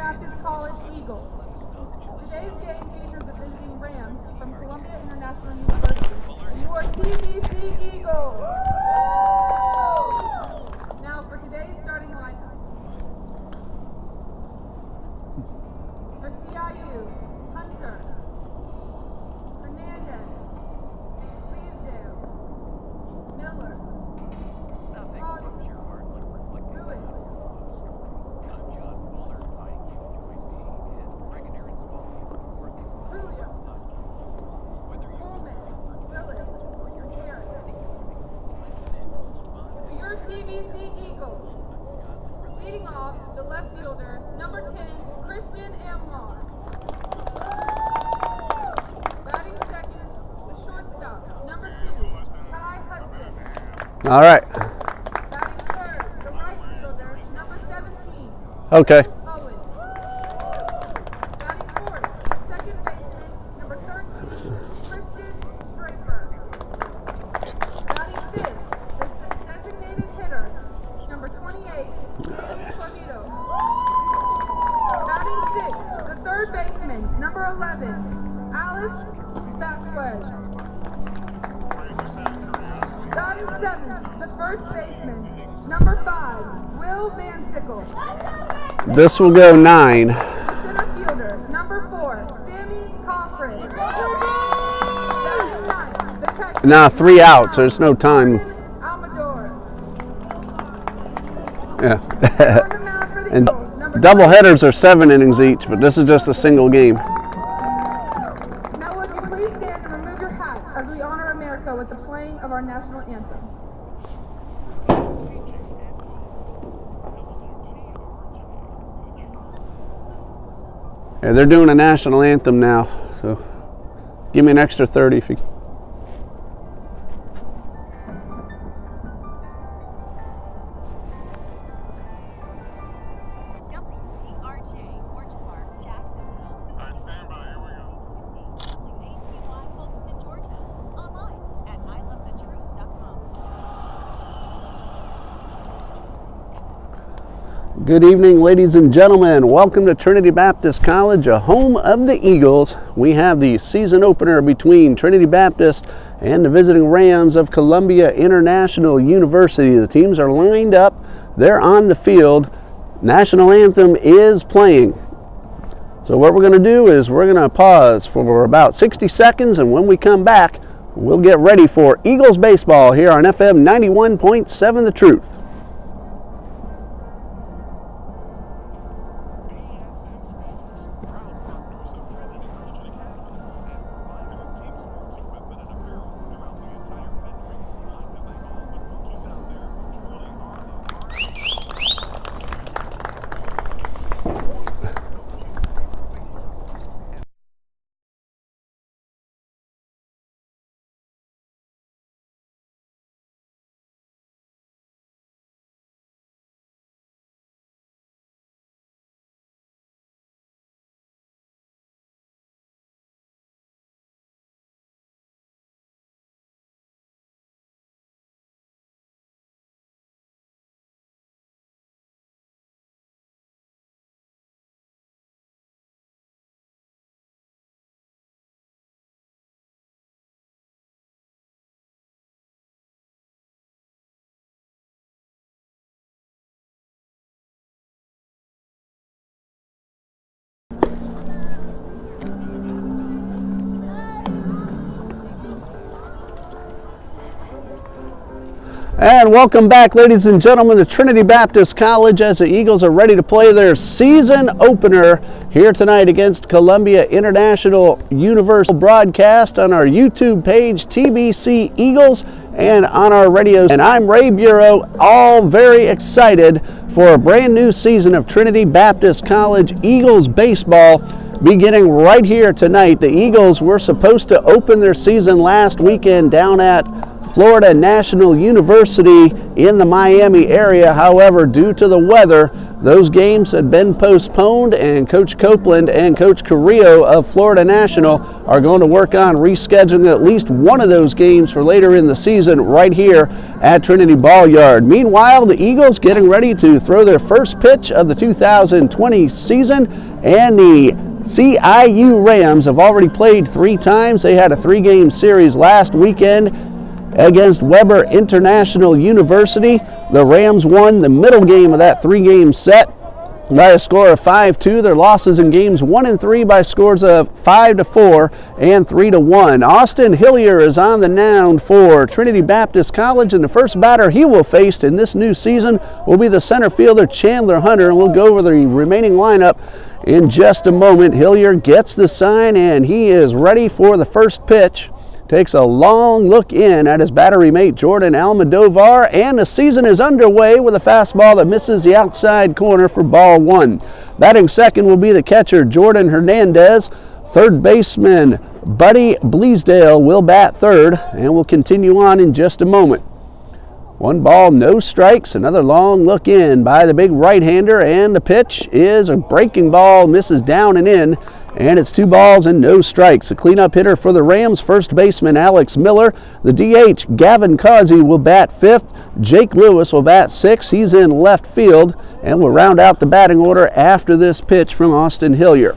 Baptist College Eagles. Today's game features the visiting Rams from Coumbia International University and your TBC Eagles. Now for today's starting lineup. For CIU, Hunter, Hernandez, Leesdale, Miller, Crosby, Lewis, Trulio, Coleman, Willis, Harris. For your TBC Eagles, leading off, the left fielder, number 10, Christian Amlar. Batting second, the shortstop, number 2, Ty Hudson. All right. Batting third, the right fielder, number 17, Okay. Owen. Batting fourth, the second baseman, number 13, Christian Draper. Batting fifth, the designated hitter, number 28, Luis Cornito. Batting sixth, the third baseman, number 11, Alice Vasquez. Batting seventh, the first baseman, number 5, Will Van Sickle. This will go 9. Center fielder, number 4, Sammy Coffrin. Batting ninth, the catcher, Now 3 outs. There's no time. Almador. Yeah. On the mound for the And Eagles, number double headers are 7 innings each, but this is just a single game. Now would you please stand and remove your hats as we honor America with the playing of our national anthem. Yeah, they're doing a national anthem now, so give me an extra 30 if you. WTRJ, Orange Park, Jacksonville. Stand by, here we go. WATY Folkston, Georgia. Online at ilovethetruth.com. Good evening, ladies and gentlemen. Welcome to Trinity Baptist College, a home of the Eagles. We have the season opener between Trinity Baptist and the visiting Rams of Coumbia International University. The teams are lined up. They're on the field. National anthem is playing. So what we're going to do is we're going to pause for about 60 seconds, and when we come back, we'll get ready for Eagles baseball here on FM 91.7 The Truth. And welcome back, ladies and gentlemen, to Trinity Baptist College as the Eagles are ready to play their season opener here tonight against Coumbia International University. Broadcast on our YouTube page, TBC Eagles, and on our radios. And I'm Ray Bureau, all very excited for a brand new season of Trinity Baptist College Eagles baseball beginning right here tonight. The Eagles were supposed to open their season last weekend down at Florida National University in the Miami area. However, due to the weather, those games had been postponed, and Coach Copeland and Coach Carrillo of Florida National are going to work on rescheduling at least one of those games for later in the season right here at Trinity Ball Yard. Meanwhile, the Eagles getting ready to throw their first pitch of the 2020 season, and the CIU Rams have already played 3 times. They had a 3-game series last weekend against Weber International University. The Rams won the middle game of that 3-game set by a score of 5-2. Their losses in games 1 and 3 by scores of 5-4 and 3-1. Austin Hillier is on the mound for Trinity Baptist College, and the first batter he will face in this new season will be the center fielder Chandler Hunter, and we'll go over the remaining lineup in just a moment. Hillier gets the sign, and he is ready for the first pitch. Takes a long look in at his battery mate Jordan Almodovar, and the season is underway with a fastball that misses the outside corner for ball 1. Batting second will be the catcher Jordan Hernandez. Third baseman Buddy Bleasdale will bat third, and we'll continue on in just a moment. 1 ball, no strikes. Another long look in by the big right-hander, and the pitch is a breaking ball, misses down and in, and it's 2 balls and no strikes. A cleanup hitter for the Rams, first baseman Alex Miller. The DH, Gavin Causey, will bat 5th. Jake Lewis will bat 6th. He's in left field, and we'll round out the batting order after this pitch from Austin Hillier.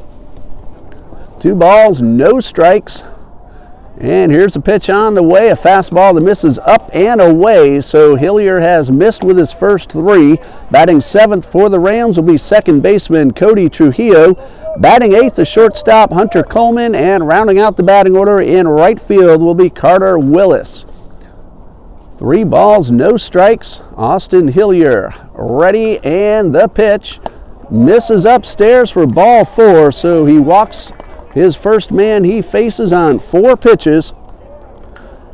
2 balls, no strikes. And here's a pitch on the way, a fastball that misses up and away, so Hillier has missed with his first 3. Batting 7th for the Rams will be second baseman Cody Trujillo. Batting 8th, the shortstop Hunter Coleman, and rounding out the batting order in right field will be Carter Willis. 3 balls, no strikes. Austin Hillier ready, and the pitch misses upstairs for ball 4, so he walks his first man he faces on 4 pitches.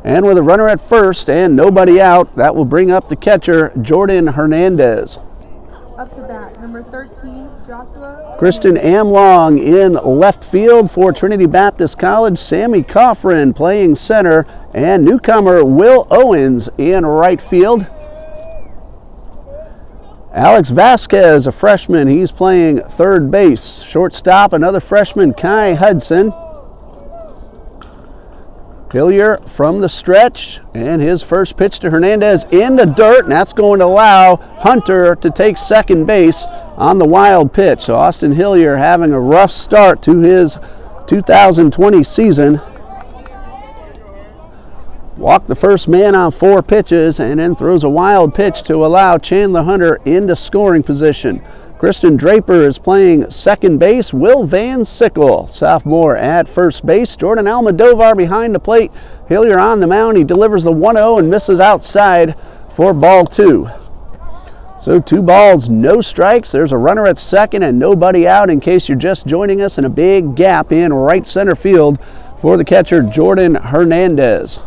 And with a runner at first and nobody out, that will bring up the catcher, Jordan Hernandez. Up to bat, number 13, Joshua. Christian Amlong in left field for Trinity Baptist College. Sammy Coffrin playing center, and newcomer Will Owens in right field. Alex Vasquez, a freshman, he's playing third base. Shortstop, another freshman, Kai Hudson. Hillier from the stretch, and his first pitch to Hernandez in the dirt, and that's going to allow Hunter to take second base on the wild pitch. So Austin Hillier having a rough start to his 2020 season. Walked the first man on 4 pitches, and then throws a wild pitch to allow Chandler Hunter into scoring position. Kristen Draper is playing second base. Will Van Sickle, sophomore, at first base. Jordan Almodovar behind the plate. Hillier on the mound. He delivers the 1-0 and misses outside for ball 2. So 2 balls, no strikes. There's a runner at second and nobody out in case you're just joining us, and a big gap in right center field for the catcher, Jordan Hernandez.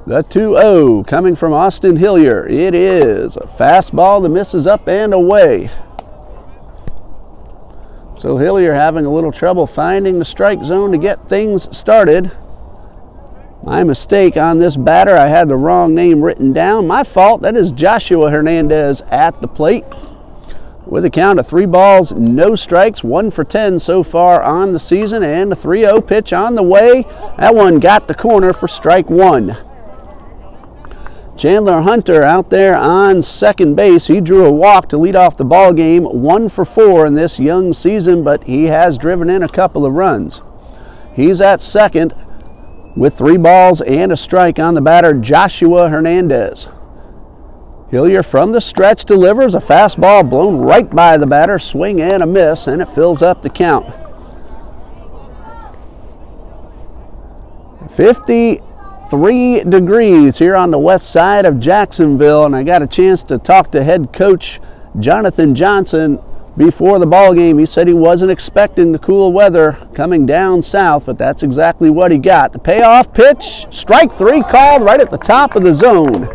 The 2-0 coming from Austin Hillier. It is a fastball that misses up and away. So Hillier having a little trouble finding the strike zone to get things started. My mistake on this batter, I had the wrong name written down. My fault. That is Joshua Hernandez at the plate. With a count of 3 balls, no strikes, 1 for 10 so far on the season, and a 3-0 pitch on the way. That one got the corner for strike 1. Chandler Hunter out there on second base. He drew a walk to lead off the ball game, 1 for 4 in this young season, but he has driven in a couple of runs. He's at second with 3 balls and a strike on the batter, Joshua Hernandez. Hillier from the stretch delivers a fastball blown right by the batter, swing and a miss, and it fills up the count. 53 degrees here on the west side of Jacksonville, and I got a chance to talk to head coach Jonathan Johnson before the ball game. He said he wasn't expecting the cool weather coming down south, but that's exactly what he got. The payoff pitch, strike 3 called right at the top of the zone.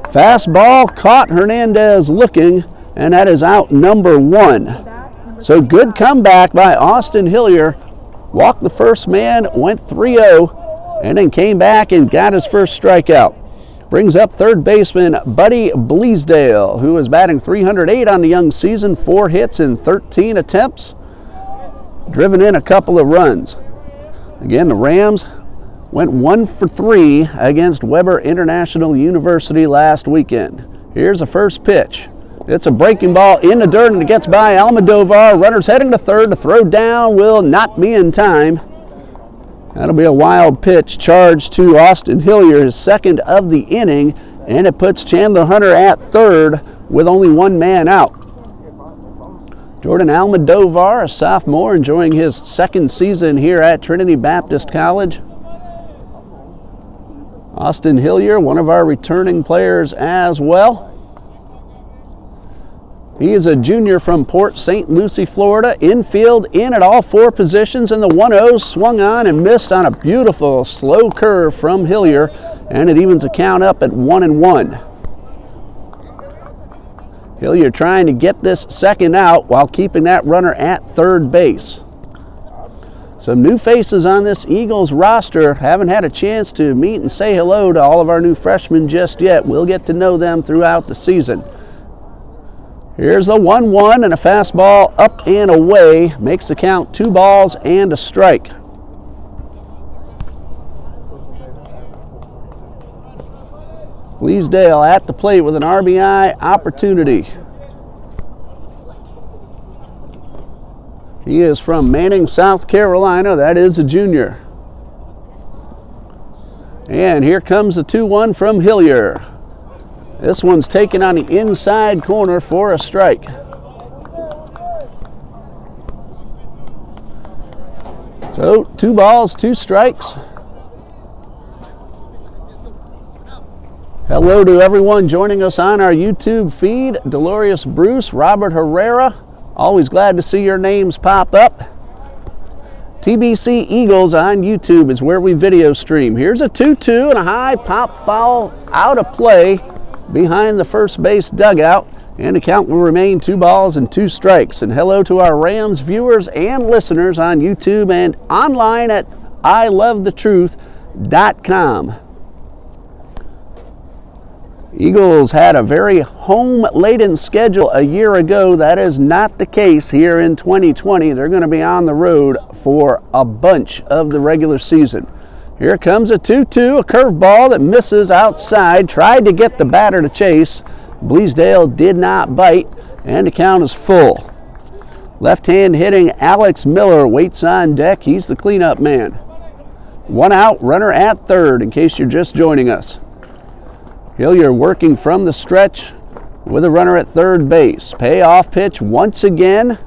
Fastball caught Hernandez looking, and that is out number 1. So good comeback by Austin Hillier. Walked the first man, went 3-0, and then came back and got his first strikeout. Brings up third baseman Buddy Bleasdale, who is batting .308 on the young season, 4 hits in 13 attempts. Driven in a couple of runs. Again, the Rams went 1 for 3 against Weber International University last weekend. Here's the first pitch. It's a breaking ball in the dirt, and it gets by Almodovar. Runners heading to third. The throw down will not be in time. That'll be a wild pitch charged to Austin Hillier, his second of the inning, and it puts Chandler Hunter at third with only one man out. Jordan Almodovar, a sophomore, enjoying his second season here at Trinity Baptist College. Austin Hillier, one of our returning players as well. He is a junior from Port St. Lucie, Florida. Infield in at all four positions, and the 1-0 swung on and missed on a beautiful slow curve from Hillier, and it evens the count up at 1-1. Hillier trying to get this second out while keeping that runner at third base. Some new faces on this Eagles roster. Haven't had a chance to meet and say hello to all of our new freshmen just yet. We'll get to know them throughout the season. Here's the 1-1, and a fastball up and away. Makes the count 2 balls and a strike. Bleasdale at the plate with an RBI opportunity. He is from Manning, South Carolina. That is a junior. And here comes the 2-1 from Hillier. This one's taken on the inside corner for a strike. So 2 balls, 2 strikes. Hello to everyone joining us on our YouTube feed. Delorious Bruce, Robert Herrera. Always glad to see your names pop up. TBC Eagles on YouTube is where we video stream. Here's a 2-2 and a high pop foul out of play behind the first base dugout, and the count will remain 2 balls and 2 strikes. And hello to our Rams viewers and listeners on YouTube and online at ilovethetruth.com. Eagles had a very home-laden schedule a year ago. That is not the case here in 2020. They're going to be on the road for a bunch of the regular season. Here comes a 2-2, a curveball that misses outside. Tried to get the batter to chase. Bleasdale did not bite, and the count is full. Left-hand hitting Alex Miller waits on deck. He's the cleanup man. 1 out, runner at third, in case you're just joining us. Hillier working from the stretch with a runner at third base. Payoff pitch once again.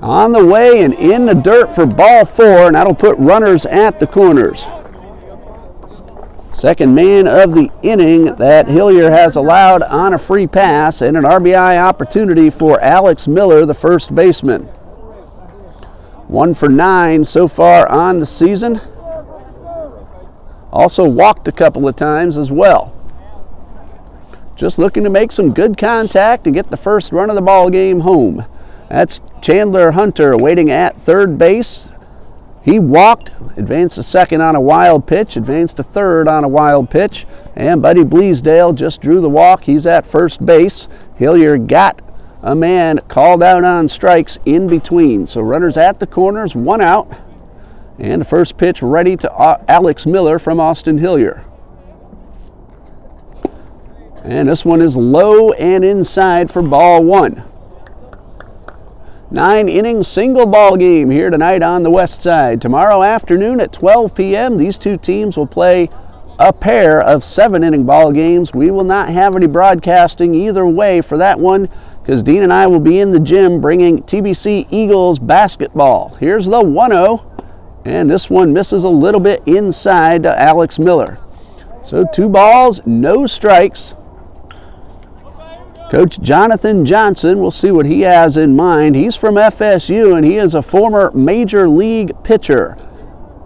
On the way and in the dirt for ball 4, and that'll put runners at the corners. Second man of the inning that Hillier has allowed on a free pass, and an RBI opportunity for Alex Miller, the first baseman. 1 for 9 so far on the season. Also walked a couple of times as well. Just looking to make some good contact and get the first run of the ball game home. That's Chandler Hunter waiting at third base. He walked, advanced to second on a wild pitch, advanced to third on a wild pitch, and Buddy Bleasdale just drew the walk. He's at first base. Hillier got a man called out on strikes in between. So runners at the corners, 1 out. And the first pitch ready to Alex Miller from Austin Hillier. And this one is low and inside for ball 1. 9-inning single ball game here tonight on the west side. Tomorrow afternoon at 12 p.m., these two teams will play a pair of 7-inning ball games. We will not have any broadcasting either way for that one, because Dean and I will be in the gym bringing TBC Eagles basketball. Here's the 1-0. And this one misses a little bit inside to Alex Miller. So 2 balls, no strikes. Coach Jonathan Johnson, we'll see what he has in mind. He's from FSU, and he is a former major league pitcher.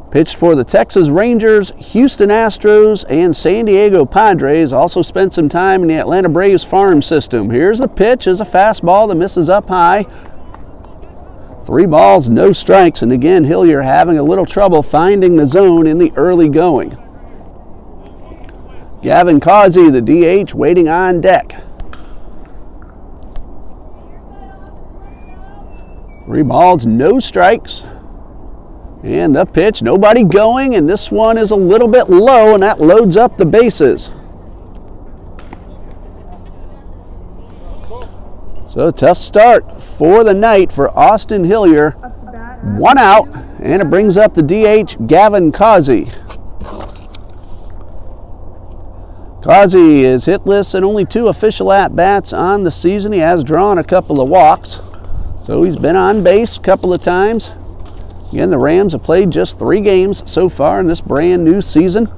Pitched for the Texas Rangers, Houston Astros, and San Diego Padres. Also spent some time in the Atlanta Braves farm system. Here's the pitch, is a fastball that misses up high. 3 balls, no strikes, and again, Hillier having a little trouble finding the zone in the early going. Gavin Causey, the DH, waiting on deck. 3 balls, no strikes. And the pitch, nobody going, and this one is a little bit low, and that loads up the bases. So tough start for the night for Austin Hillier. Up to bat. 1 out, and it brings up the DH, Gavin Causey. Causey is hitless and only 2 official at-bats on the season. He has drawn a couple of walks, so he's been on base a couple of times. Again, the Rams have played just 3 games so far in this brand new season.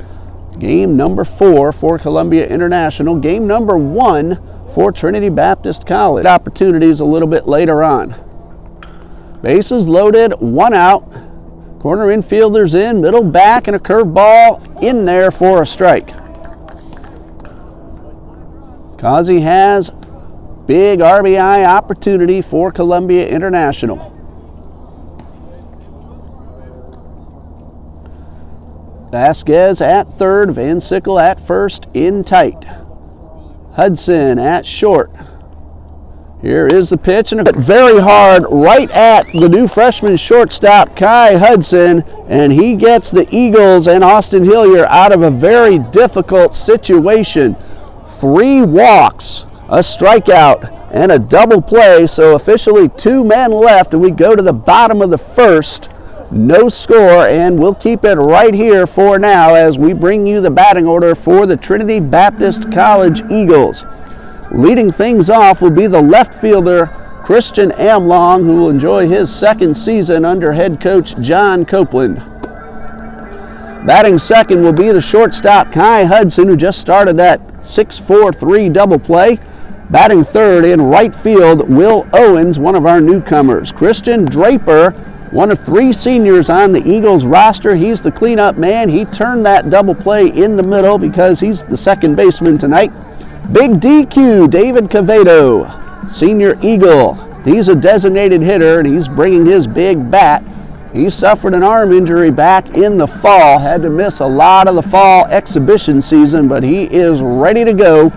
Game number 4 for Coumbia International. Game number 1 for Trinity Baptist College. Opportunities a little bit later on. Bases loaded, 1 out. Corner infielders in, middle back, and a curveball in there for a strike. Causey has big RBI opportunity for Coumbia International. Vasquez at third, Van Sickle at first, in tight. Hudson at short. Here is the pitch, and very hard right at the new freshman shortstop, Kai Hudson, and he gets the Eagles and Austin Hillier out of a very difficult situation. 3 walks, a strikeout, and a double play, so officially 2 men left, and we go to the bottom of the first. No score, and we'll keep it right here for now as we bring you the batting order for the Trinity Baptist College Eagles. Leading things off will be the left fielder, Christian Amlong, who will enjoy his 2nd season under head coach John Copeland. Batting second will be the shortstop, Kai Hudson, who just started that 6-4-3 double play. Batting third in right field, Will Owens, one of our newcomers. Christian Draper, one of 3 seniors on the Eagles roster. He's the cleanup man. He turned that double play in the middle because he's the second baseman tonight. Big DQ, David Cavedo, senior Eagle. He's a designated hitter, and he's bringing his big bat. He suffered an arm injury back in the fall, had to miss a lot of the fall exhibition season, but he is ready to go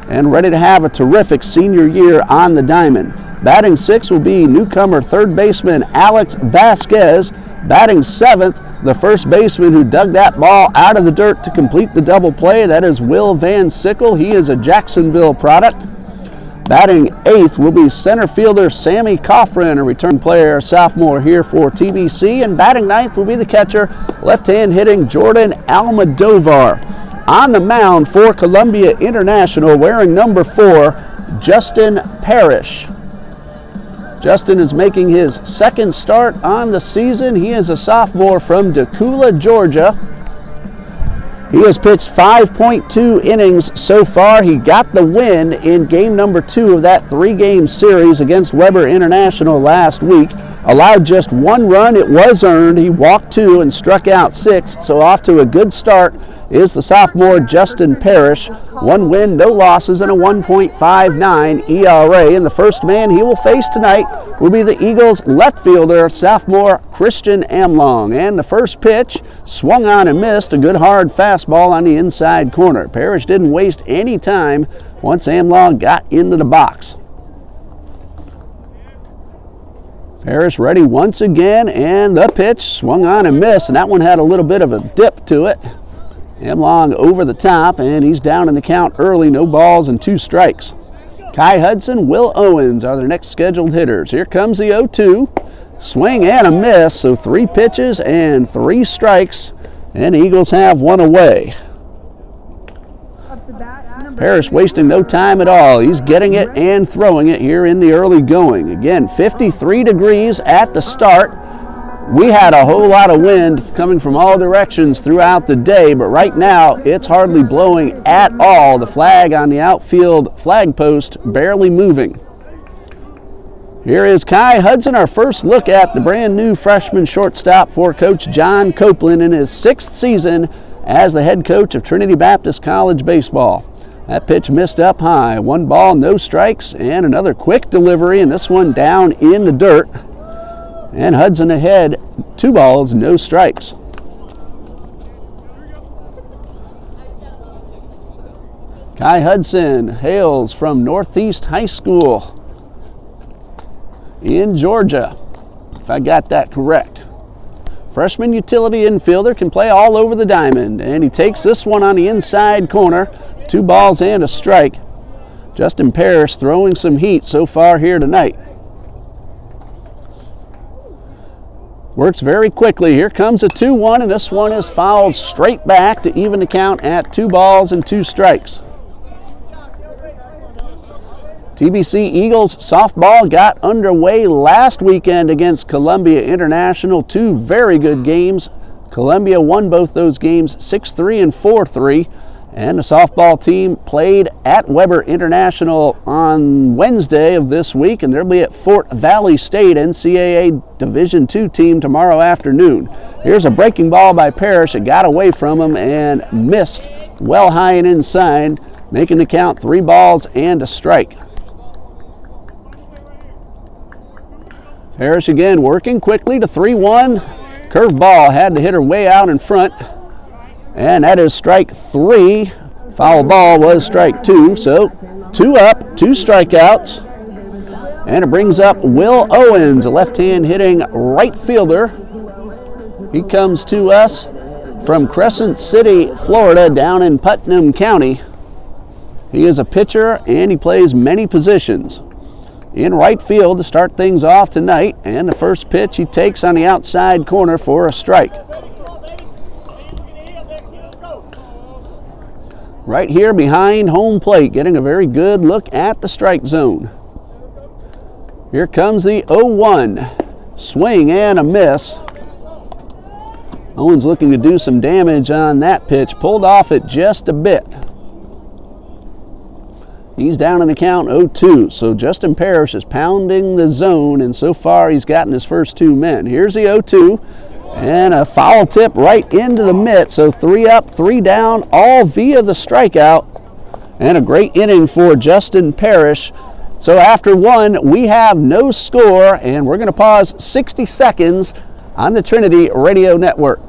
and ready to have a terrific senior year on the diamond. Batting 6th will be newcomer third baseman Alex Vasquez. Batting 7th, the first baseman who dug that ball out of the dirt to complete the double play, that is Will Van Sickle. He is a Jacksonville product. Batting 8th will be center fielder Sammy Coffrin, a return player, sophomore here for TBC. And batting 9th will be the catcher, left-hand hitting Jordan Almodovar. On the mound for Coumbia International, wearing number 4, Justin Parrish. Justin is making his 2nd start on the season. He is a sophomore from Decula, Georgia. He has pitched 5.2 innings so far. He got the win in game number 2 of that 3-game series against Weber International last week. Allowed just 1 run. It was earned. He walked 2 and struck out 6. So off to a good start is the sophomore Justin Parrish. 1 win, no losses, and a 1.59 ERA. And the first man he will face tonight will be the Eagles' left fielder, sophomore Christian Amlong. And the first pitch swung on and missed, a good hard fastball on the inside corner. Parrish didn't waste any time once Amlong got into the box. Parrish ready once again, and the pitch swung on and missed, and that one had a little bit of a dip to it. Amlong over the top, and he's down in the count early, no balls and 2 strikes. Kai Hudson, Will Owens are their next scheduled hitters. Here comes the 0-2. Swing and a miss, so 3 pitches and 3 strikes, and the Eagles have 1 away. Up to bat, number Parrish wasting no time at all. He's getting it and throwing it here in the early going. Again, 53 degrees at the start. We had a whole lot of wind coming from all directions throughout the day, but right now it's hardly blowing at all. The flag on the outfield flag post barely moving. Here is Kai Hudson, our first look at the brand new freshman shortstop for Coach John Copeland in his 6th season as the head coach of Trinity Baptist College baseball. That pitch missed up high. 1 ball, no strikes, and another quick delivery, and this one down in the dirt. And Hudson ahead, 2 balls, no strikes. Kai Hudson hails from Northeast High School in Georgia, if I got that correct. Freshman utility infielder, can play all over the diamond. And he takes this one on the inside corner. 2 balls and a strike. Justin Parrish throwing some heat so far here tonight. Works very quickly. Here comes a 2-1, and this one is fouled straight back to even the count at 2 balls and 2 strikes. TBC Eagles softball got underway last weekend against Coumbia International. 2 very good games. Coumbia won both those games 6-3 and 4-3. And the softball team played at Weber International on Wednesday of this week, and they'll be at Fort Valley State NCAA Division II team tomorrow afternoon. Here's a breaking ball by Parrish. It got away from him and missed well high and inside, making the count 3 balls and a strike. Parrish again working quickly to 3-1. Curveball had the hitter way out in front. And that is strike 3. Foul ball was strike 2. So 2 up, 2 strikeouts. And it brings up Will Owens, a left-hand hitting right fielder. He comes to us from Crescent City, Florida, down in Putnam County. He is a pitcher and he plays many positions. In right field to start things off tonight. And the first pitch he takes on the outside corner for a strike. Right here behind home plate, getting a very good look at the strike zone. Here comes the 0-1. Swing and a miss. Owens looking to do some damage on that pitch. Pulled off it just a bit. He's down in the count 0-2. So Justin Parrish is pounding the zone, and so far he's gotten his first 2 men. Here's the 0-2. And a foul tip right into the mitt. So 3 up, 3 down, all via the strikeout. And a great inning for Justin Parrish. So after 1, we have no score, and we're going to pause 60 seconds on the Trinity Radio Network.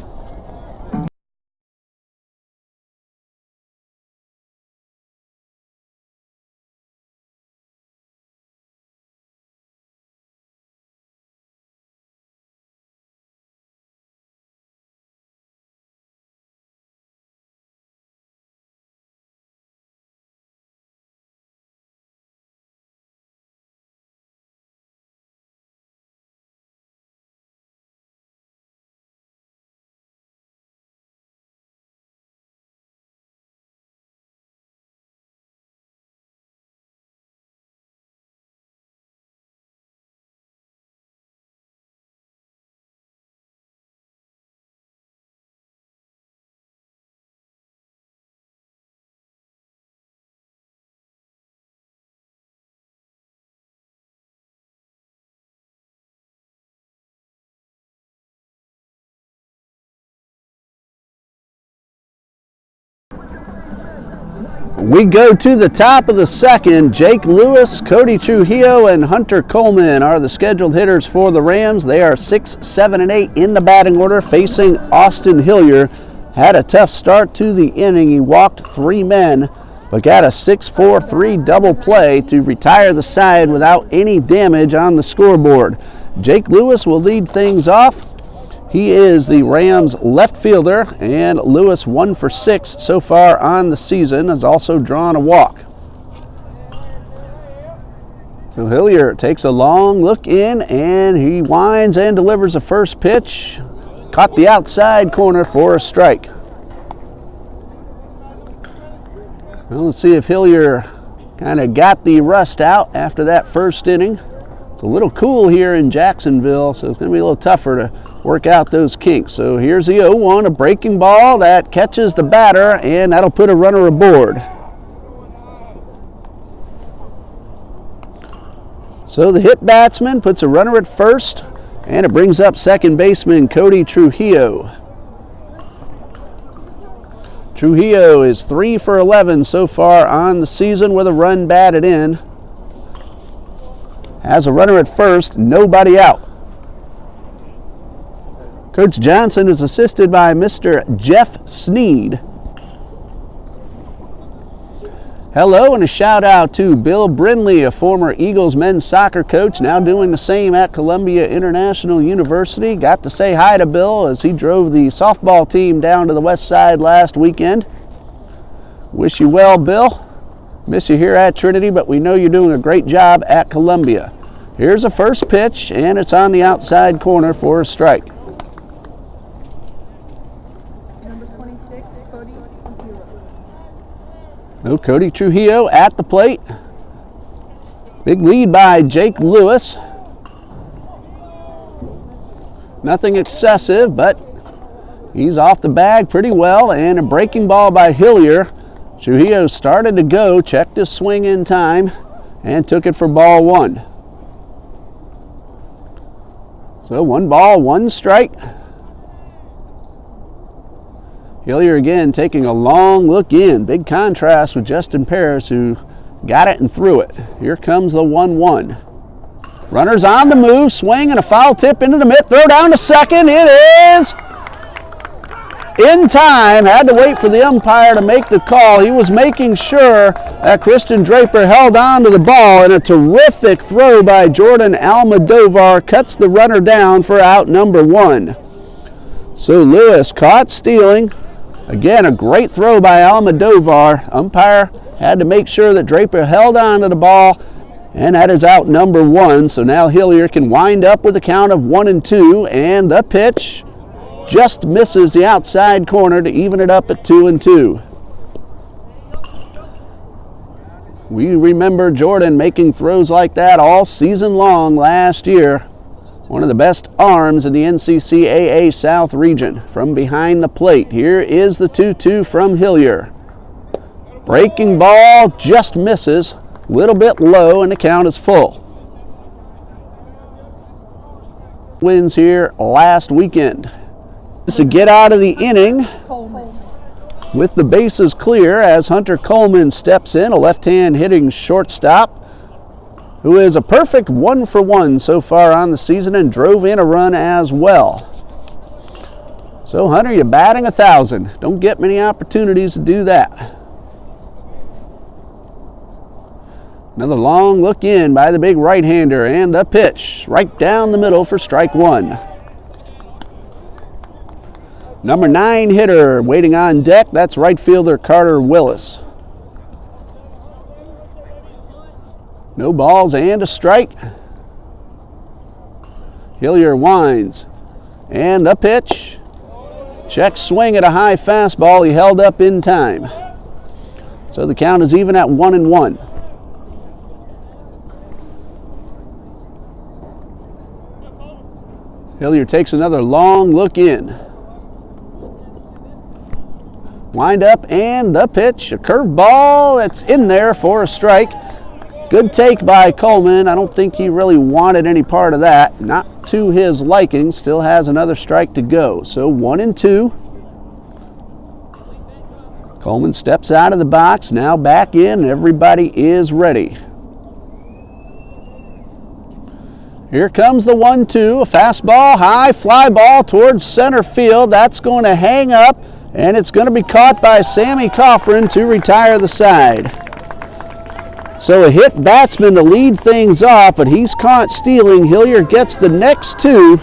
We go to the top of the second. Jake Lewis, Cody Trujillo, and Hunter Coleman are the scheduled hitters for the Rams. They are 6, 7, and 8 in the batting order, facing Austin Hillier. Had a tough start to the inning. He walked 3 men, but got a 6-4-3 double play to retire the side without any damage on the scoreboard. Jake Lewis will lead things off. He is the Rams left fielder, and Lewis 1 for 6 so far on the season, has also drawn a walk. So Hillier takes a long look in, and he winds and delivers a first pitch. Caught the outside corner for a strike. Well, let's see if Hillier kind of got the rust out after that first inning. It's a little cool here in Jacksonville, so it's going to be a little tougher to work out those kinks. So here's the 0-1, a breaking ball that catches the batter, and that'll put a runner aboard. So the hit batsman puts a runner at first, and it brings up second baseman Cody Trujillo. Trujillo is 3 for 11 so far on the season with a run batted in. Has a runner at first, nobody out. Coach Johnson is assisted by Mr. Jeff Sneed. Hello and a shout out to Bill Brindley, a former Eagles men's soccer coach, now doing the same at Coumbia International University. Got to say hi to Bill as he drove the softball team down to the west side last weekend. Wish you well, Bill. Miss you here at Trinity, but we know you're doing a great job at Coumbia. Here's a first pitch, and it's on the outside corner for a strike. Number 26, Cody Trujillo. No Cody Trujillo at the plate. Big lead by Jake Lewis. Nothing excessive, but he's off the bag pretty well, and a breaking ball by Hillier. Trujillo started to go, checked his swing in time, and took it for ball one. So 1 ball, 1 strike. Hillier again taking a long look in. Big contrast with Justin Paris, who got it and threw it. Here comes the 1-1. Runners on the move, swing and a foul tip into the mitt. Throw down to second. It is in time. Had to wait for the umpire to make the call. He was making sure that Christian Draper held on to the ball, and a terrific throw by Jordan Almodovar cuts the runner down for out number 1. So Lewis caught stealing. Again, a great throw by Almodovar. Umpire had to make sure that Draper held on to the ball, and that is out number 1. So now Hillier can wind up with a count of 1-2, and the pitch just misses the outside corner to even it up at 2-2. We remember Jordan making throws like that all season long last year. One of the best arms in the NCCAA South region from behind the plate. Here is the 2-2 from Hillier. Breaking ball just misses, a little bit low, and the count is full. Wins here last weekend. To get out of the inning with the bases clear as Hunter Coleman steps in, a left-hand hitting shortstop who is a perfect 1-for-1 so far on the season and drove in a run as well. So Hunter, you're batting 1,000. Don't get many opportunities to do that. Another long look in by the big right-hander, and the pitch right down the middle for strike 1. Number 9 hitter waiting on deck, that's right fielder Carter Willis. No balls and a strike. Hillier winds, and the pitch. Check swing at a high fastball, he held up in time. So the count is even at 1-1. Hillier takes another long look in. Wind up, and the pitch, a curveball that's in there for a strike. Good take by Coleman. I don't think he really wanted any part of that. Not to his liking. Still has another strike to go. So 1-2. Coleman steps out of the box, now back in, and everybody is ready. Here comes the 1-2, a fastball, high fly ball towards center field. That's going to hang up, and it's going to be caught by Sammy Coffrin to retire the side. So a hit batsman to lead things off, but he's caught stealing. Hillier gets the next 2.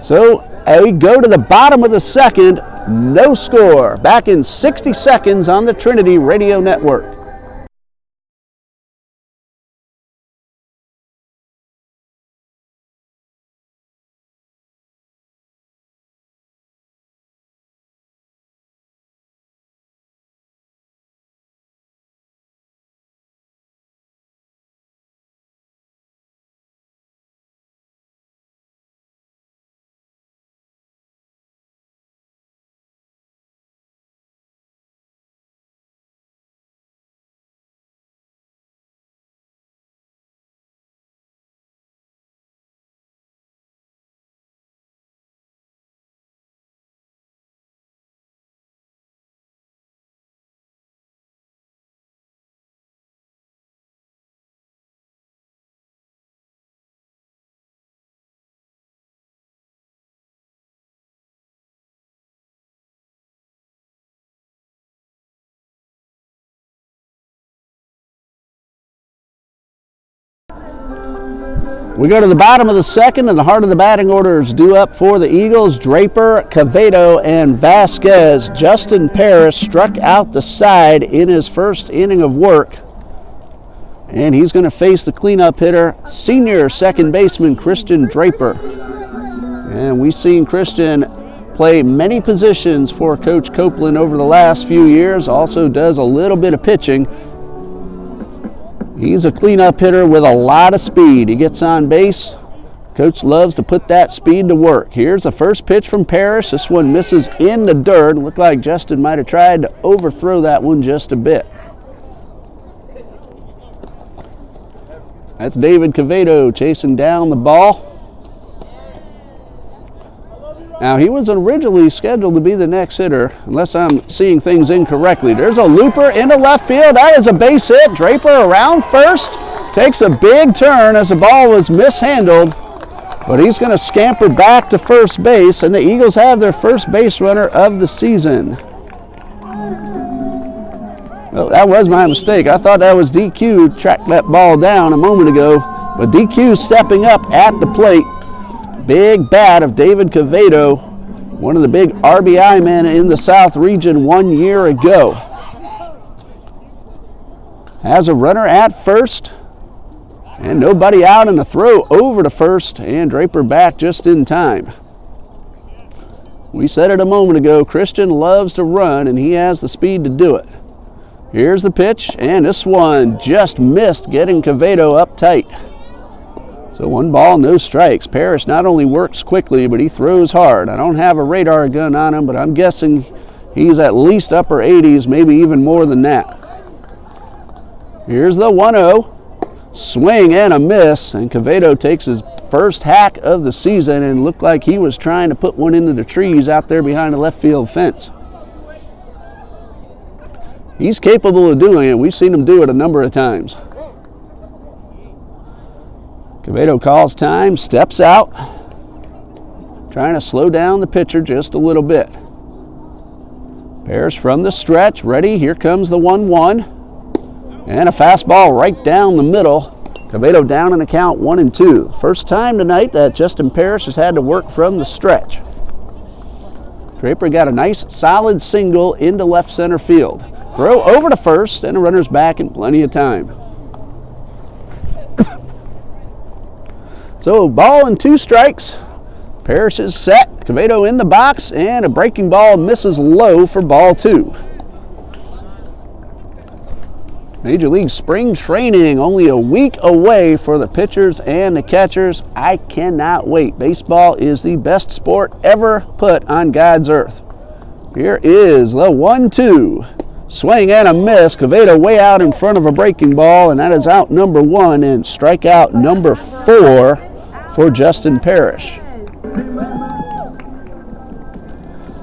So we go to the bottom of the second, no score. Back in 60 seconds on the Trinity Radio Network. We go to the bottom of the second, and the heart of the batting order is due up for the Eagles. Draper, Quevedo, and Vasquez. Justin Parrish struck out the side in his first inning of work. And he's going to face the cleanup hitter, senior second baseman Christian Draper. And we've seen Christian play many positions for Coach Copeland over the last few years. Also does a little bit of pitching. He's a cleanup hitter with a lot of speed. He gets on base. Coach loves to put that speed to work. Here's the first pitch from Parrish. This one misses in the dirt. Looked like Justin might have tried to overthrow that one just a bit. That's David Quevedo chasing down the ball. Now, he was originally scheduled to be the next hitter, unless I'm seeing things incorrectly. There's a looper into left field. That is a base hit. Draper around first. Takes a big turn as the ball was mishandled. But he's going to scamper back to first base, and the Eagles have their first base runner of the season. Well, that was my mistake. I thought that was DQ tracked that ball down a moment ago. But DQ stepping up at the plate. Big bat of David Quevedo, one of the big RBI men in the South region 1 year ago. Has a runner at first, and nobody out, and a throw over to first, and Draper back just in time. We said it a moment ago, Christian loves to run, and he has the speed to do it. Here's the pitch, and this one just missed, getting Quevedo up tight. So 1 ball, no strikes. Parrish not only works quickly, but he throws hard. I don't have a radar gun on him, but I'm guessing he's at least upper 80s, maybe even more than that. Here's the 1-0. Swing and a miss, and Quevedo takes his first hack of the season and looked like he was trying to put one into the trees out there behind the left field fence. He's capable of doing it. We've seen him do it a number of times. Quevedo calls time, steps out, trying to slow down the pitcher just a little bit. Parrish from the stretch, ready, here comes the 1-1. And a fastball right down the middle. Quevedo down in the count 1-2. First time tonight that Justin Parrish has had to work from the stretch. Draper got a nice solid single into left center field. Throw over to first, and the runner's back in plenty of time. So, ball and 2 strikes. Parrish is set. Quevedo in the box, and a breaking ball misses low for ball 2. Major League Spring Training only a week away for the pitchers and the catchers. I cannot wait. Baseball is the best sport ever put on God's earth. Here is the 1-2. Swing and a miss. Quevedo way out in front of a breaking ball, and that is out number 1 and strikeout number 4 for Justin Parrish.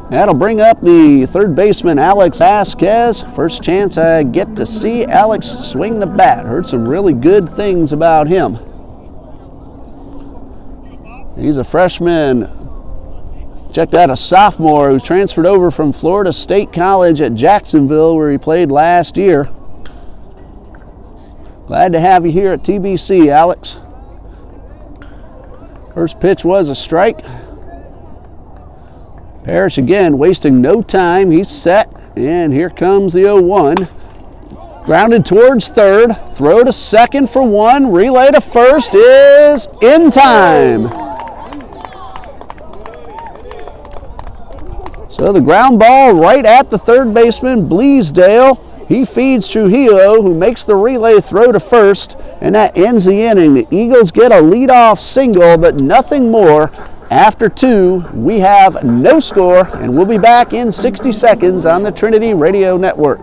That'll bring up the third baseman, Alex Vasquez. First chance I get to see Alex swing the bat. Heard some really good things about him. He's a freshman. Checked out a sophomore who transferred over from Florida State College at Jacksonville, where he played last year. Glad to have you here at TBC, Alex. First pitch was a strike. Parrish again wasting no time. He's set, and here comes the 0-1. Grounded towards third. Throw to second for 1. Relay to first is in time. So the ground ball right at the third baseman, Bleasdale. He feeds Trujillo, who makes the relay throw to first, and that ends the inning. The Eagles get a leadoff single, but nothing more. After 2, we have no score, and we'll be back in 60 seconds on the Trinity Radio Network.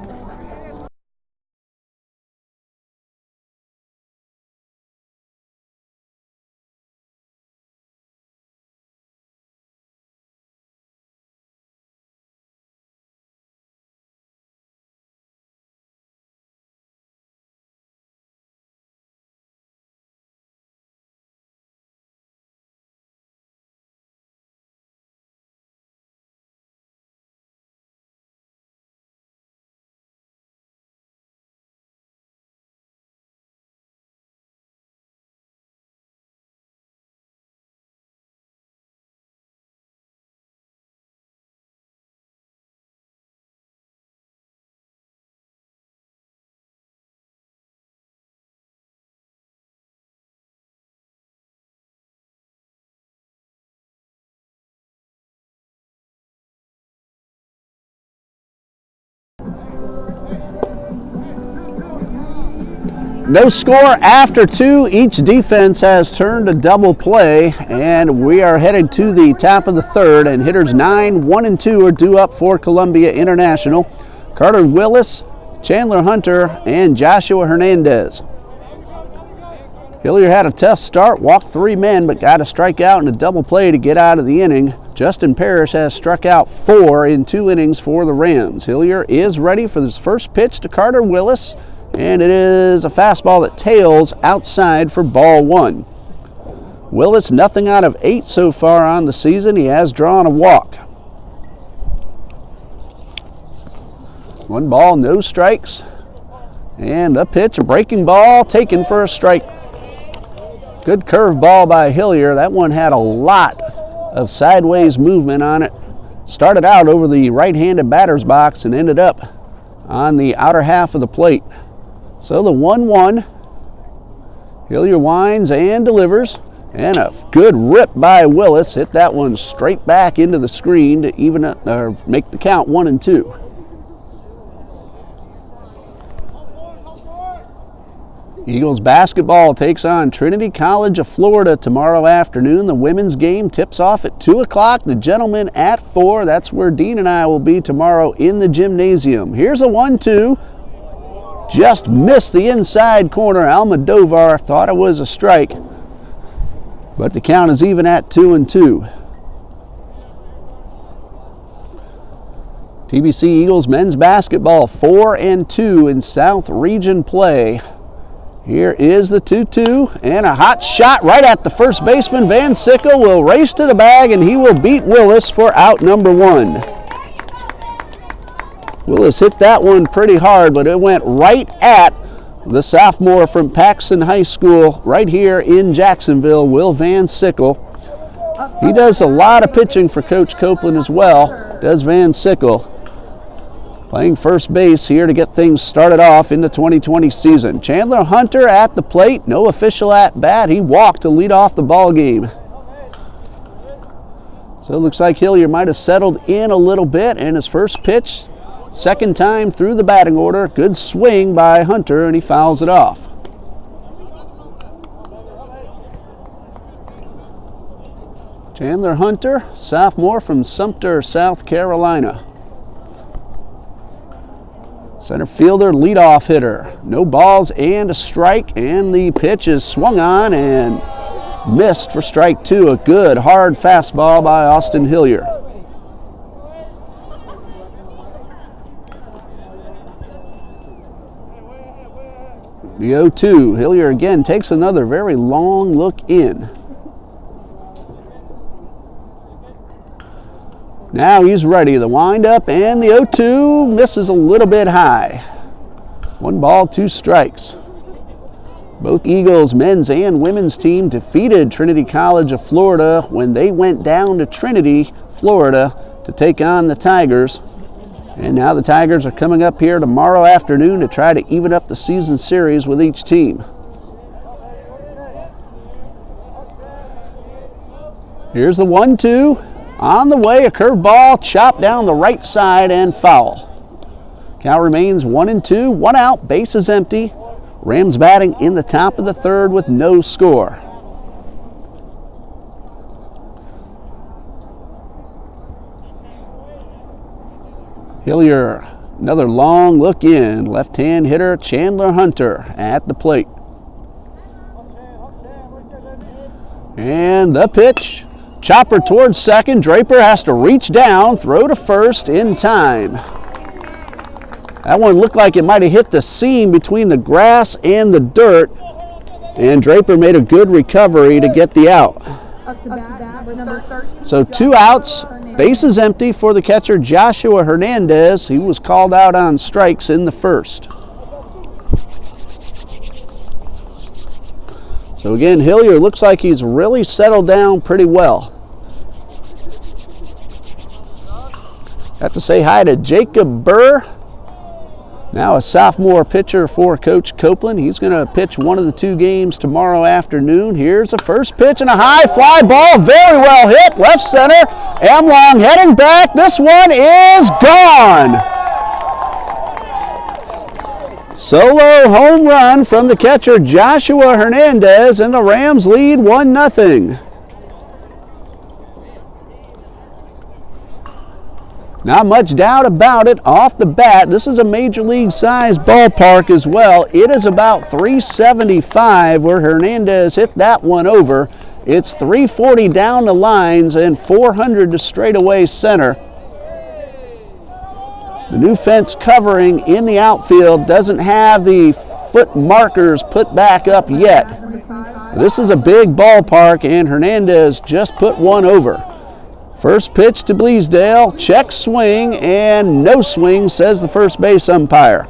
No score after 2. Each defense has turned a double play, and we are headed to the top of the 3rd, and hitters 9, 1, and 2 are due up for Coumbia International. Carter Willis, Chandler Hunter, and Joshua Hernandez. Hillier had a tough start, walked 3 men, but got a strikeout and a double play to get out of the inning. Justin Parrish has struck out 4 in 2 innings for the Rams. Hillier is ready for his first pitch to Carter Willis, and it is a fastball that tails outside for ball 1. Willis, nothing out of 8 so far on the season. He has drawn a walk. 1 ball, no strikes. And a pitch, a breaking ball, taken for a strike. Good curve ball by Hillier. That one had a lot of sideways movement on it. Started out over the right-handed batter's box and ended up on the outer half of the plate. So the 1-1. Hillier winds and delivers. And a good rip by Willis. Hit that one straight back into the screen to even or make the count 1-2. Eagles basketball takes on Trinity College of Florida tomorrow afternoon. The women's game tips off at 2 o'clock. The gentlemen at 4. That's where Dean and I will be tomorrow in the gymnasium. Here's a 1-2. Just missed the inside corner. Almodovar thought it was a strike, but the count is even at 2-2. TBC Eagles men's basketball 4-2 in South Region play. Here is the 2-2, and a hot shot right at the first baseman. Van Sickle will race to the bag, and he will beat Willis for out number 1. Willis hit that one pretty hard, but it went right at the sophomore from Paxton High School right here in Jacksonville, Will Van Sickle. He does a lot of pitching for Coach Copeland as well, does Van Sickle. Playing first base here to get things started off in the 2020 season. Chandler Hunter at the plate, no official at bat. He walked to lead off the ball game. So it looks like Hillier might have settled in a little bit, and his first pitch, second time through the batting order. Good swing by Hunter, and he fouls it off. Chandler Hunter, sophomore from Sumter, South Carolina. Center fielder, leadoff hitter. No balls and a strike, and the pitch is swung on and missed for strike 2. A good hard fastball by Austin Hillier. The 0-2. Hillier again takes another very long look in. Now he's ready. The windup and the 0-2 misses a little bit high. 1 ball, 2 strikes. Both Eagles men's and women's team defeated Trinity College of Florida when they went down to Trinity, Florida to take on the Tigers. And now the Tigers are coming up here tomorrow afternoon to try to even up the season series with each team. Here's the 1-2. On the way, a curveball chopped down the right side and foul. Count remains 1-2, 1 out, base is empty. Rams batting in the top of the 3rd with no score. Hillier, another long look in. Left-hand hitter Chandler Hunter at the plate. And the pitch. Chopper towards second. Draper has to reach down, throw to first in time. That one looked like it might have hit the seam between the grass and the dirt, and Draper made a good recovery to get the out. So 2 outs, bases empty for the catcher Joshua Hernandez. He was called out on strikes in the first. So again, Hillier looks like he's really settled down pretty well. Have to say hi to Jacob Burr. Now a sophomore pitcher for Coach Copeland. He's going to pitch one of the 2 games tomorrow afternoon. Here's a first pitch and a high fly ball. Very well hit. Left center. Amlong heading back. This one is gone. Solo home run from the catcher Joshua Hernandez, and the Rams lead 1-0. Not much doubt about it off the bat. This is a major league size ballpark as well. It is about 375 where Hernandez hit that one over. It's 340 down the lines and 400 to straightaway center. The new fence covering in the outfield doesn't have the foot markers put back up yet. This is a big ballpark, and Hernandez just put one over. First pitch to Bleasdale, check swing, and no swing, says the first base umpire.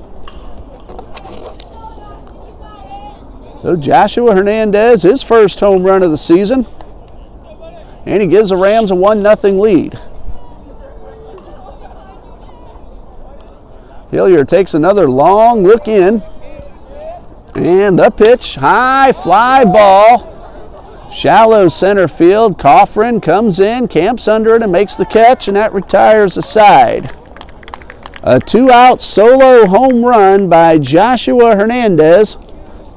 So Joshua Hernandez, his first home run of the season, and he gives the Rams a 1-0 lead. Hillier takes another long look in, and the pitch, high fly ball. Shallow center field. Coffrin comes in, camps under it, and makes the catch, and that retires the side. A 2-out solo home run by Joshua Hernandez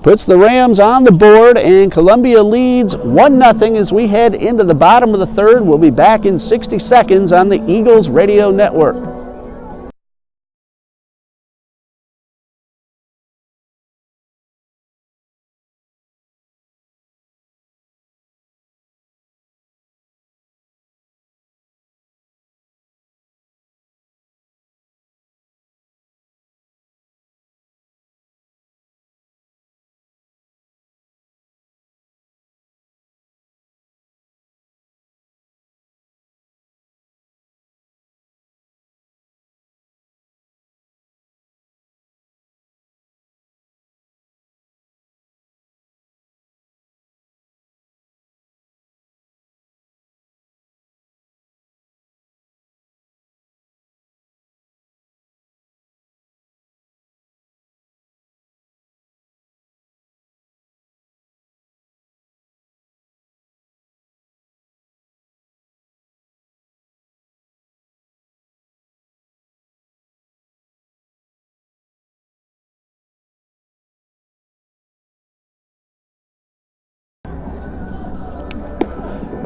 puts the Rams on the board, and Coumbia leads 1-0 as we head into the bottom of the third. We'll be back in 60 seconds on the Eagles Radio Network.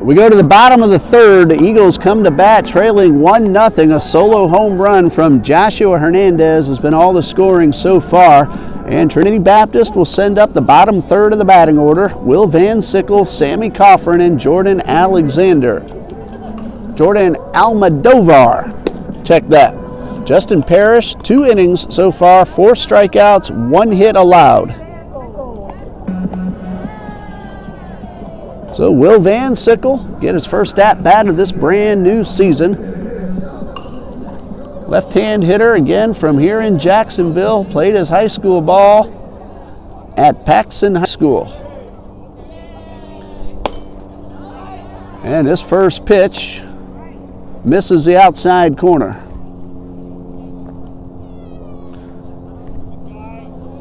We go to the bottom of the third. The Eagles come to bat trailing 1-0. A solo home run from Joshua Hernandez has been all the scoring so far. And Trinity Baptist will send up the bottom third of the batting order. Will Van Sickle, Sammy Coffrin, and Jordan Alexander. Jordan Almodovar. Check that. Justin Parrish, 2 innings so far, 4 strikeouts, 1 hit allowed. So will Van Sickle get his first at-bat of this brand new season. Left-hand hitter again from here in Jacksonville. Played his high school ball at Paxson High School. And this first pitch misses the outside corner.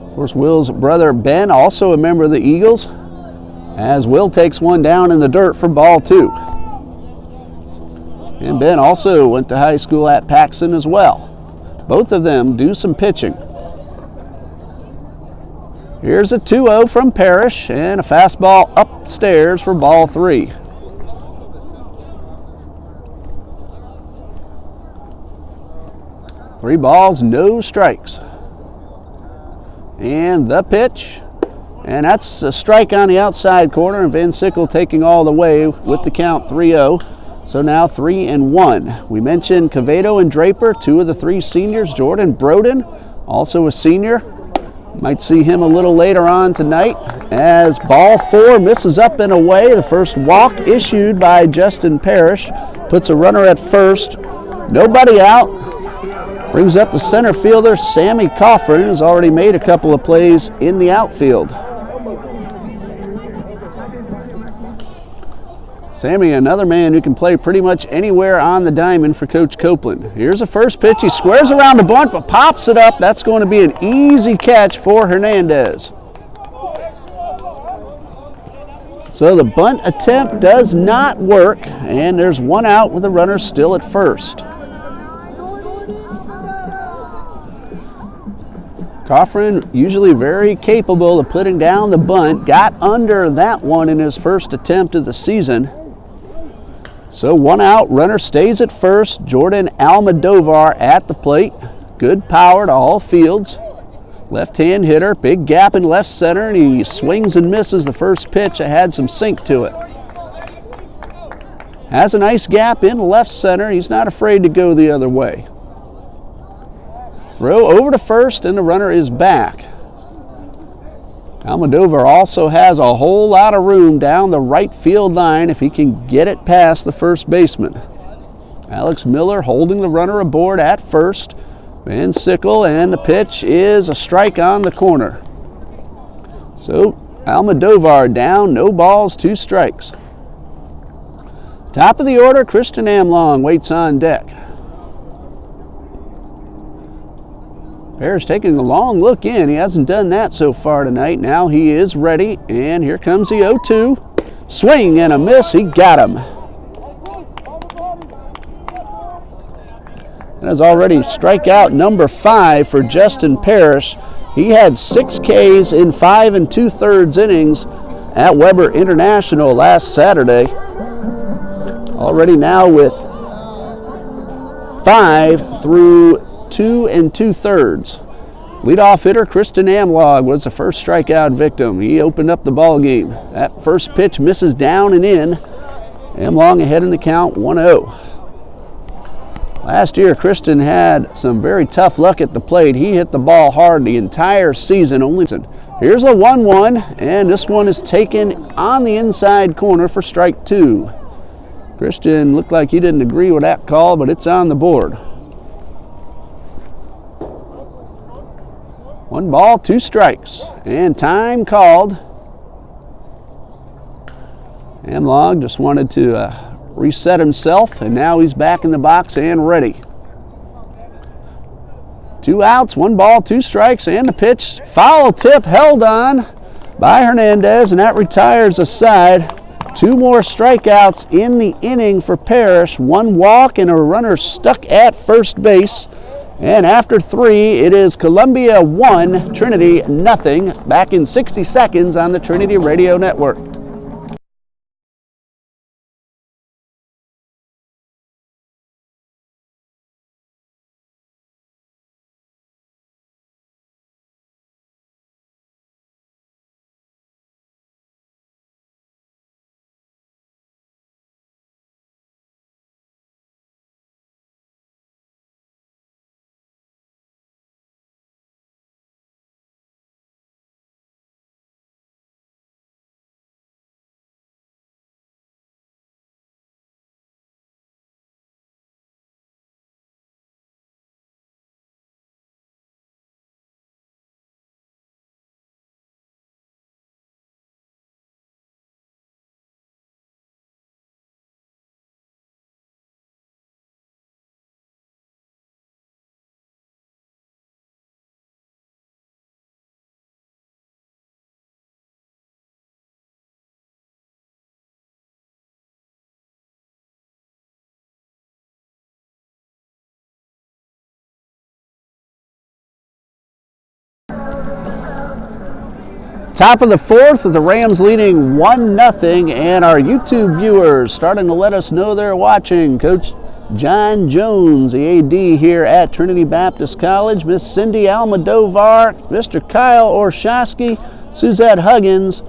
Of course, Will's brother Ben, also a member of the Eagles, as Will takes one down in the dirt for ball 2. And Ben also went to high school at Paxson as well. Both of them do some pitching. Here's a 2-0 from Parrish and a fastball upstairs for ball 3. Three balls, no strikes. And the pitch. And that's a strike on the outside corner, and Van Sickle taking all the way with the count 3-0. So now 3-1. We mentioned Cavedo and Draper, 2 of the 3 seniors. Jordan Broden, also a senior. Might see him a little later on tonight. As ball 4 misses up and away. The first walk issued by Justin Parrish. Puts a runner at first. Nobody out. Brings up the center fielder, Sammy Coffrin, who's already made a couple of plays in the outfield. Sammy, another man who can play pretty much anywhere on the diamond for Coach Copeland. Here's the first pitch. He squares around the bunt, but pops it up. That's going to be an easy catch for Hernandez. So the bunt attempt does not work, and there's 1 out with the runner still at first. Coffrin, usually very capable of putting down the bunt, got under that one in his first attempt of the season. So 1 out, runner stays at first. Jordan Almodovar at the plate. Good power to all fields. Left-hand hitter, big gap in left center, and he swings and misses the first pitch. It had some sink to it. Has a nice gap in left center. He's not afraid to go the other way. Throw over to first, and the runner is back. Almodovar also has a whole lot of room down the right field line if he can get it past the first baseman. Alex Miller holding the runner aboard at first. Van Sickle, and the pitch is a strike on the corner. So Almodovar down, no balls, 2 strikes. Top of the order, Christian Amlong waits on deck. Parrish taking a long look in. He hasn't done that so far tonight. Now he is ready, and here comes the 0-2. Swing and a miss. He got him. That is already strikeout number 5 for Justin Parrish. He had 6 Ks in 5 2/3 innings at Weber International last Saturday. Already now with 5 through 2 2/3. Leadoff hitter Kristen Amlog was the first strikeout victim. He opened up the ball game. That first pitch misses down and in. Amlong ahead in the count, 1-0. Last year, Kristen had some very tough luck at the plate. He hit the ball hard the entire season. Here's a 1-1, and this one is taken on the inside corner for strike 2. Christian looked like he didn't agree with that call, but it's on the board. 1 ball, 2 strikes, and time called. Amlog just wanted to reset himself, and now he's back in the box and ready. 2 outs, 1 ball, 2 strikes, and the pitch. Foul tip held on by Hernandez, and that retires a side. 2 more strikeouts in the inning for Parrish. 1 walk and a runner stuck at first base. And after 3, it is Coumbia 1, Trinity nothing. Back in 60 seconds on the Trinity Radio Network. Top of the 4th with the Rams leading 1-0, and our YouTube viewers starting to let us know they're watching. Coach John Jones, the AD here at Trinity Baptist College, Miss Cindy Almodovar, Mr. Kyle Orshowski, Suzette Huggins,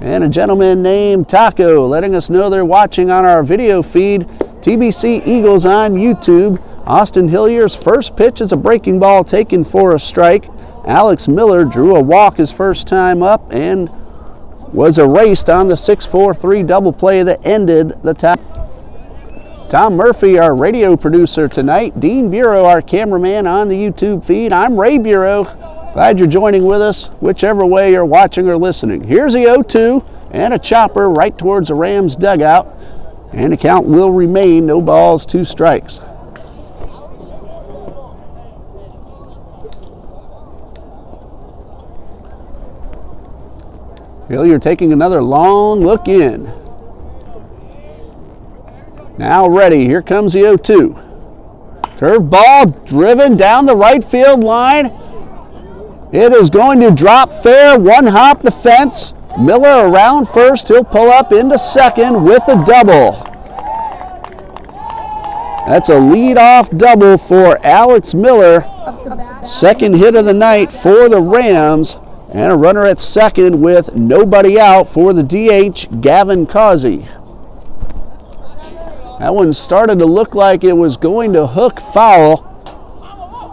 and a gentleman named Taco letting us know they're watching on our video feed. TBC Eagles on YouTube. Austin Hillier's first pitch is a breaking ball taken for a strike. Alex Miller drew a walk his first time up and was erased on the 6-4-3 double play that ended the top. Tom Murphy, our radio producer tonight. Dean Bureau, our cameraman on the YouTube feed. I'm Ray Bureau. Glad you're joining with us, whichever way you're watching or listening. Here's the 0-2 and a chopper right towards the Rams dugout. And the count will remain, no balls, 2 strikes. Hillier taking another long look in. Now ready, here comes the 0-2. Curved ball driven down the right field line. It is going to drop fair, one hop the fence. Miller around first, he'll pull up into second with a double. That's a lead-off double for Alex Miller. Second hit of the night for the Rams, and a runner at second with nobody out for the DH, Gavin Causey. That one started to look like it was going to hook foul.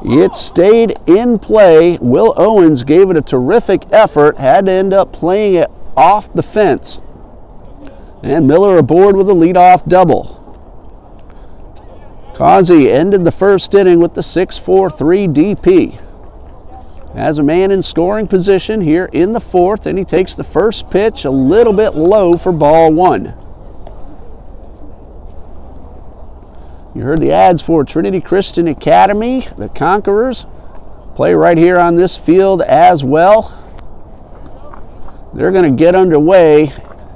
It stayed in play. Will Owens gave it a terrific effort, had to end up playing it off the fence. And Miller aboard with a leadoff double. Causey ended the first inning with the 6-4-3 DP. Has a man in scoring position here in the fourth, and he takes the first pitch a little bit low for ball one. You heard the ads for Trinity Christian Academy. The Conquerors play right here on this field as well. They're going to get underway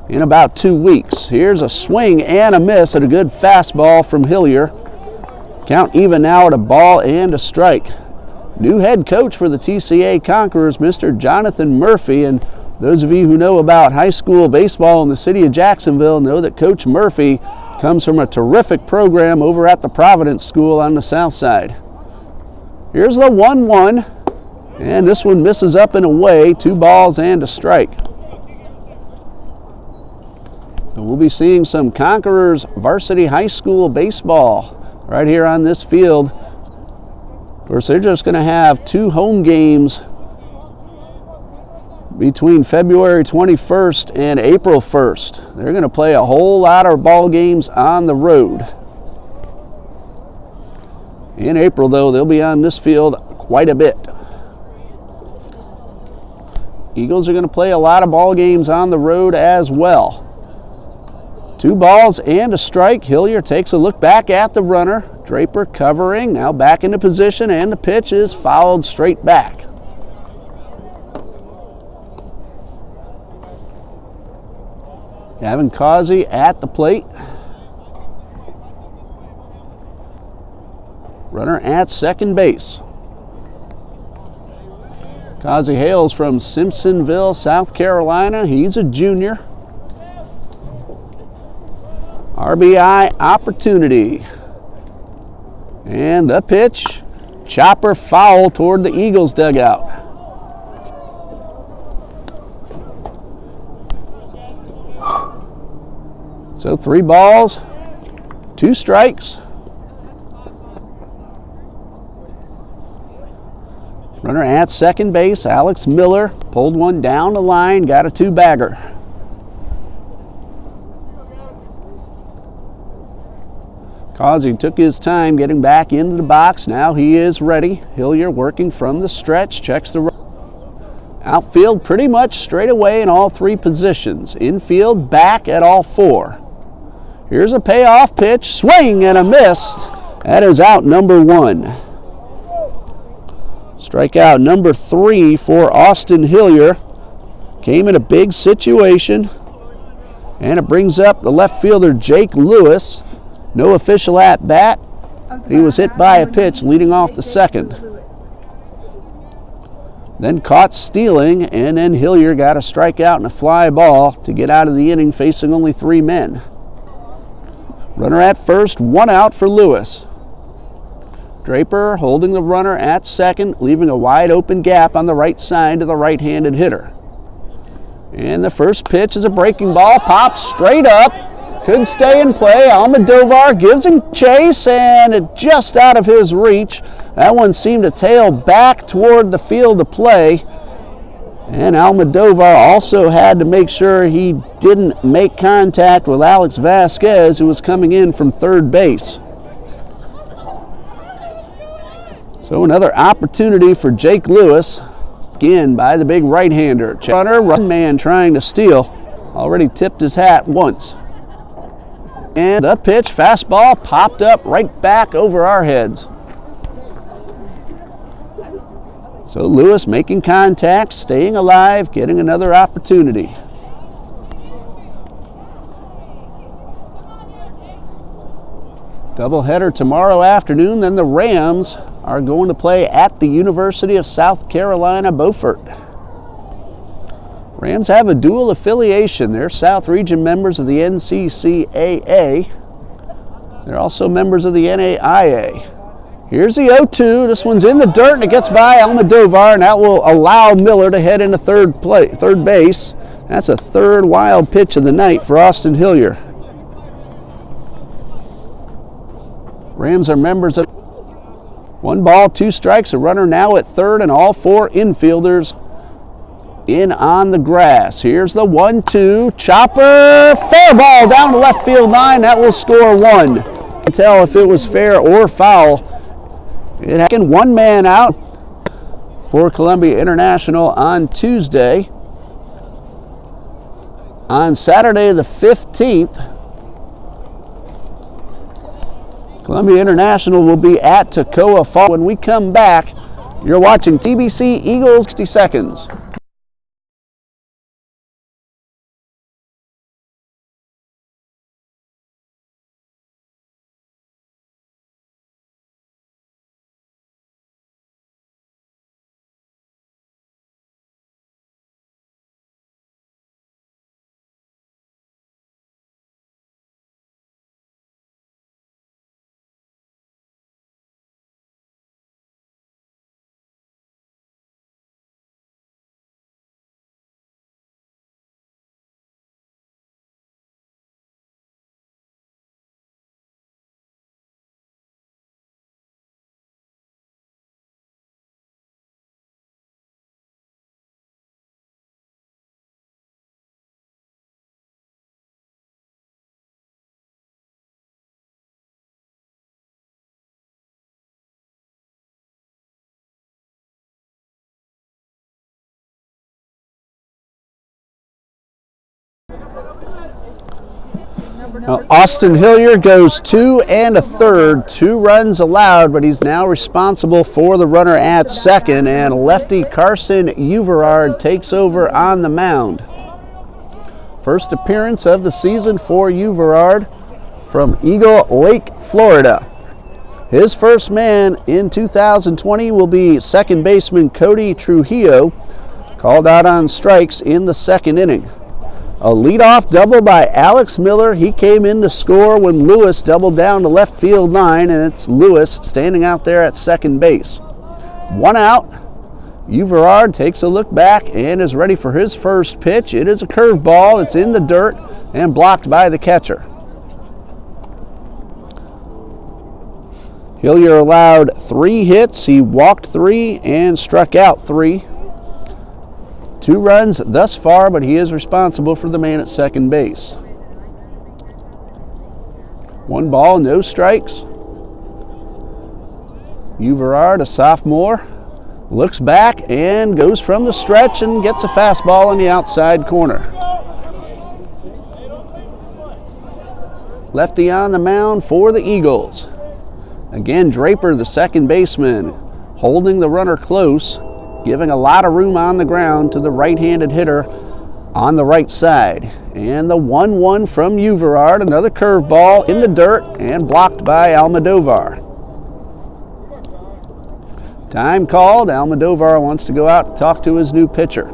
in about 2 weeks. Here's a swing and a miss at a good fastball from Hillier. Count even now at a ball and a strike. New head coach for the TCA Conquerors, Mr. Jonathan Murphy. And those of you who know about high school baseball in the city of Jacksonville know that Coach Murphy comes from a terrific program over at the Providence School on the south side. Here's the 1-1, and this one misses up and away, 2 balls and a strike. And we'll be seeing some Conquerors varsity high school baseball right here on this field. Of course, they're just going to have 2 home games between February 21st and April 1st. They're going to play a whole lot of ball games on the road. In April, though, they'll be on this field quite a bit. Eagles are going to play a lot of ball games on the road as well. 2 balls and a strike. Hillier takes a look back at the runner. Draper covering, now back into position, and the pitch is fouled straight back. Gavin Causey at the plate. Runner at second base. Causey hails from Simpsonville, South Carolina. He's a junior. RBI opportunity. And the pitch, chopper foul toward the Eagles dugout. So 3 balls, 2 strikes. Runner at second base, Alex Miller, pulled one down the line, got a 2-bagger. Causey took his time getting back into the box. Now he is ready. Hillier working from the stretch, checks the outfield pretty much straight away in all 3 positions. Infield back at all 4. Here's a payoff pitch, swing and a miss. That is out number 1. Strikeout number 3 for Austin Hillier. Came in a big situation. And it brings up the left fielder Jake Lewis. No official at bat. He was hit by a pitch leading off the second. Then caught stealing, and then Hillier got a strikeout and a fly ball to get out of the inning facing only 3 men. Runner at first, 1 out for Lewis. Draper holding the runner at second, leaving a wide open gap on the right side to the right-handed hitter. And the first pitch is a breaking ball, pops straight up, could stay in play. Almodovar gives him chase, and it just out of his reach. That one seemed to tail back toward the field of play. And Almodovar also had to make sure he didn't make contact with Alex Vasquez, who was coming in from third base. So another opportunity for Jake Lewis, again by the big right-hander. Runner, run man trying to steal, already tipped his hat once. And the pitch, fastball, popped up right back over our heads. So Lewis making contact, staying alive, getting another opportunity. Doubleheader tomorrow afternoon. Then the Rams are going to play at the University of South Carolina, Beaufort. Rams have a dual affiliation. They're South Region members of the NCCAA. They're also members of the NAIA. Here's the 0-2. This one's in the dirt, and it gets by Almodovar, and that will allow Miller to head into third base. That's a third wild pitch of the night for Austin Hillier. Rams are members of 1 ball, 2 strikes, a runner now at third, and all 4 infielders in on the grass. Here's the 1-2, chopper, fair ball down the left field line. That will score 1. Can't tell if it was fair or foul. It had 1 man out for Coumbia International on Tuesday. On Saturday the 15th, Coumbia International will be at Toccoa Falls. When we come back, you're watching TBC Eagles 60 Seconds. Austin Hillier goes 2 1/3, 2 runs allowed, but he's now responsible for the runner at second, and lefty Carson Uverard takes over on the mound. First appearance of the season for Uverard from Eagle Lake, Florida. His first man in 2020 will be second baseman Cody Trujillo, called out on strikes in the second inning. A leadoff double by Alex Miller. He came in to score when Lewis doubled down the left field line, and it's Lewis standing out there at second base. 1 out. Uverard takes a look back and is ready for his first pitch. It is a curveball. It's in the dirt and blocked by the catcher. Hillier allowed 3 hits. He walked 3 and struck out 3. 2 runs thus far, but he is responsible for the man at second base. 1 ball, no strikes. Uverard, a sophomore, looks back and goes from the stretch and gets a fastball in the outside corner. Lefty on the mound for the Eagles. Again, Draper, the second baseman, holding the runner close, giving a lot of room on the ground to the right-handed hitter on the right side. And the 1-1 from Uverard, another curveball in the dirt and blocked by Almodovar. Time called. Almodovar wants to go out to talk to his new pitcher.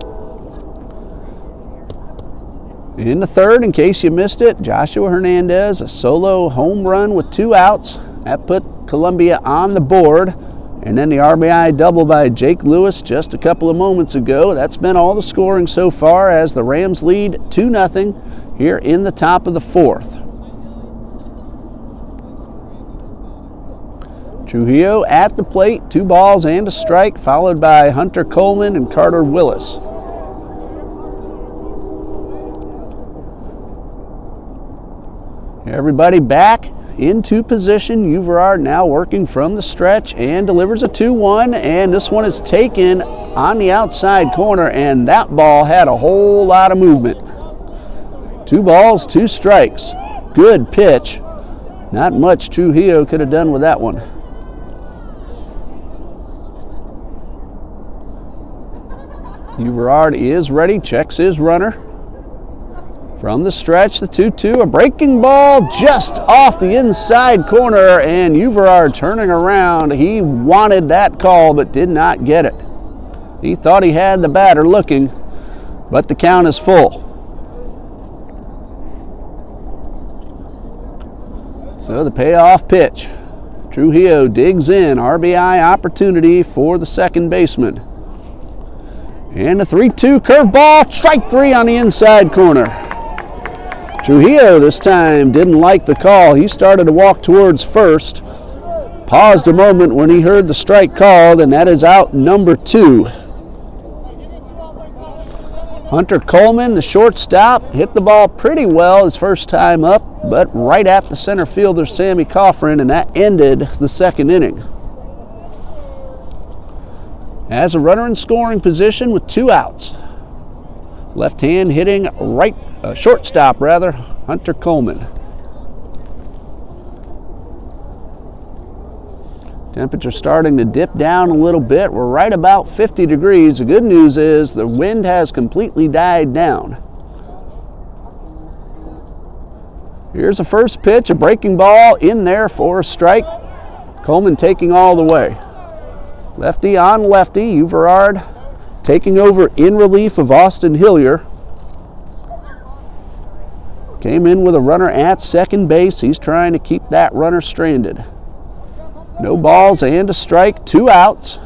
In the third, in case you missed it, Joshua Hernandez, a solo home run with 2 outs. That put Coumbia on the board. And then the RBI double by Jake Lewis just a couple of moments ago. That's been all the scoring so far as the Rams lead 2-0 here in the top of the 4th. Trujillo at the plate, 2 balls and a strike, followed by Hunter Coleman and Carter Willis. Everybody back into position. Uverard now working from the stretch and delivers a 2-1, and this one is taken on the outside corner, and that ball had a whole lot of movement. 2 balls, 2 strikes. Good pitch. Not much Trujillo could have done with that one. Uverard is ready, checks his runner. From the stretch, the 2-2, a breaking ball just off the inside corner, and Uverard turning around. He wanted that call but did not get it. He thought he had the batter looking, but the count is full. So the payoff pitch. Trujillo digs in, RBI opportunity for the second baseman. And a 3-2 curveball, strike three on the inside corner. Trujillo this time didn't like the call. He started to walk towards first. Paused a moment when he heard the strike called, and that is out number 2. Hunter Coleman, the shortstop, hit the ball pretty well his first time up, but right at the center fielder, Sammy Coffrin, and that ended the second inning. As a runner in scoring position with 2 outs. Left hand hitting shortstop, Hunter Coleman. Temperature starting to dip down a little bit. We're right about 50 degrees. The good news is the wind has completely died down. Here's the first pitch, a breaking ball in there for a strike. Coleman taking all the way. Lefty on lefty, Uverard taking over in relief of Austin Hillier. Came in with a runner at second base. He's trying to keep that runner stranded. No balls and a strike, 2 outs.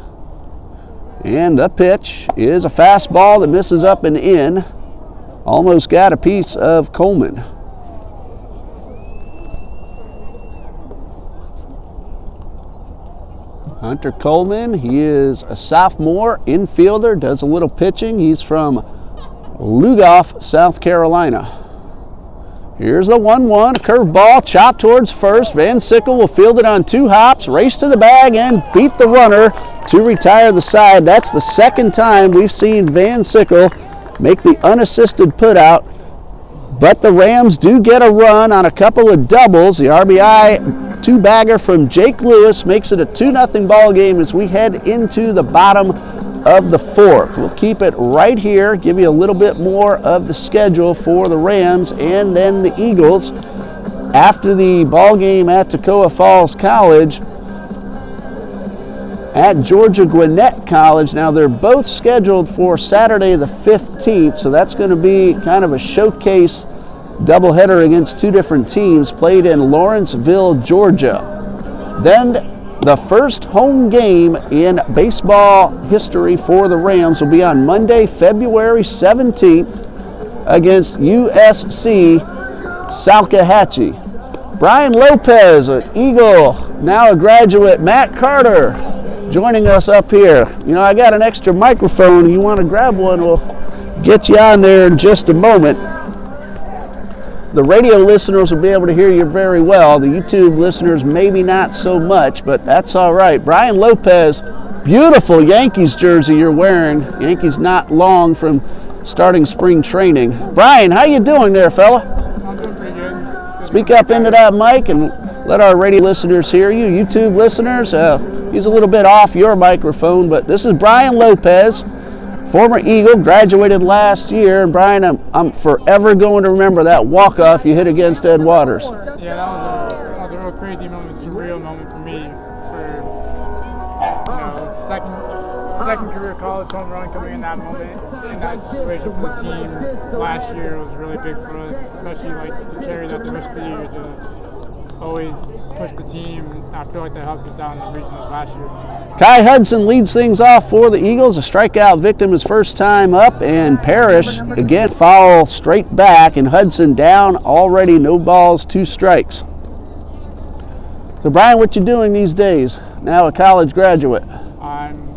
And the pitch is a fastball that misses up and in. Almost got a piece of Coleman. Hunter Coleman, he is a sophomore infielder, does a little pitching. He's from Lugoff, South Carolina. Here's the 1-1, a curveball, chopped towards first. Van Sickle will field it on 2 hops, race to the bag, and beat the runner to retire the side. That's the second time we've seen Van Sickle make the unassisted putout. But the Rams do get a run on a couple of doubles. The RBI 2-bagger from Jake Lewis makes it a 2-0 ball game as we head into the bottom of the 4th. We'll keep it right here, give you a little bit more of the schedule for the Rams and then the Eagles. After the ball game at Toccoa Falls College, at Georgia Gwinnett College. Now they're both scheduled for Saturday the 15th, so that's going to be kind of a showcase doubleheader against 2 different teams, played in Lawrenceville, Georgia. Then the first home game in baseball history for the Rams will be on Monday, February 17th against USC Salkehatchie. Brian Lopez, an Eagle, now a graduate. Matt Carter joining us up here. You know, I got an extra microphone. If you want to grab one, we'll get you on there in just a moment. The radio listeners will be able to hear you very well. The YouTube listeners maybe not so much, but that's all right. Brian Lopez, beautiful Yankees jersey you're wearing. Yankees not long from starting spring training. Brian, how you doing there, fella? I'm doing pretty good. Speak up into that mic and let our radio listeners hear you. YouTube listeners, he's a little bit off your microphone, but this is Brian Lopez, former Eagle, graduated last year. And Brian, I'm forever going to remember that walk-off you hit against Ed Waters. Yeah, that was a real crazy moment, surreal moment for me. For second career college home run coming in that moment, in that situation for the team. Last year was really big for us, especially like to carry that the rest of the year to always push the team. I feel like that helped us out in the regionals last year. Kai Hudson leads things off for the Eagles. A strikeout victim his first time up, and Parrish again foul straight back, and Hudson down already, no balls, 2 strikes. So Brian, what you doing these days? Now a college graduate. I'm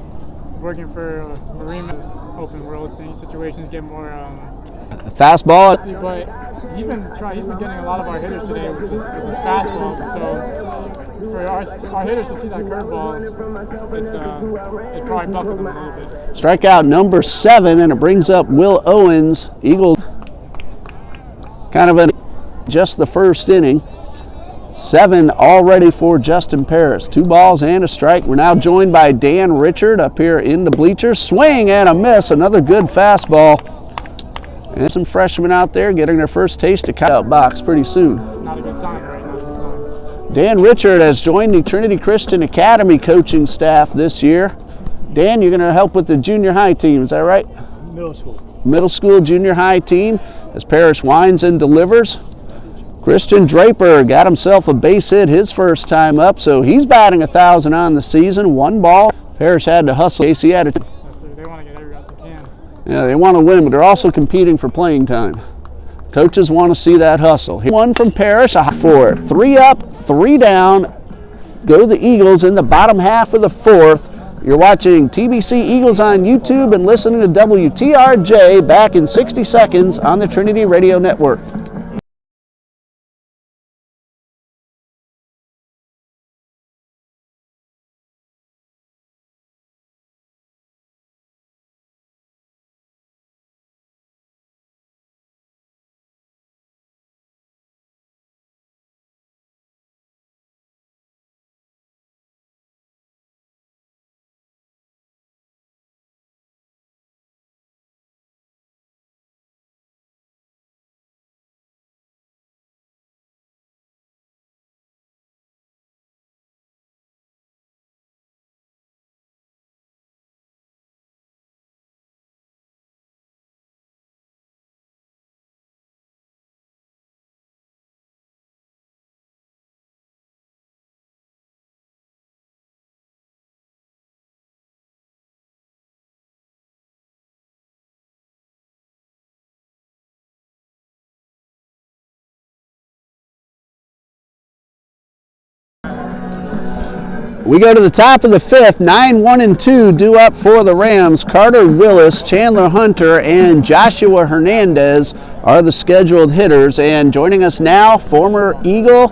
working for Marine open world thing situations, get more Fastball. but he's been getting a lot of our hitters today with his fastball. So for our hitters to see that curveball, it probably buckled them a little bit. Strikeout number 7, and it brings up Will Owens. Eagles kind of just the first inning. 7 already for Justin Parrish. 2 balls and a strike. We're now joined by Dan Richard up here in the bleachers. Swing and a miss. Another good fastball. And some freshmen out there getting their first taste of cutout box pretty soon. It's not a good sign, right? Not a good sign. Dan Richard has joined the Trinity Christian Academy coaching staff this year. Dan, you're going to help with the junior high team, is that right? Middle school, junior high team as Parrish winds and delivers. Christian Draper got himself a base hit his first time up, so he's batting 1,000 on the season. 1 ball. Parrish had to hustle. Casey had to. They want to get every out they can. Yeah, they want to win, but they're also competing for playing time. Coaches want to see that hustle. One from Parrish, a 4. 3 up, 3 down. Go the Eagles in the bottom half of the 4th. You're watching TBC Eagles on YouTube and listening to WTRJ back in 60 seconds on the Trinity Radio Network. We go to the top of the 5th, 9-1-2 due up for the Rams. Carter Willis, Chandler Hunter, and Joshua Hernandez are the scheduled hitters. And joining us now, former Eagle,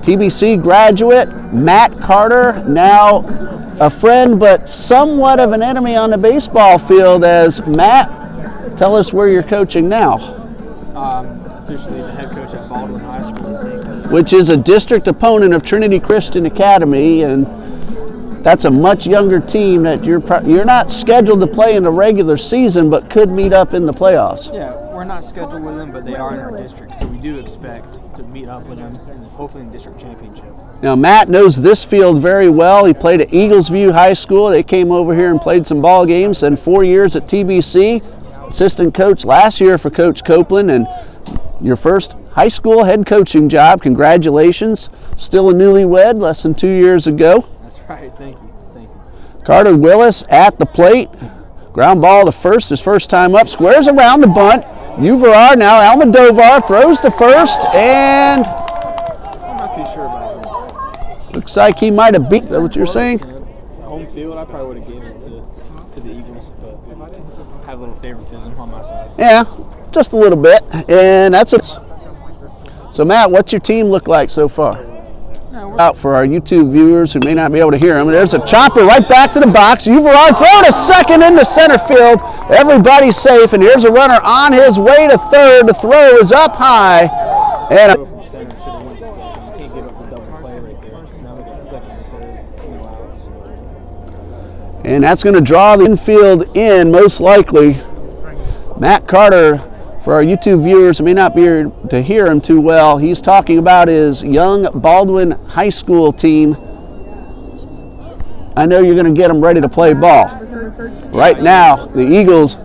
TBC graduate, Matt Carter, now a friend but somewhat of an enemy on the baseball field. As Matt, tell us where you're coaching now. Officially the head coach at Baldwin High School, which is a district opponent of Trinity Christian Academy, and that's a much younger team that you're not scheduled to play in the regular season, but could meet up in the playoffs. Yeah, we're not scheduled with them, but they are in our district, so we do expect to meet up with them, hopefully in the district championship. Now, Matt knows this field very well. He played at Eagles View High School. They came over here and played some ball games, and 4 years at TBC. Assistant coach last year for Coach Copeland, and your first high school head coaching job. Congratulations. Still a newlywed, less than 2 years ago. That's right, thank you. Carter Willis at the plate. Ground ball to first, his first time up. Squares around the bunt. Uvarar, now Almodovar throws to first, and I'm not too sure about that. looks like he might have beat. Is that what you're saying? Home field, I probably would have given it to the Eagles, but I have a little favoritism on my side. Yeah, just a little bit. And that's it. So, Matt, what's your team look like so far? Out for our YouTube viewers who may not be able to hear him. There's a chopper right back to the box. Uvarar throwing a second into center field. Everybody's safe, and here's a runner on his way to third. The throw is up high. And From center, should have went to second. You can't give up a double play right there, because now we got second and third, 2 outs. And that's going to draw the infield in, most likely. Matt Carter, for our YouTube viewers who may not be able to hear him too well, he's talking about his young Baldwin High School team. I know you're going to get them ready to play ball. Right now, the Eagles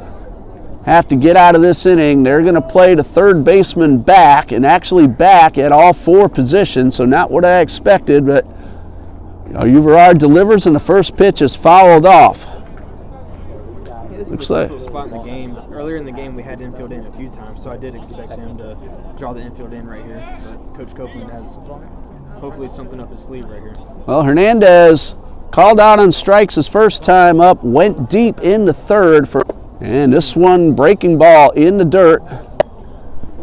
have to get out of this inning. They're going to play the third baseman back, and actually back at all 4 positions, so not what I expected, but Uvarar delivers, and the first pitch is fouled off. Looks like. Spot in the game. Earlier in the game, we had infield in a few times, so I did expect him to draw the infield in right here. But Coach Copeland has hopefully something up his sleeve right here. Well, Hernandez called out on strikes his first time up, went deep in the third and this one breaking ball in the dirt.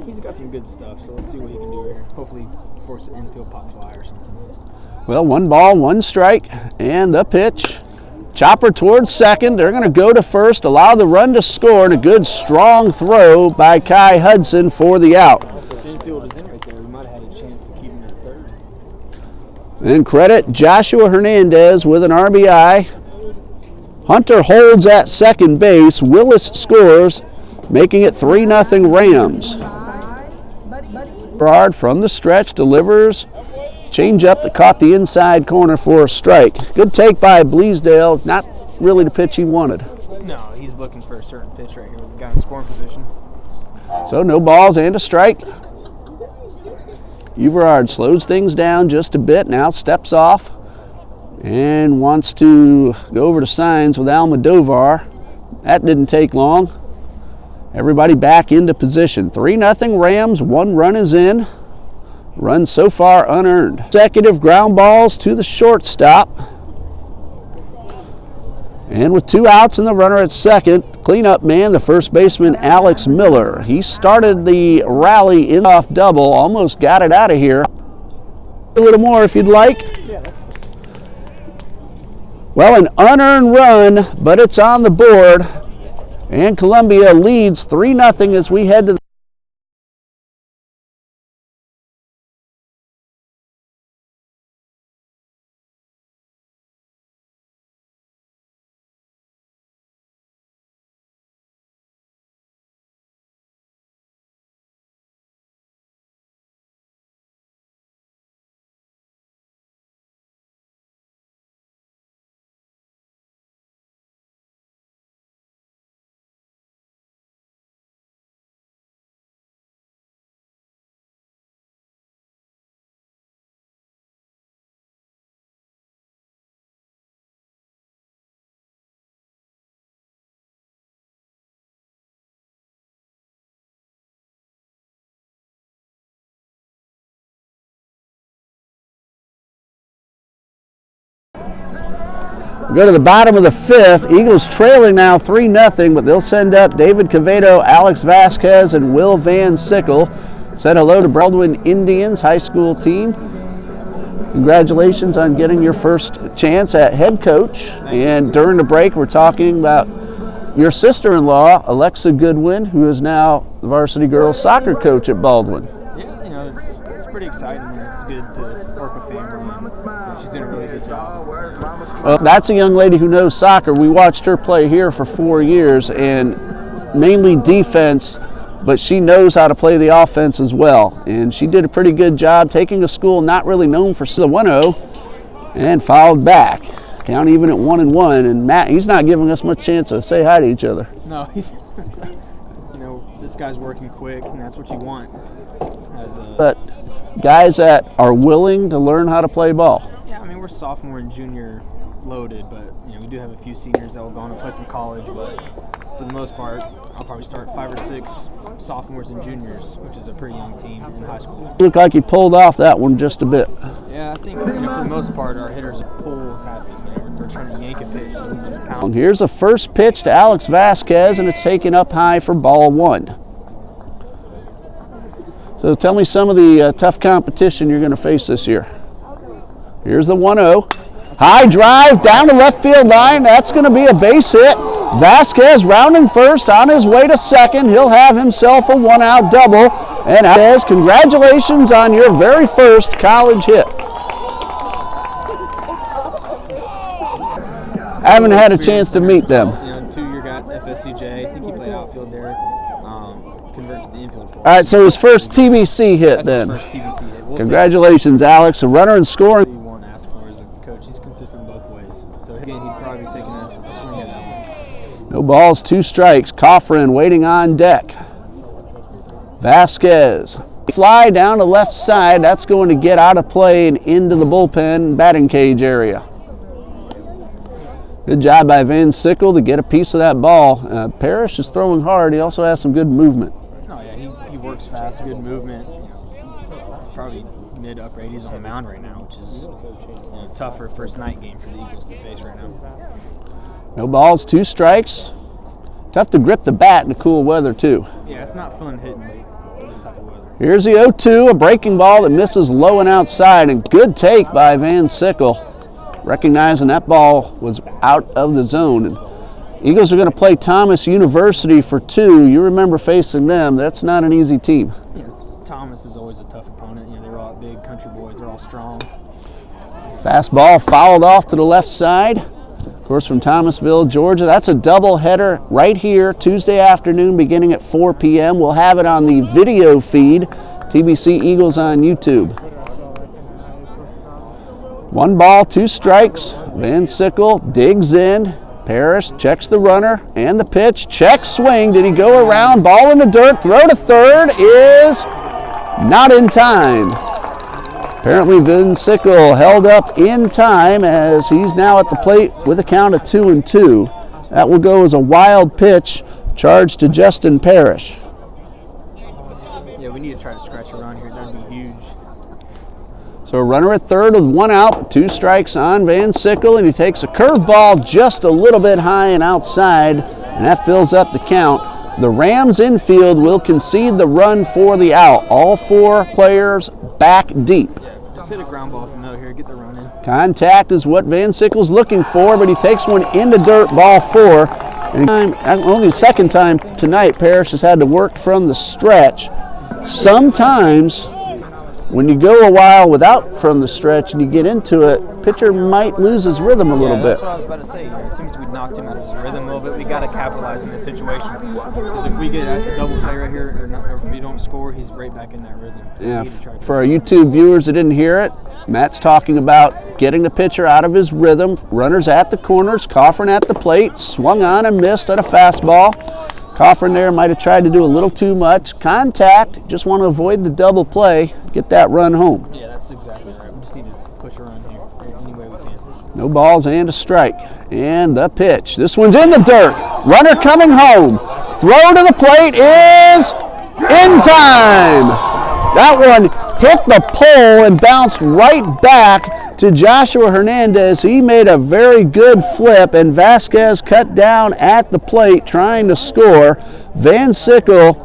He's got some good stuff, so let's see what he can do here. Hopefully force an infield pop fly or something. Well, 1 ball, 1 strike, and the pitch. Chopper towards second. They're going to go to first, allow the run to score, and a good strong throw by Kai Hudson for the out. If the infield is in right there, we might have had a chance to keep him at third. And credit Joshua Hernandez with an RBI. Hunter holds at second base. Willis scores. making it 3-0 Rams. Berard from the stretch delivers. Change up that caught the inside corner for a strike. Good take by Bleasdale. Not really the pitch he wanted. No, he's looking for a certain pitch right here with the guy in scoring position. So no balls and a strike. Everard slows things down just a bit, now steps off and wants to go over to signs with Almodovar. That didn't take long. Everybody back into position. 3-0 Rams, 1 run is in. Run so far unearned. Consecutive ground balls to the shortstop. And with 2 outs and the runner at second, cleanup man, the first baseman, Alex Miller. He started the rally in off double, almost got it out of here. A little more if you'd like. Well, an unearned run, but it's on the board. And Coumbia leads 3-0 as we head to the go to the bottom of the 5th. Eagles trailing now 3-0, but they'll send up David Quevedo, Alex Vasquez, and Will Van Sickle. Said hello to Baldwin Indians high school team. Congratulations on getting your first chance at head coach. And during the break, we're talking about your sister-in-law, Alexa Goodwin, who is now the varsity girls soccer coach at Baldwin. Yeah, you know, it's pretty exciting. It's good to work with family, and she's doing a really good job. Well, that's a young lady who knows soccer. We watched her play here for 4 years, and mainly defense, but she knows how to play the offense as well. And she did a pretty good job taking a school not really known for the 1-0 and fouled back. Count even at 1-1, and Matt, he's not giving us much chance to say hi to each other. No, he's, you know, this guy's working quick, and that's what you want. But guys that are willing to learn how to play ball. Yeah, I mean, we're sophomore and junior loaded, but you know, we do have a few seniors that will go on to play some college, but for the most part, I'll probably start 5 or 6 sophomores and juniors, which is a pretty young team in high school. Looked like you pulled off that one just a bit. Yeah, I think, you know, for the most part, our hitters pull habits. We're trying to yank a pitch, so we just pound. And here's a first pitch to Alex Vasquez, and it's taken up high for ball 1. So tell me some of the tough competition you're going to face this year. Here's the 1-0. High drive down the left field line. That's going to be a base hit. Vasquez rounding first on his way to second. He'll have himself a 1-out double. And Vasquez, congratulations on your very first college hit. I haven't had a chance to meet them. You know, 2-year guy at FSCJ. I think he played outfield there. Converted to the infield for us. All right, so his first TBC hit That's then. his first TBC hit. We'll Congratulations, Alex. A runner and scoring. He won't ask for as a coach. He's consistent both ways. So again, he'd probably be taking a swing at that one. No balls, 2 strikes. Coffrin waiting on deck. Vasquez. Fly down the left side. That's going to get out of play and into the bullpen batting cage area. Good job by Van Sickle to get a piece of that ball. Parrish is throwing hard. He also has some good movement. Oh yeah, he works fast, good movement. You know, it's probably mid-upper 80s on the mound right now, which is, you know, tough for a first night game for the Eagles to face right now. No balls, 2 strikes. Tough to grip the bat in the cool weather too. Yeah, it's not fun hitting this type of weather. Here's the 0-2, a breaking ball that misses low and outside, and good take by Van Sickle, recognizing that ball was out of the zone. And Eagles are going to play Thomas University for 2. You remember facing them. That's not an easy team. Yeah, Thomas is always a tough opponent. You know, they're all big country boys. They're all strong. Fastball fouled off to the left side. Of course, from Thomasville, Georgia. That's a doubleheader right here, Tuesday afternoon, beginning at 4 p.m. We'll have it on the video feed, TBC Eagles on YouTube. 1 ball, 2 strikes. Van Sickle digs in. Parrish checks the runner and the pitch. Check swing. Did he go around? Ball in the dirt. Throw to third is not in time. Apparently Van Sickle held up in time as he's now at the plate with a count of 2-2. That will go as a wild pitch charged to Justin Parrish. Yeah, we need to try to scratch a run here. That'd be huge. So a runner at third with 1 out, 2 strikes on Van Sickle, and he takes a curveball just a little bit high and outside, and that fills up the count. The Rams infield will concede the run for the out. All 4 players back deep. Just hit a ground ball from middle here, get the run in. Contact is what Van Sickle's looking for, but he takes one in the dirt, ball 4. And only the second time tonight Parrish has had to work from the stretch. Sometimes when you go a while without from the stretch and you get into it, pitcher might lose his rhythm a little bit. That's what I was about to say. It seems we knocked him out of his rhythm a little bit. We got to capitalize in this situation because if we get a double play right here, or if we don't score, he's right back in that rhythm. So Yeah, we need to try to for our YouTube viewers that didn't hear it, Matt's talking about getting the pitcher out of his rhythm. Runners at the corners, Coffin at the plate, swung on and missed at a fastball. Coffin there might have tried to do a little too much. Contact, just want to avoid the double play, get that run home. Yeah, that's exactly right. We just need to push a run here any way we can. No balls and a strike. And the pitch. This one's in the dirt. Runner coming home. Throw to the plate is in time. That one hit the pole and bounced right back to Joshua Hernandez. He made a very good flip, and Vasquez cut down at the plate trying to score. Van Sickle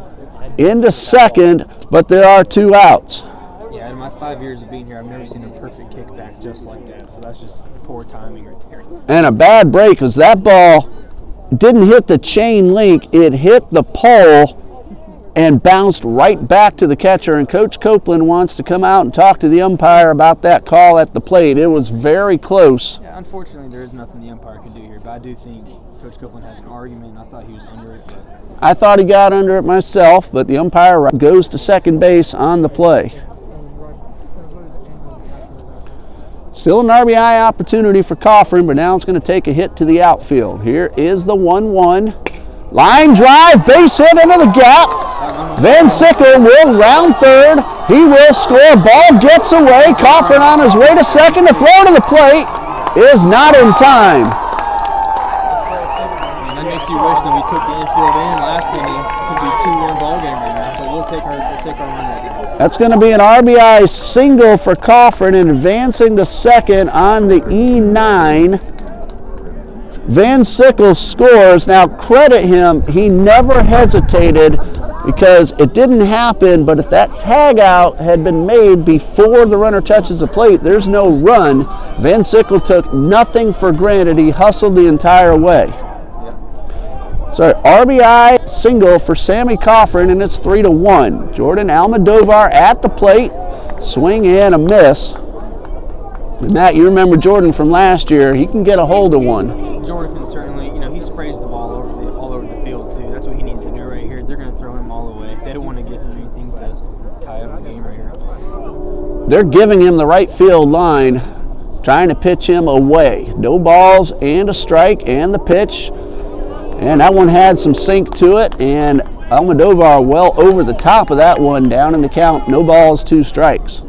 into second, but there are 2 outs. Yeah, in my 5 years of being here, I've never seen a perfect kickback just like that. So that's just poor timing right there. And a bad break because that ball didn't hit the chain link. It hit the pole and bounced right back to the catcher. And Coach Copeland wants to come out and talk to the umpire about that call at the plate. It was very close. Yeah, unfortunately, there is nothing the umpire can do here. But I do think Coach Copeland has an argument. I thought he was under it. But I thought he got under it myself, but the umpire goes to second base on the play. Still an RBI opportunity for Coffin, but now it's going to take a hit to the outfield. Here is the 1-1. Line drive, base hit into the gap. Van Sickle will round third. He will score. Ball gets away. Coffin on his way to second. The throw to the plate is not in time. and that makes you wish that we took the infield in last inning. It could be a 2-1 ball game right now. But we'll take our run that. That's going to be an RBI single for Coffin, and advancing to second on the E9. Van Sickle scores. Now credit him, he never hesitated because it didn't happen, but if that tag out had been made before the runner touches the plate, there's no run. Van Sickle took nothing for granted. He hustled the entire way. So RBI single for Sammy Coffin, and it's 3-1. Jordan Almodovar at the plate, swing and a miss. And Matt, you remember Jordan from last year. He can get a hold of one. Jordan can certainly, he sprays the ball all over the field too. That's what he needs to do right here. They're going to throw him all the way. They don't want to give him anything to tie up the game right here. They're giving him the right field line, trying to pitch him away. No balls and a strike and the pitch. And that one had some sink to it, and Almodovar well over the top of that one, down in the count. No balls, 2 strikes.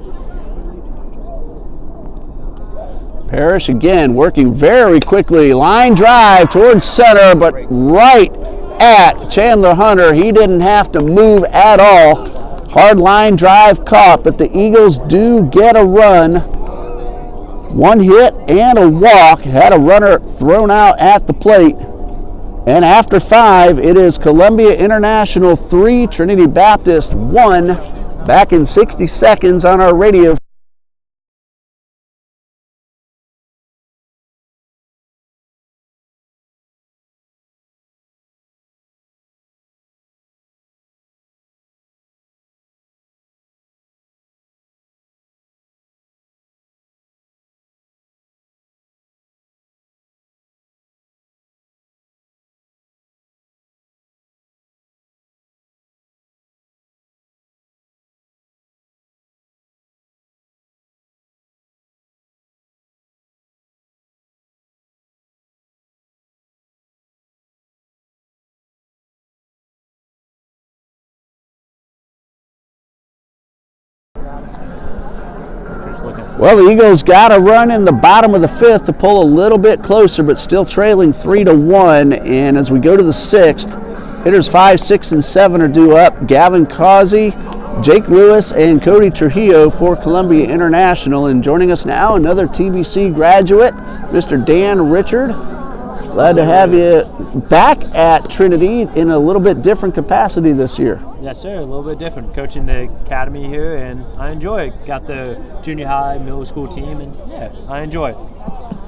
Parrish again working very quickly. Line drive towards center, but right at Chandler Hunter. He didn't have to move at all. Hard line drive caught, but the Eagles do get a run. 1 hit and a walk. Had a runner thrown out at the plate. And after 5, it is Coumbia International 3, Trinity Baptist 1. Back in 60 seconds on our radio. Well, the Eagles got a run in the bottom of the 5th to pull a little bit closer, but still trailing 3-1. And as we go to the 6th, hitters 5, 6, and 7 are due up. Gavin Causey, Jake Lewis, and Cody Trujillo for Coumbia International. And joining us now, another TBC graduate, Mr. Dan Richard. Glad to have you back at Trinity in a little bit different capacity this year. Yes, sir. A little bit different. Coaching the academy here, and I enjoy it. Got the junior high, middle school team, and yeah, I enjoy it.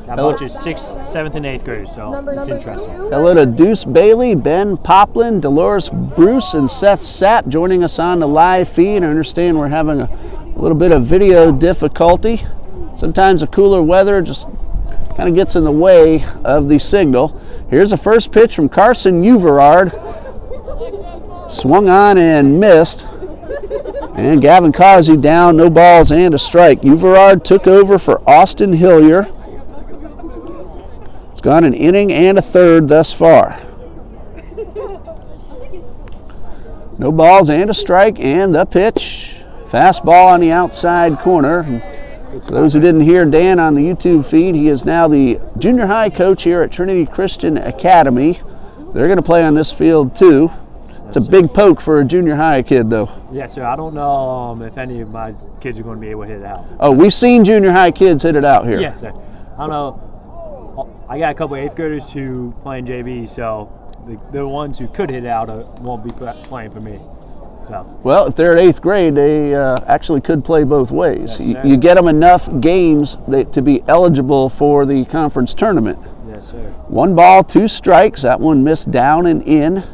Got a bunch of 6th, 7th, and 8th graders, so it's interesting. Hello to Deuce Bailey, Ben Poplin, Dolores Bruce, and Seth Sapp joining us on the live feed. I understand we're having a little bit of video difficulty. Sometimes the cooler weather just kind of gets in the way of the signal. Here's the first pitch from Carson Uverard. Swung on and missed. And Gavin Causey down, no balls and a strike. Uverard took over for Austin Hillier. It's gone an inning and a third thus far. No balls and a strike, and the pitch. Fastball on the outside corner. For those who didn't hear Dan on the YouTube feed, he is now the junior high coach here at Trinity Christian Academy. They're going to play on this field too. It's a big poke for a junior high kid though. Yes, sir. I don't know if any of my kids are going to be able to hit it out. Oh, we've seen junior high kids hit it out here. Yes, sir. I don't know. I got a couple of 8th graders who play in JV, so the ones who could hit it out won't be playing for me. So. Well, if they're at 8th grade, they actually could play both ways. Yes, you get them enough games to be eligible for the conference tournament. Yes, sir. 1 ball, 2 strikes. That one missed down and in.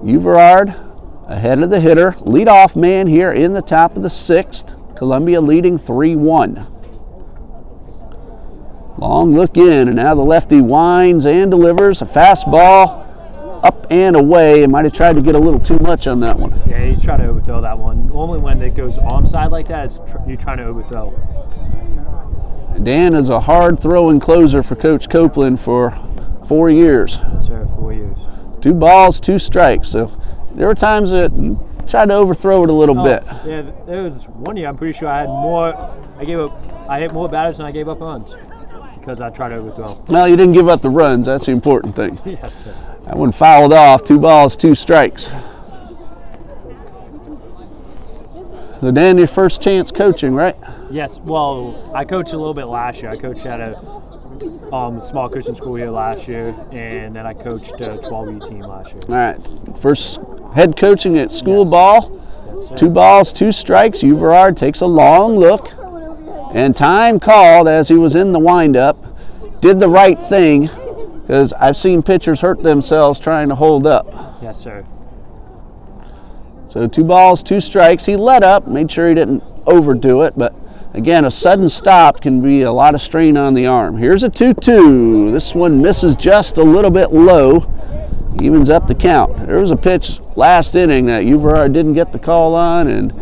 Uverard ahead of the hitter. Leadoff man here in the top of the 6th. Coumbia leading 3-1. Long look in, and now the lefty winds and delivers a fastball. Up and away, and might have tried to get a little too much on that one. Yeah, he's trying to overthrow that one. Normally when it goes onside like that, you're trying to overthrow. Dan is a hard throwing closer for Coach Copeland for 4 years. Yes, sir, 4 years. 2 balls, 2 strikes. So there were times that you tried to overthrow it a little bit. Yeah, there was one year I'm pretty sure I hit more batters than I gave up runs because I tried to overthrow. Well, you didn't give up the runs. That's the important thing. Yes, sir. That one fouled off. 2 balls, 2 strikes. So Dan, your first chance coaching, right? Yes. Well, I coached a little bit last year. I coached at a small Christian school here last year, and then I coached a 12E team last year. All right. First head coaching at school ball. Yes, sir. 2 balls, 2 strikes. Uverard takes a long look. And time called as he was in the windup. Did the right thing. Because I've seen pitchers hurt themselves trying to hold up. Yes, sir. So 2 balls, 2 strikes. He let up, made sure he didn't overdo it. But again, a sudden stop can be a lot of strain on the arm. Here's a 2-2. This one misses just a little bit low. Evens up the count. There was a pitch last inning that Uverard didn't get the call on, and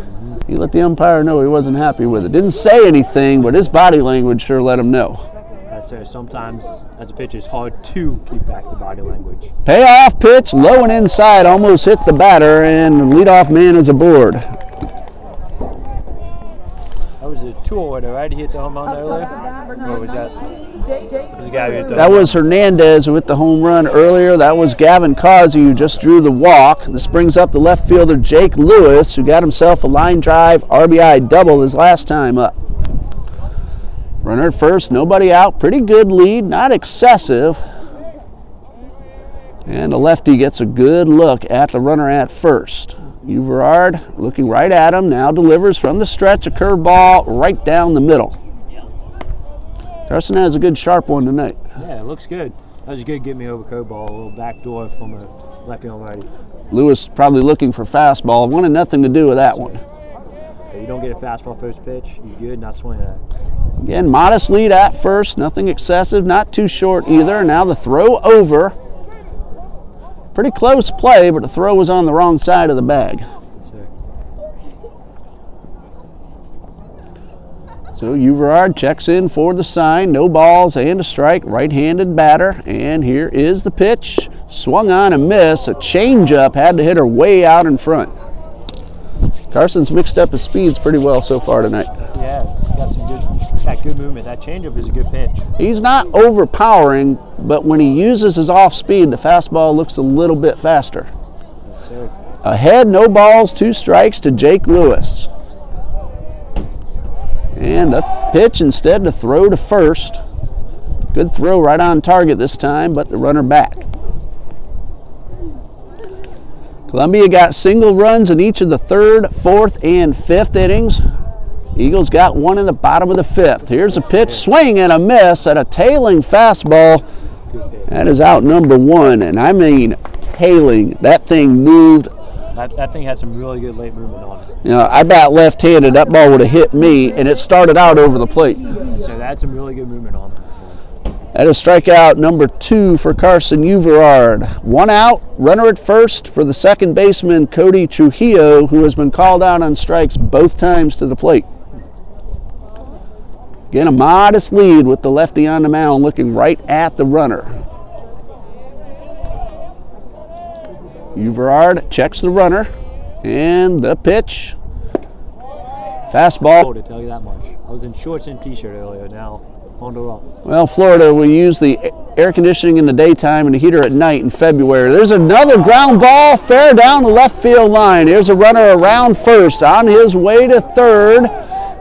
he let the umpire know he wasn't happy with it. Didn't say anything, but his body language sure let him know. Yes, sir. Sometimes, as a pitcher, it's hard to keep back the body language. Payoff pitch, low and inside, almost hit the batter, and the leadoff man is aboard. That was a 2-order, right? He hit the home run earlier? Or was that? Was the guy who hit the That was Hernandez who hit the home run earlier. That was Gavin Causey who just drew the walk. This brings up the left fielder Jake Lewis, who got himself a line drive RBI double his last time up. Runner at first, nobody out. Pretty good lead, not excessive. And the lefty gets a good look at the runner at first. Uverard looking right at him, now delivers from the stretch, a curveball right down the middle. Carson has a good sharp one tonight. Yeah, it looks good. That was good get me over curveball, a little backdoor from a lefty on righty. Lewis probably looking for fastball. Wanted nothing to do with that one. You don't get a fastball first pitch, you're good, not swinging at it. Again, modest lead at first, nothing excessive, not too short either. Now the throw over. Pretty close play, but the throw was on the wrong side of the bag. Yes, sir. So Uverard checks in for the sign. No balls and a strike, right-handed batter. And here is the pitch. Swung on and missed. A changeup, had to hit her way out in front. Carson's mixed up his speeds pretty well so far tonight. Yeah, he's got some good That good movement. That changeup is a good pitch. He's not overpowering, but when he uses his off speed, the fastball looks a little bit faster. Yes, sir. Ahead, no balls, 2 strikes to Jake Lewis. And the pitch instead to throw to first. Good throw right on target this time, but the runner back. Coumbia got single runs in each of the 3rd, 4th, and 5th innings. Eagles got one in the bottom of the 5th. Here's a pitch, swing and a miss at a tailing fastball. That is out number 1, and I mean tailing. That thing moved. That thing had some really good late movement on it. You know, I bat left-handed. That ball would have hit me, and it started out over the plate. So that had some really good movement on it. That is strikeout number 2 for Carson Uverard. 1 out, runner at first for the second baseman, Cody Trujillo, who has been called out on strikes both times to the plate. Again, a modest lead with the lefty on the mound looking right at the runner. Uverard checks the runner, and the pitch. Fastball. To tell you that much. I was in shorts and t-shirt earlier. Now on the roll. Well, Florida, we use the air conditioning in the daytime and the heater at night in February. There's another ground ball, fair down the left field line. Here's a runner around first, on his way to third.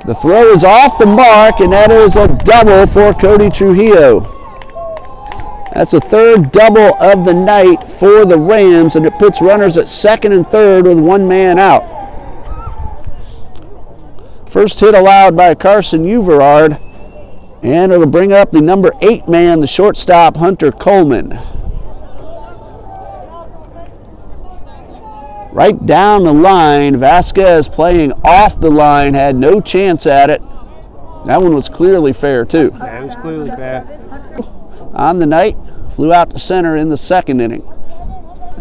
The throw is off the mark, and that is a double for Cody Trujillo. That's the 3rd double of the night for the Rams, and it puts runners at 2nd and 3rd with 1 man out. First hit allowed by Carson Uverard. And it'll bring up the number 8 man, the shortstop, Hunter Coleman. Right down the line, Vasquez playing off the line, had no chance at it. That one was clearly fair, too. Yeah, it was clearly fair. On the night, flew out to center in the 2nd inning.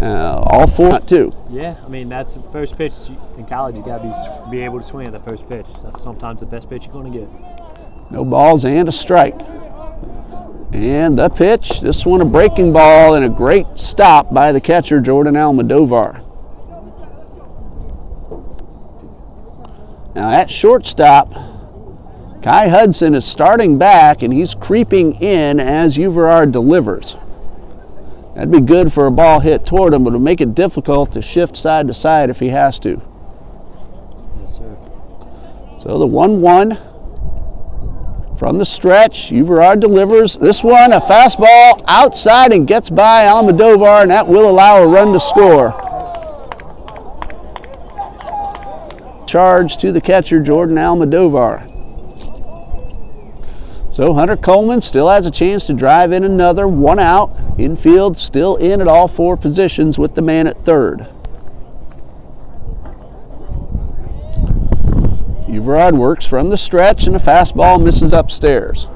All 4, too. Yeah, I mean, that's the first pitch in college. You got to be able to swing at the first pitch. That's sometimes the best pitch you're going to get. No balls and a strike. And the pitch, this one a breaking ball and a great stop by the catcher, Jordan Almodovar. Now at shortstop, Kai Hudson is starting back and he's creeping in as Uverard delivers. That'd be good for a ball hit toward him, but it'll make it difficult to shift side to side if he has to. Yes, sir. So the 1-1. From the stretch, Uverard delivers. This one, a fastball outside and gets by Almodovar, and that will allow a run to score. Charge to the catcher, Jordan Almodovar. So Hunter Coleman still has a chance to drive in another. 1 out. Infield still in at all 4 positions with the man at 3rd. Uverard works from the stretch, and a fastball misses upstairs.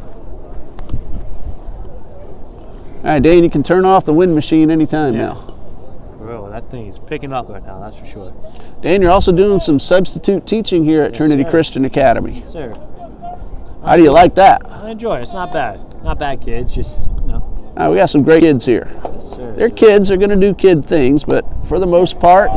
All right, Dane, you can turn off the wind machine anytime now. Well, that thing is picking up right now, that's for sure. Dane, you're also doing some substitute teaching here at Trinity sir. Christian Academy. Yes, sir. How do you like that? I enjoy it. It's not bad. Not bad kids, just, you know. All right, we got some great kids here. Yes, sir. They're kids, they're going to do kid things, but for the most part,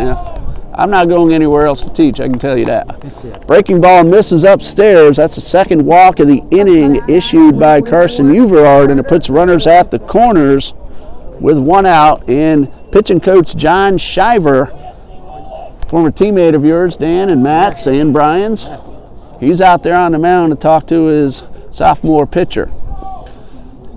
I'm not going anywhere else to teach, I can tell you that. Yes. Breaking ball misses upstairs. That's the 2nd walk of the inning issued by Carson Uverard, and it puts runners at the corners with 1 out. And pitching coach John Shiver, former teammate of yours, Dan and Matt's and Brian's, he's out there on the mound to talk to his sophomore pitcher.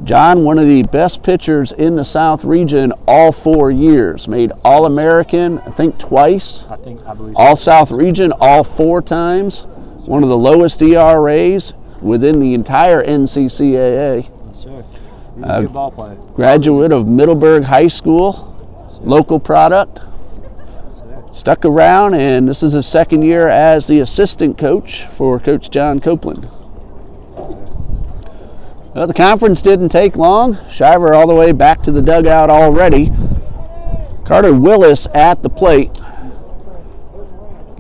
John, one of the best pitchers in the South region all 4 years. Made All-American, I think twice. I believe. All-South region all 4 times. One of the lowest ERAs within the entire NCCAA. Yes, sir. He's a good ball player. Graduate of Middleburg High School, local product. Yes, sir. Stuck around, and this is his 2nd year as the assistant coach for Coach John Copeland. Well, the conference didn't take long. Shiver all the way back to the dugout already. Carter Willis at the plate.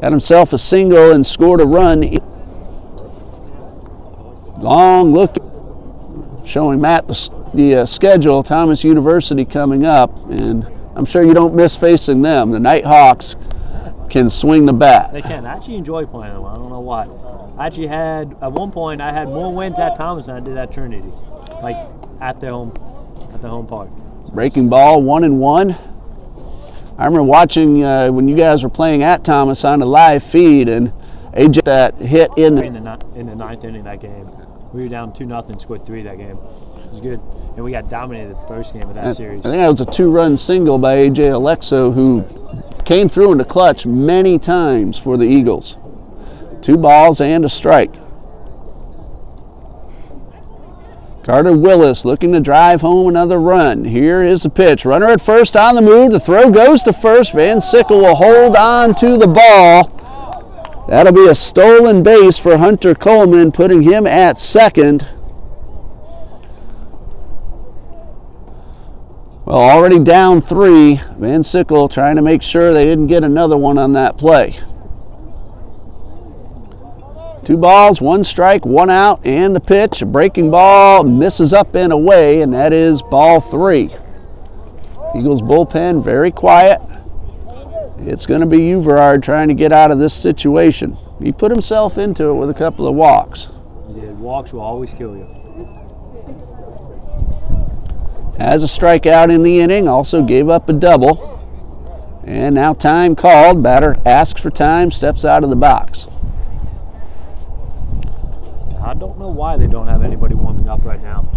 Got himself a single and scored a run. Long look showing Matt the schedule. Thomas University coming up, and I'm sure you don't miss facing them. The Nighthawks can swing the bat. They can. I actually enjoy playing them. I don't know why. I actually had, at one point, I had more wins at Thomas than I did at Trinity, like at the home park. Breaking ball, 1-1. I remember watching when you guys were playing at Thomas on the live feed, and AJ that hit in In the ninth inning that game, we were down 2-0, scored 3 that game. It was good, and we got dominated the first game of that series. I think that was a 2-run single by AJ Alexo, who came through in the clutch many times for the Eagles. 2 balls and a strike. Carter Willis looking to drive home another run. Here is the pitch. Runner at first on the move. The throw goes to first. Van Sickle will hold on to the ball. That'll be a stolen base for Hunter Coleman, putting him at second. Well, already down 3. Van Sickle trying to make sure they didn't get another one on that play. 2 balls, 1 strike, 1 out, and the pitch. A breaking ball misses up and away, and that is ball 3. Eagles bullpen very quiet. It's going to be Uverard trying to get out of this situation. He put himself into it with a couple of walks. Yeah, walks will always kill you. Has a strikeout in the inning, also gave up a double. And now time called. Batter asks for time, steps out of the box. I don't know why they don't have anybody warming up right now.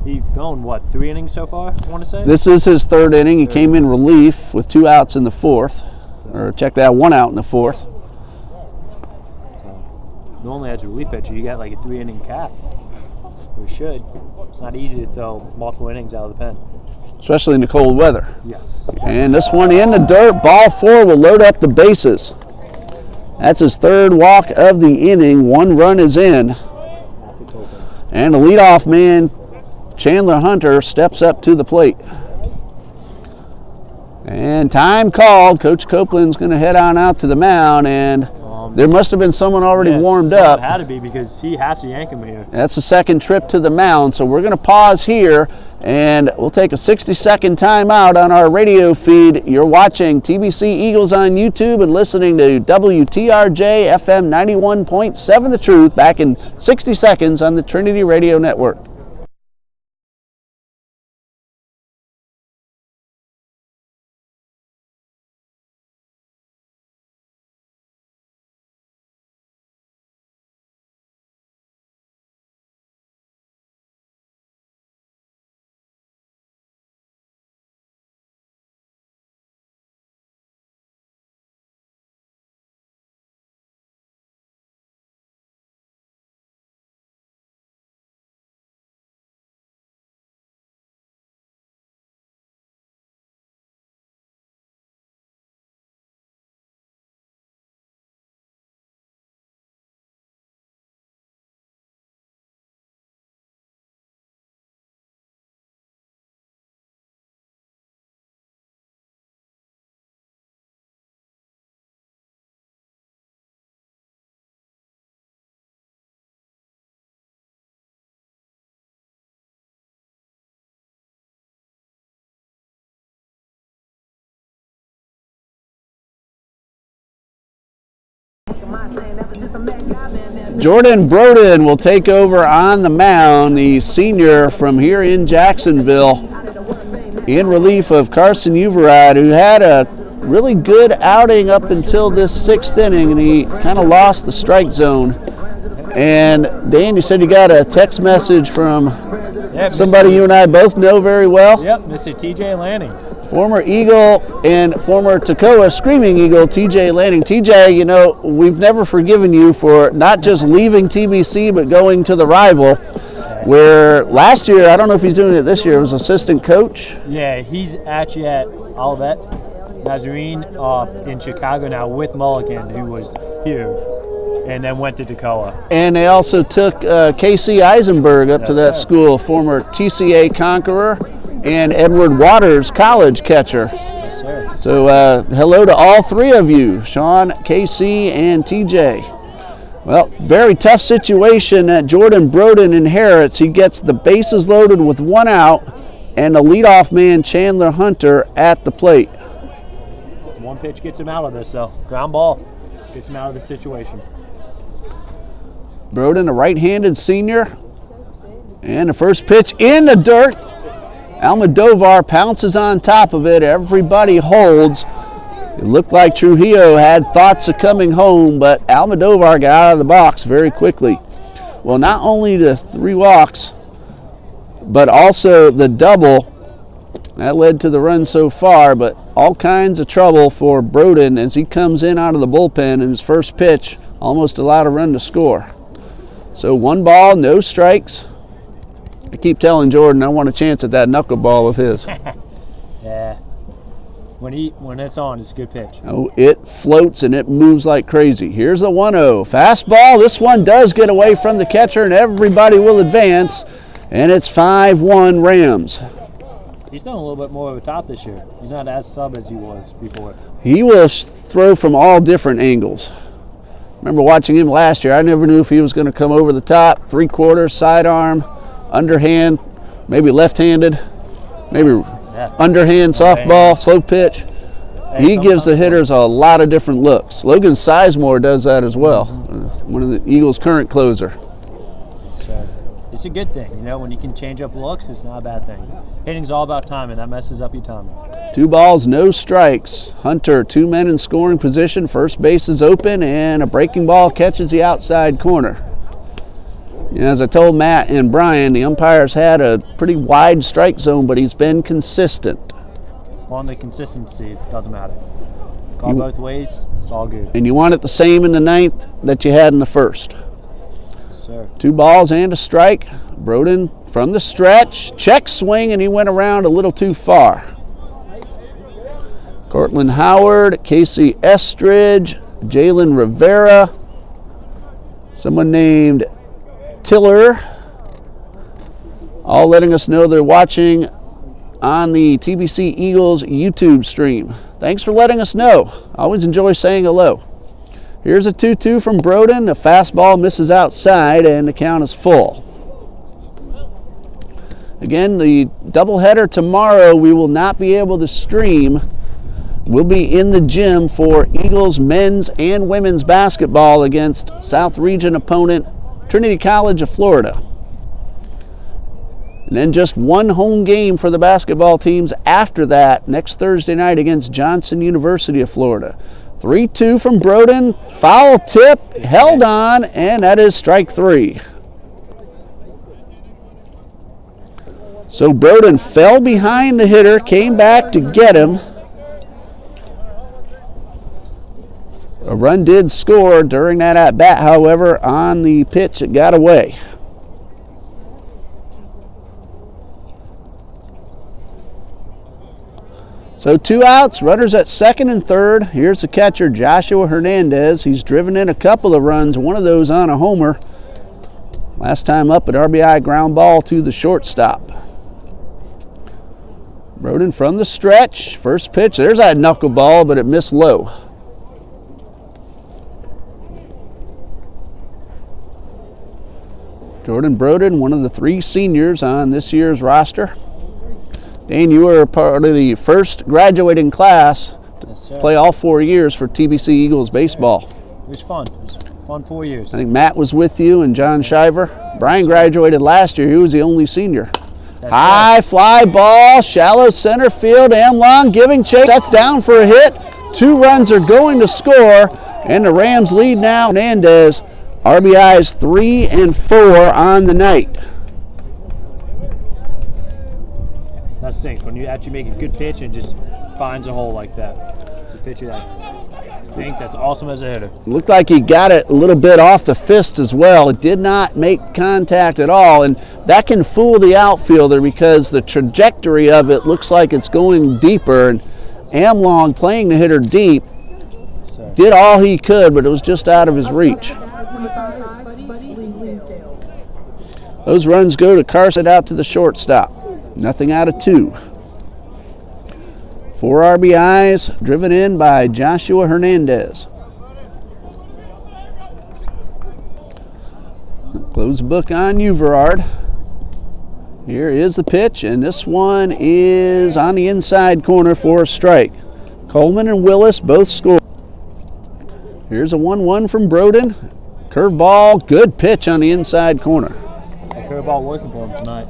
He's gone, 3 innings so far, I want to say? This is his 3rd inning. He came in relief with 2 outs in the 4th. Or check that, 1 out in the 4th. So, normally as a relief pitcher, you got like a 3-inning cap. We should. It's not easy to throw multiple innings out of the pen. Especially in the cold weather. Yes. And this one in the dirt. Ball 4 will load up the bases. That's his 3rd walk of the inning. 1 run is in. And the leadoff man, Chandler Hunter, steps up to the plate. And time called. Coach Copeland's going to head on out to the mound, and there must have been someone already warmed up. It had to be, because he has to yank him here. That's the 2nd trip to the mound, so we're going to pause here, and we'll take a 60-second timeout on our radio feed. You're watching TBC Eagles on YouTube and listening to WTRJ FM 91.7 The Truth, back in 60 seconds on the Trinity Radio Network. Jordan Broden will take over on the mound, the senior from here in Jacksonville, in relief of Carson Uverad, who had a really good outing up until this 6th inning, and he kind of lost the strike zone. And Dan, you said you got a text message from somebody you and I both know very well. Yep, Mr. TJ Lanning. Former Eagle and former Toccoa Screaming Eagle, TJ Lanning. TJ, you know, we've never forgiven you for not just leaving TBC, but going to the rival, where last year, I don't know if he's doing it this year, was assistant coach. Yeah, he's actually at Olivet Nazarene in Chicago now with Mulligan, who was here, and then went to Toccoa. And they also took K.C. Eisenberg up to that school, former TCA Conqueror and Edward Waters college catcher. Yes, sir. So hello to all 3 of you, Sean, KC, and TJ. Well, very tough situation that Jordan Broden inherits. He gets the bases loaded with 1 out and the leadoff man, Chandler Hunter, at the plate. 1 One pitch gets him out of this, so ground ball gets him out of the situation. Broden, a right-handed senior. And the first pitch in the dirt. Almodovar pounces on top of it. Everybody holds. It looked like Trujillo had thoughts of coming home, but Almodovar got out of the box very quickly. Well, not only the 3 walks, but also the double. That led to the run so far, but all kinds of trouble for Broden as he comes in out of the bullpen, and his first pitch almost allowed a run to score. So 1 ball, no strikes. I keep telling Jordan I want a chance at that knuckleball of his. Yeah. When it's on, it's a good pitch. Oh, it floats and it moves like crazy. Here's the 1-0. Fastball. This one does get away from the catcher, and everybody will advance. And it's 5-1 Rams. He's done a little bit more of a top this year. He's not as sub as he was before. He will throw from all different angles. Remember watching him last year, I never knew if he was going to come over the top, 3/4, sidearm, underhand, maybe left-handed, maybe underhand, softball, slow pitch. He gives the hitters a lot of different looks. Logan Sizemore does that as well, one of the Eagles' current closer. So it's a good thing. You know, when you can change up looks, it's not a bad thing. Hitting's all about timing. That messes up your timing. 2 balls, no strikes. Hunter, 2 men in scoring position. First base is open, and a breaking ball catches the outside corner. You know, as I told Matt and Brian, the umpires had a pretty wide strike zone, but he's been consistent. On the consistency, it doesn't matter. Call both ways, it's all good. And you want it the same in the 9th that you had in the 1st. Yes, sir. 2 balls and a strike. Broden from the stretch, check swing, and he went around a little too far. Cortland Howard, Casey Estridge, Jalen Rivera, someone named Tiller, all letting us know they're watching on the TBC Eagles YouTube stream. Thanks for letting us know. I always enjoy saying hello. Here's a 2-2 from Broden. The fastball misses outside, and the count is full. Again, the doubleheader tomorrow we will not be able to stream. We'll be in the gym for Eagles men's and women's basketball against South Region opponent Trinity College of Florida. And then just 1 home game for the basketball teams after that, next Thursday night against Johnson University of Florida. 3-2 from Broden, foul tip, held on, and that is strike 3. So Broden fell behind the hitter, came back to get him. A run did score during that at-bat, however, on the pitch it got away. So 2 outs, runners at 2nd and 3rd. Here's the catcher, Joshua Hernandez. He's driven in a couple of runs, one of those on a homer. Last time up, an RBI ground ball to the shortstop. Broden from the stretch, first pitch. There's that knuckleball, but it missed low. Jordan Broden, one of the 3 seniors on this year's roster. Dan, you were a part of the first graduating class to play all 4 years for TBC Eagles baseball. It was fun. It was fun 4 years. I think Matt was with you and John Shiver. Brian graduated last year. He was the only senior. High fly ball, shallow center field. Amlong giving chase. That's down for a hit. 2 runs are going to score, and the Rams lead now. Hernandez, RBIs 3 and 4 on the night. That stinks when you actually make a good pitch and just finds a hole like that. The pitcher that stinks, that's awesome as a hitter. Looked like he got it a little bit off the fist as well. It did not make contact at all, and that can fool the outfielder because the trajectory of it looks like it's going deeper, and Amlong, playing the hitter deep, did all he could, but it was just out of his reach. Those runs go to Carson out to the shortstop. Nothing out of 2. 4 RBIs driven in by Joshua Hernandez. Close the book on you, Verard. Here is the pitch, and this one is on the inside corner for a strike. Coleman and Willis both scored. Here's a 1-1 from Broden. Curveball, good pitch on the inside corner. That curveball working for him tonight.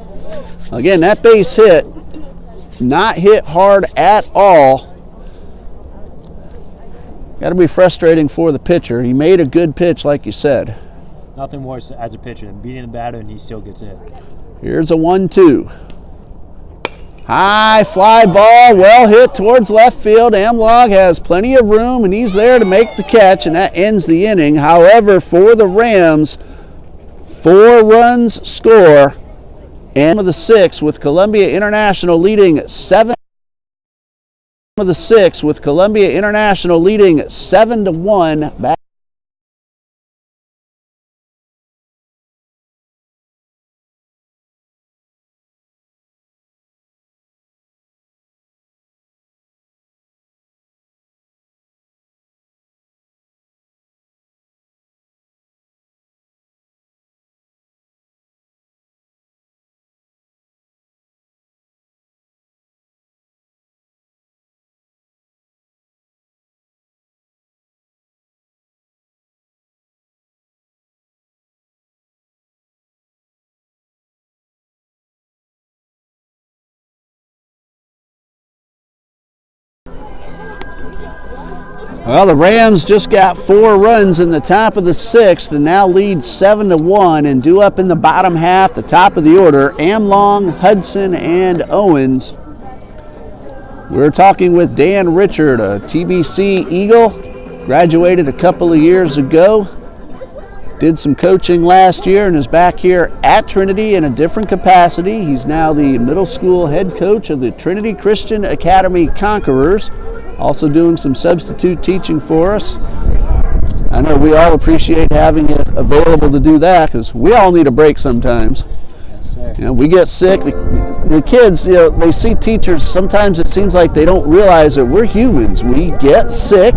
Again, that base hit, not hit hard at all. Got to be frustrating for the pitcher. He made a good pitch, like you said. Nothing worse as a pitcher than beating the batter and he still gets hit. Here's a 1-2. High fly ball, well hit towards left field. Amlog has plenty of room, and he's there to make the catch, and that ends the inning. However, for the Rams, 4 runs score, and of the 6 with Coumbia International leading 7-1. Back. Well, the Rams just got 4 runs in the top of the 6th and now lead 7-1, and due up in the bottom half, the top of the order, Amlong, Hudson, and Owens. We're talking with Dan Richard, a TBC Eagle, graduated a couple of years ago, did some coaching last year, and is back here at Trinity in a different capacity. He's now the middle school head coach of the Trinity Christian Academy Conquerors. Also doing some substitute teaching for us. I know we all appreciate having you available to do that because we all need a break sometimes. Yes, sir. You know, we get sick. The kids, you know, they see teachers. Sometimes it seems like they don't realize that we're humans. We get sick.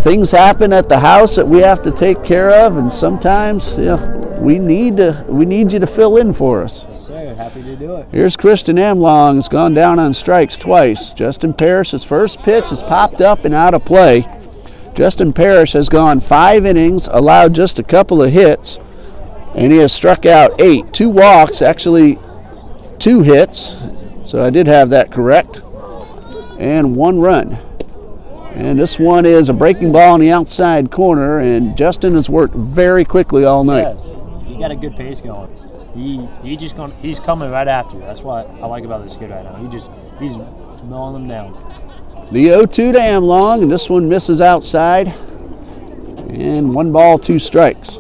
Things happen at the house that we have to take care of, and sometimes, you know, we need you to fill in for us. Yes, sir. Happy to do it. Here's Christian Amlong, has gone down on strikes twice. Justin Parrish's first pitch has popped up and out of play. Justin Parrish has gone 5 innings, allowed just a couple of hits, and he has struck out 8. 2 walks, actually 2 hits, so I did have that correct, and 1 run. And this one is a breaking ball on the outside corner, and Justin has worked very quickly all night. Yes, he got a good pace going. He's coming right after you. That's what I like about this kid right now. He's mowing them down. The 0-2 to Amlong, and this one misses outside. And 1 ball, 2 strikes.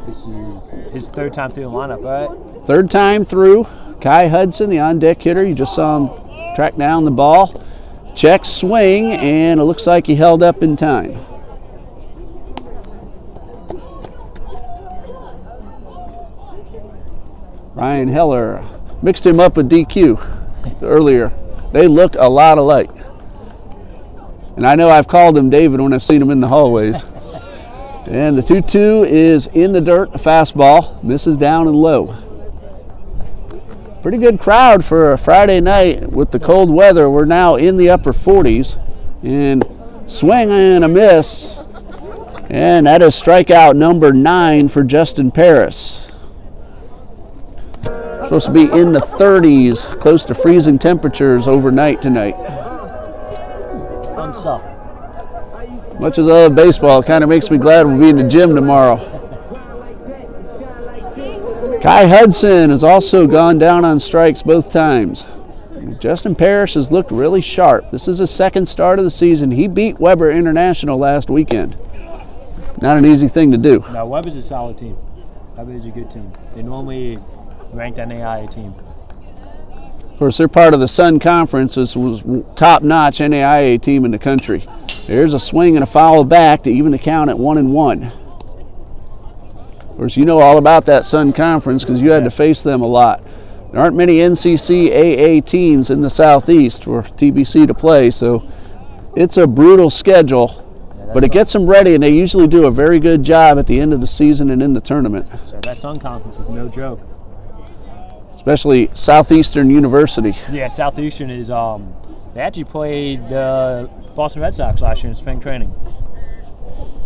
This is his 3rd time through the lineup, right? 3rd time through. Kai Hudson, the on-deck hitter, you just saw him track down the ball. Check swing, and it looks like he held up in time. Ryan Heller mixed him up with DQ earlier. They look a lot alike. And I know I've called him David when I've seen him in the hallways. And the 2-2 is in the dirt, a fastball, misses down and low. Pretty good crowd for a Friday night with the cold weather. We're now in the upper 40s. And swing and a miss. And that is strikeout number 9 for Justin Parris. Supposed to be in the 30s, close to freezing temperatures overnight tonight. Fun stuff. Much as I love baseball, it kind of makes me glad we'll be in the gym tomorrow. Kai Hudson has also gone down on strikes both times. Justin Parrish has looked really sharp. This is his 2nd start of the season. He beat Weber International last weekend. Not an easy thing to do. Now, Weber's a solid team. Weber's a good team. They normally ranked NAIA team. Of course, they're part of the Sun Conference. This was top-notch NAIA team in the country. There's a swing and a foul back to even the count at 1-1. Of course, you know all about that Sun Conference because you had to face them a lot. There aren't many NCCAA teams in the Southeast for TBC to play, so it's a brutal schedule. But it gets them ready, and they usually do a very good job at the end of the season and in the tournament. So that Sun Conference is no joke. especially Southeastern University. Yeah, Southeastern is they actually played the Boston Red Sox last year in spring training.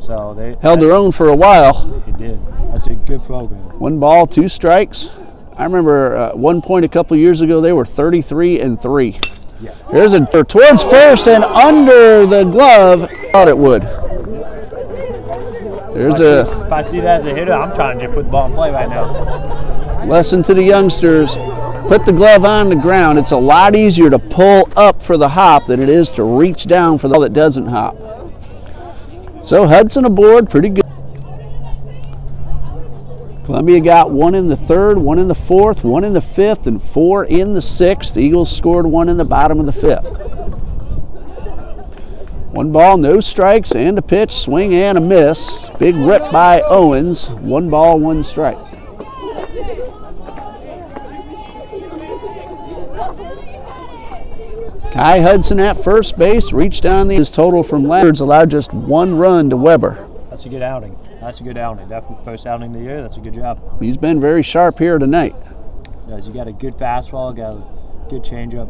So they Held their own for a while. They did. That's a good program. 1 ball, 2 strikes. I remember at one point a couple years ago they were 33-3. Yes. There's a towards first and under the glove. Thought it would. There's a If I see that as a hitter, I'm trying to just put the ball in play right now. lesson to the youngsters. Put the glove on the ground. It's a lot easier to pull up for the hop than it is to reach down for the ball that doesn't hop. So Hudson aboard, pretty good. Coumbia got 1 in the 3rd, 1 in the 4th, 1 in the 5th, and 4 in the 6th. The Eagles scored 1 in the bottom of the 5th. 1 ball, no strikes, and a pitch, swing and a miss. Big rip by Owens. 1 ball, 1 strike. Kai Hudson at first base, reached down his total from last, allowed just 1 run to Weber. That's a good outing. That's a good outing. Definitely first outing of the year. That's a good job. He's been very sharp here tonight. You got a good fastball, got a good changeup,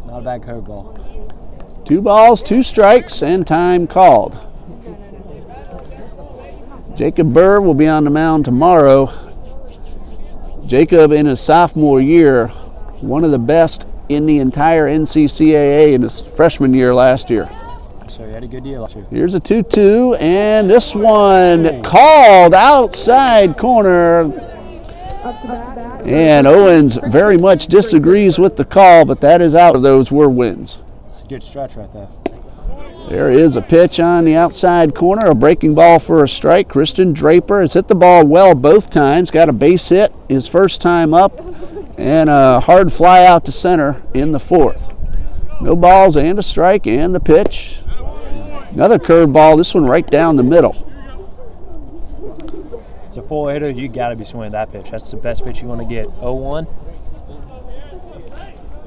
not a bad curveball. 2 balls, 2 strikes, and time called. Jacob Burr will be on the mound tomorrow. Jacob, in his sophomore year, one of the best in the entire NCCAA in his freshman year last year. So he had a good year last year. Here's a 2-2, and this one called outside corner. And Owens very much disagrees with the call, but that is out. Those were wins. It's a good stretch right there. There is a pitch on the outside corner, a breaking ball for a strike. Christian Draper has hit the ball well both times, got a base hit his first time up, and a hard fly out to center in the 4th. No balls and a strike, and the pitch. Another curveball, this one right down the middle. As a 4-hitter, you got to be swinging that pitch. That's the best pitch you want to get. 0-1.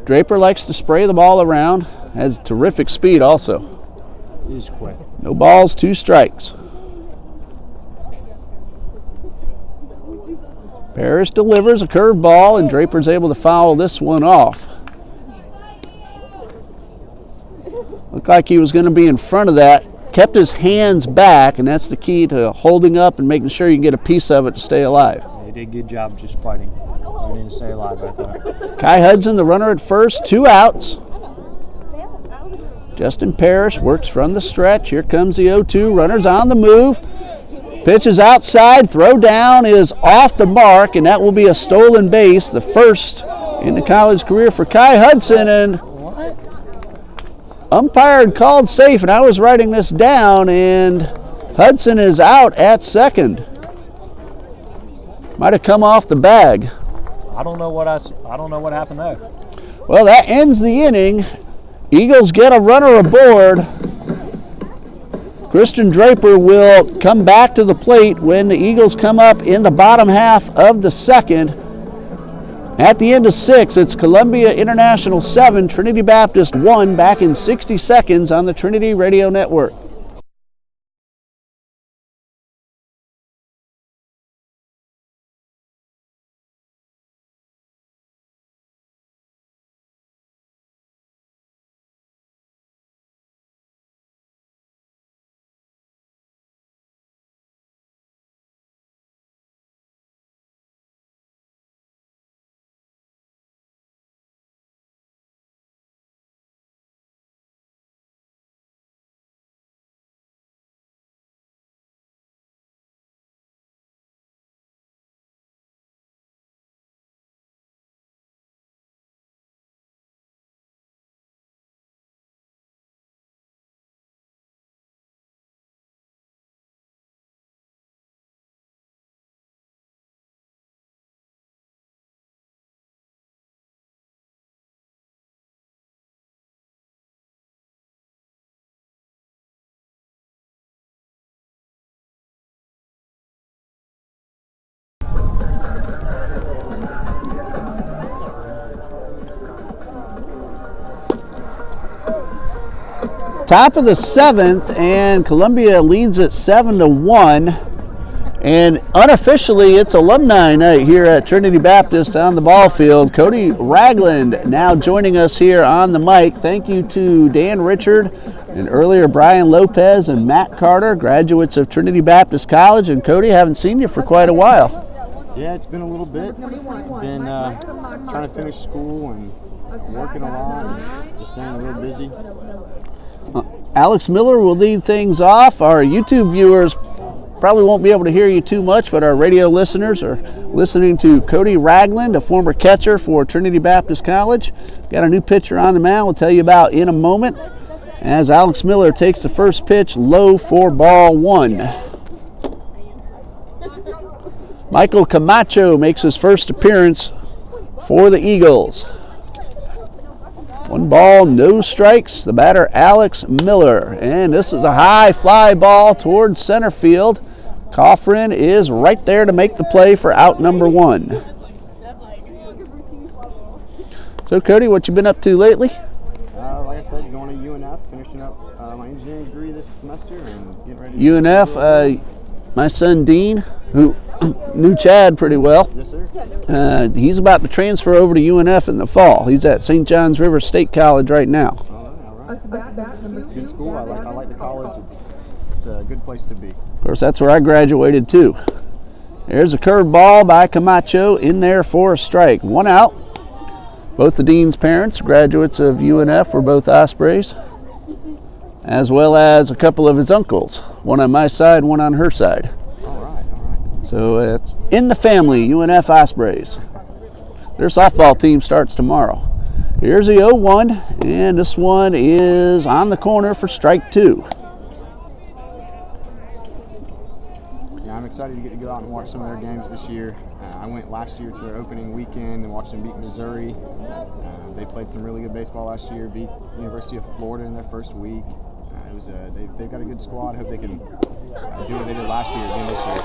Draper likes to spray the ball around, has terrific speed also. It is quick. No balls, 2 strikes. Parrish delivers a curveball, and Draper's able to foul this one off. Looked like he was going to be in front of that. Kept his hands back, and that's the key to holding up and making sure you can get a piece of it to stay alive. Yeah, he did a good job just fighting. He didn't stay alive right there. Kai Hudson, the runner at first, 2 outs. Justin Parrish works from the stretch. Here comes the 0-2. Runner's on the move. Pitch is outside. Throw down is off the mark, and that will be a stolen base, the first in the college career for Kai Hudson. And umpire had called safe, and I was writing this down, and Hudson is out at second. Might have come off the bag. I don't know what happened there. Well, that ends the inning. Eagles get a runner aboard. Christian Draper will come back to the plate when the Eagles come up in the bottom half of the 2nd. At the end of 6, it's Coumbia International 7, Trinity Baptist 1, back in 60 seconds on the Trinity Radio Network. Top of the 7th, and Coumbia leads it 7-1. And unofficially, it's alumni night here at Trinity Baptist on the ball field. Cody Ragland now joining us here on the mic. Thank you to Dan Richard and earlier Brian Lopez and Matt Carter, graduates of Trinity Baptist College. And Cody, haven't seen you for quite a while. Yeah, it's been a little bit. Been trying to finish school and working a lot and just staying a little busy. Alex Miller will lead things off. Our YouTube viewers probably won't be able to hear you too much, but our radio listeners are listening to Cody Ragland, a former catcher for Trinity Baptist College. Got a new pitcher on the mound we'll tell you about in a moment, as Alex Miller takes the first pitch low for ball one. Michael Camacho makes his first appearance for the Eagles. 1 ball, no strikes. The batter, Alex Miller. And this is a high fly ball towards center field. Coffrin is right there to make the play for out number 1. So, Cody, what you been up to lately? Like I said, going to UNF, finishing up my engineering degree this semester and getting ready to UNF, my son Dean, who knew Chad pretty well. Yes, sir. He's about to transfer over to UNF in the fall. He's at St. John's River State College right now. All right. It's a good school. I like the college. It's a good place to be. Of course, that's where I graduated too. There's a curved ball by Camacho in there for a strike. 1 out. Both the Dean's parents, graduates of UNF, were both Ospreys, as well as a couple of his uncles. One on my side, one on her side. All right. So it's in the family, UNF Ospreys. Their softball team starts tomorrow. Here's the 0-1, and this one is on the corner for strike 2. Yeah, I'm excited to get to go out and watch some of their games this year. I went last year to their opening weekend and watched them beat Missouri. They played some really good baseball last year, beat University of Florida in their first week. They've got a good squad. I hope they can do what they did last year again this year.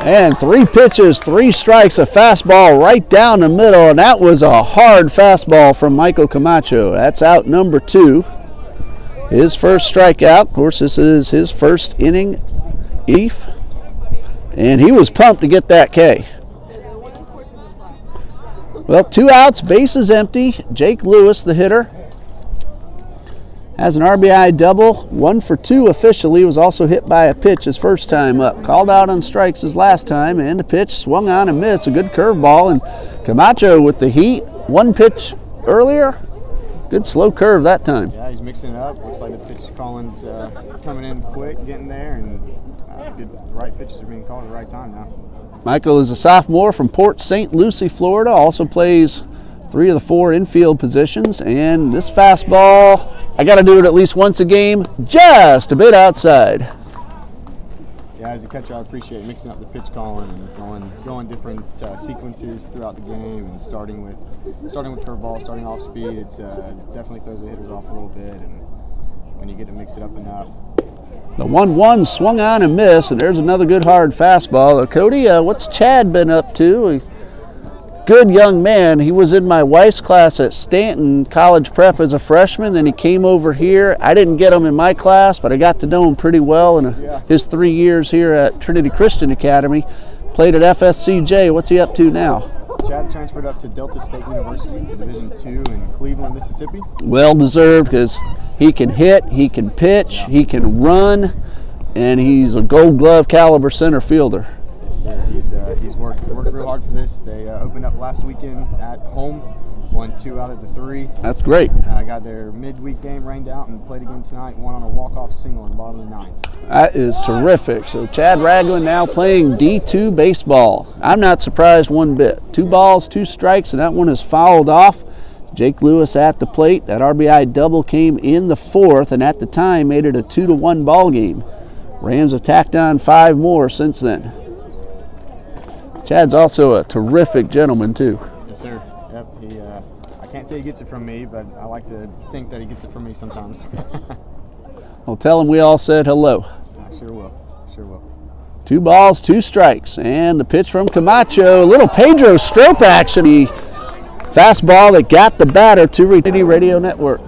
And 3 pitches, 3 strikes, a fastball right down the middle, and that was a hard fastball from Michael Camacho. That's out number 2. His first strikeout. Of course, this is his first inning EAF, and he was pumped to get that K. Well, 2 outs, bases empty. Jake Lewis, the hitter, has an RBI double, 1 for 2 officially. Was also hit by a pitch his first time up. Called out on strikes his last time, and the pitch swung on and missed. A good curveball, and Camacho with the heat. 1 pitch earlier, good slow curve that time. Yeah, he's mixing it up. Looks like the pitch calling's coming in quick, getting there, and the right pitches are being called at the right time now. Michael is a sophomore from Port St. Lucie, Florida. Also plays 3 of the 4 infield positions. And this fastball, I got to do it at least once a game, just a bit outside. Yeah, as a catcher, I appreciate mixing up the pitch calling and going different sequences throughout the game, and starting with curveball, starting off speed. It's definitely throws the hitters off a little bit, and when you get to mix it up enough. The 1-1 swung on and missed, and there's another good hard fastball. Cody, what's Chad been up to? Good young man. He was in my wife's class at Stanton College Prep as a freshman. Then he came over here. I didn't get him in my class, but I got to know him pretty well in his 3 years here at Trinity Christian Academy. Played at FSCJ. What's he up to now? Chad transferred up to Delta State University to Division II in Cleveland, Mississippi. Well deserved, because he can hit, he can pitch, he can run, and he's a Gold Glove caliber center fielder. Yes, sir. He's worked real hard for this. They opened up last weekend at home, won 2 out of the 3. That's great. Got their midweek game rained out and played again tonight. Won on a walk-off single in the bottom of the 9th. That is terrific. So Chad Ragland now playing D2 baseball. I'm not surprised one bit. 2 balls, 2 strikes, and that one is fouled off. Jake Lewis at the plate. That RBI double came in the 4th, and at the time made it a 2-1 ball game. Rams have tacked on 5 more since then. Chad's also a terrific gentleman too. Yes, sir. Yep. I can't say he gets it from me, but I like to think that he gets it from me sometimes. Well, tell him we all said hello. I sure will. 2 balls, 2 strikes, and the pitch from Camacho. A little Pedro Strop action. The fastball that got the batter to Trinity Radio Network.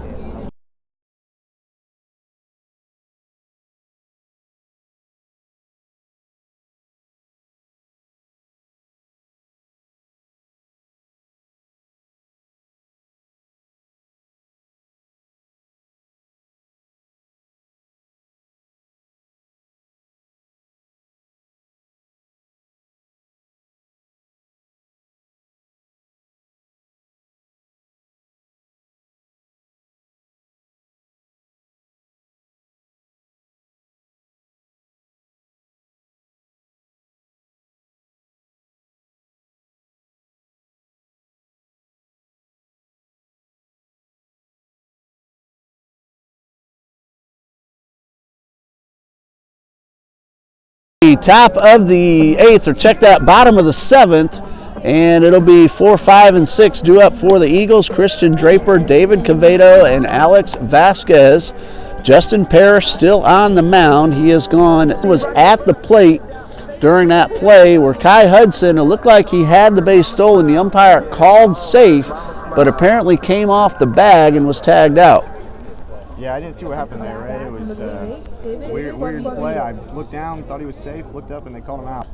the top of the 8th, or check that, bottom of the 7th, and it'll be 4, 5, and 6 due up for the Eagles. Christian Draper, David Cavedo, and Alex Vasquez. Justin Parrish still on the mound. He has gone, was at the plate during that play where Kai Hudson, it looked like he had the base stolen. The umpire called safe, but apparently came off the bag and was tagged out. Yeah, I didn't see what happened there, Ray. It was weird play. I looked down, thought he was safe, looked up, and they called him out.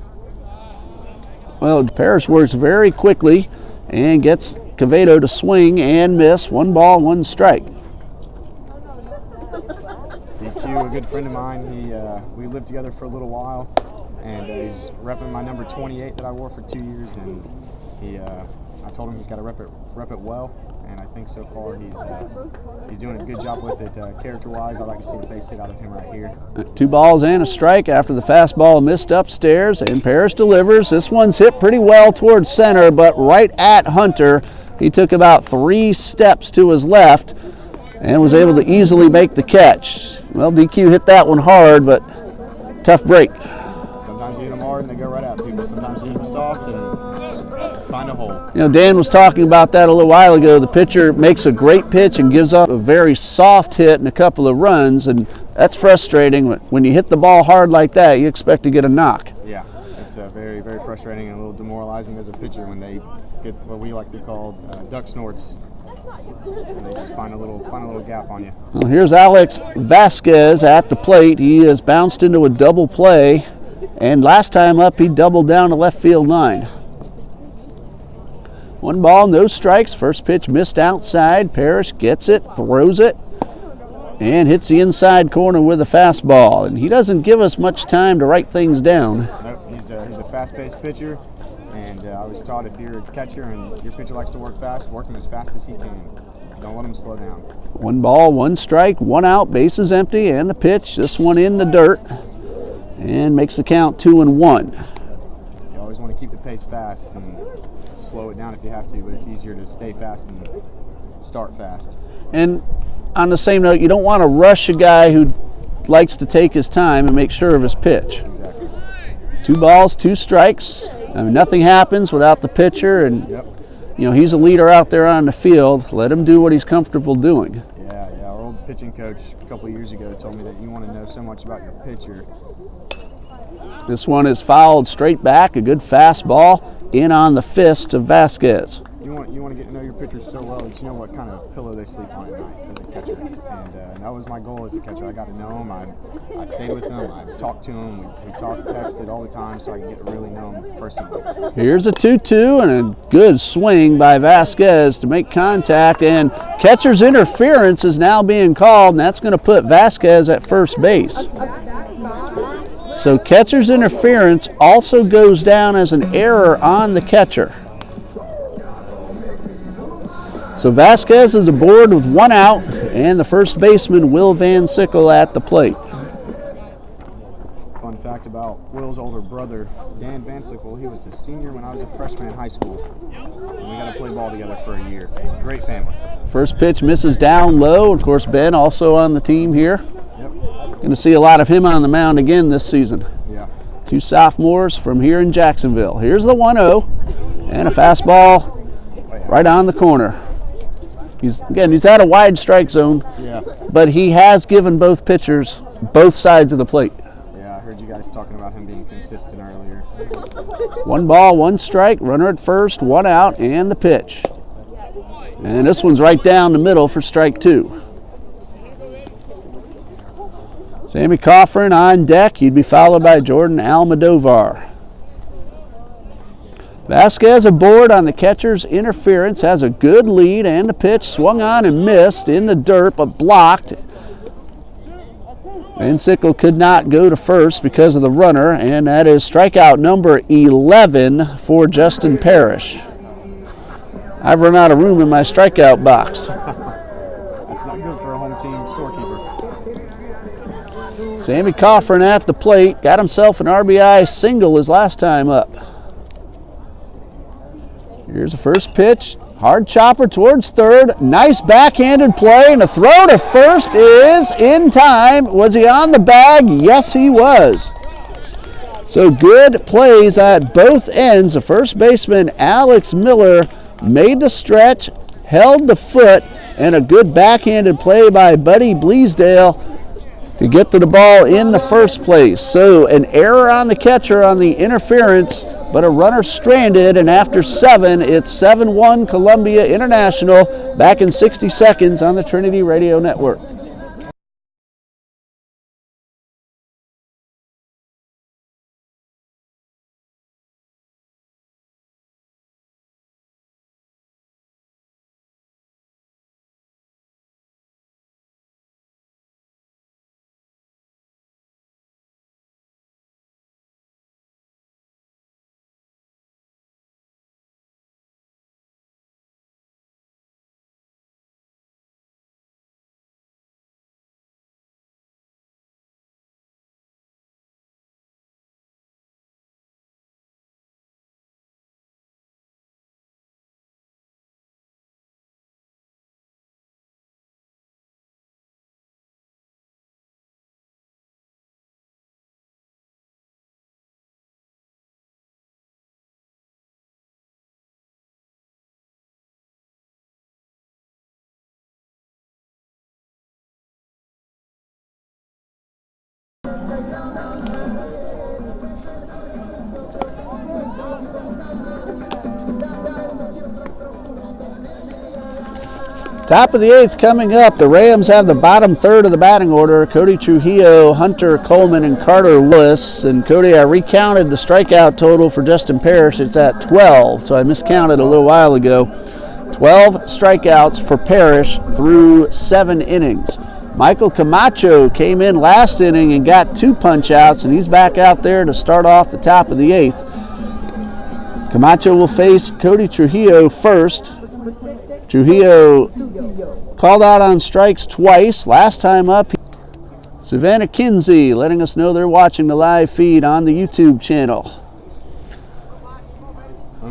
Well, Parrish works very quickly and gets Cavedo to swing and miss. 1 ball, 1 strike. DQ, a good friend of mine. We lived together for a little while, and he's repping my number 28 that I wore for 2 years. And I told him he's got to rep it well, and I think so far he's doing a good job with it. Character-wise, I'd like to see the base hit out of him right here. 2 balls and a strike after the fastball missed upstairs, and Parrish delivers. This one's hit pretty well towards center, but right at Hunter. He took about 3 steps to his left and was able to easily make the catch. Well, DQ hit that one hard, but tough break. Sometimes you hit them hard and they go right out people. Sometimes you hit them soft and find a hole. You know, Dan was talking about that a little while ago. The pitcher makes a great pitch and gives up a very soft hit and a couple of runs, and that's frustrating. When you hit the ball hard like that, you expect to get a knock. Yeah, it's very, very frustrating and a little demoralizing as a pitcher when they get what we like to call duck snorts. And they just find a little gap on you. Well, here's Alex Vasquez at the plate. He has bounced into a double play, and last time up he doubled down the left field line. 1 ball, no strikes. First pitch missed outside. Parrish gets it, throws it, and hits the inside corner with a fastball. And he doesn't give us much time to write things down. Nope, he's a fast-paced pitcher. And I was taught if you're a catcher and your pitcher likes to work fast, work him as fast as he can. Don't let him slow down. 1 ball, 1 strike, 1 out, bases empty, and the pitch. This one in the dirt, and makes the count 2-1. You always want to keep the pace fast and slow it down if you have to, but it's easier to stay fast and start fast. And on the same note, you don't want to rush a guy who likes to take his time and make sure of his pitch. Exactly. 2 balls, 2 strikes. I mean, nothing happens without the pitcher, and you know, he's a leader out there on the field. Let him do what he's comfortable doing. Yeah. Our old pitching coach a couple of years ago told me that you want to know so much about your pitcher. This one is fouled straight back, a good fastball in on the fist of Vasquez. You want to get to know your pitcher so well that you know what kind of pillow they sleep on at night as a catcher. And that was my goal as a catcher. I got to know him. I stayed with him. I talked to him. We talked, texted all the time so I could get to really know him personally. Here's a 2-2 and a good swing by Vasquez to make contact. And catcher's interference is now being called, and that's going to put Vasquez at first base. So catcher's interference also goes down as an error on the catcher. So Vasquez is aboard with 1 out, and the first baseman, Will Van Sickle, at the plate. Fun fact about Will's older brother, Dan Van Sickle, he was a senior when I was a freshman in high school. And we got to play ball together for a year. Great family. First pitch misses down low. Of course, Ben also on the team here. Yep. Going to see a lot of him on the mound again this season. Yeah. 2 sophomores from here in Jacksonville. Here's the 1-0, and a fastball right on the corner. He's at a wide strike zone, but he has given both pitchers both sides of the plate. Yeah, I heard you guys talking about him being consistent earlier. 1 ball, 1 strike, runner at first, 1 out, and the pitch. And this one's right down the middle for strike 2. Sammy Coffrin on deck. He'd be followed by Jordan Almodovar. Vasquez aboard on the catcher's interference, has a good lead, and the pitch swung on and missed in the dirt, but blocked. Van Sickle could not go to first because of the runner, and that is strikeout number 11 for Justin Parrish. I've run out of room in my strikeout box. That's not good for a home team scorekeeper. Sammy Coffrin at the plate, got himself an RBI single his last time up. Here's the first pitch, hard chopper towards third, nice backhanded play, and the throw to first is in time. Was he on the bag? Yes, he was. So good plays at both ends. The first baseman, Alex Miller, made the stretch, held the foot, and a good backhanded play by Buddy Bleasdale to get to the ball in the first place. So an error on the catcher on the interference, but a runner stranded, and after 7, it's 7-1 Columbia International. Back in 60 seconds on the Trinity Radio Network. Top of the 8th coming up. The Rams have the bottom third of the batting order. Cody Trujillo, Hunter Coleman, and Carter Willis. And Cody, I recounted the strikeout total for Justin Parrish. It's at 12, so I miscounted a little while ago. 12 strikeouts for Parrish through 7 innings. Michael Camacho came in last inning and got 2 punch-outs, and he's back out there to start off the top of the 8th. Camacho will face Cody Trujillo first. Trujillo called out on strikes twice. Last time up, Savannah Kinsey letting us know they're watching the live feed on the YouTube channel.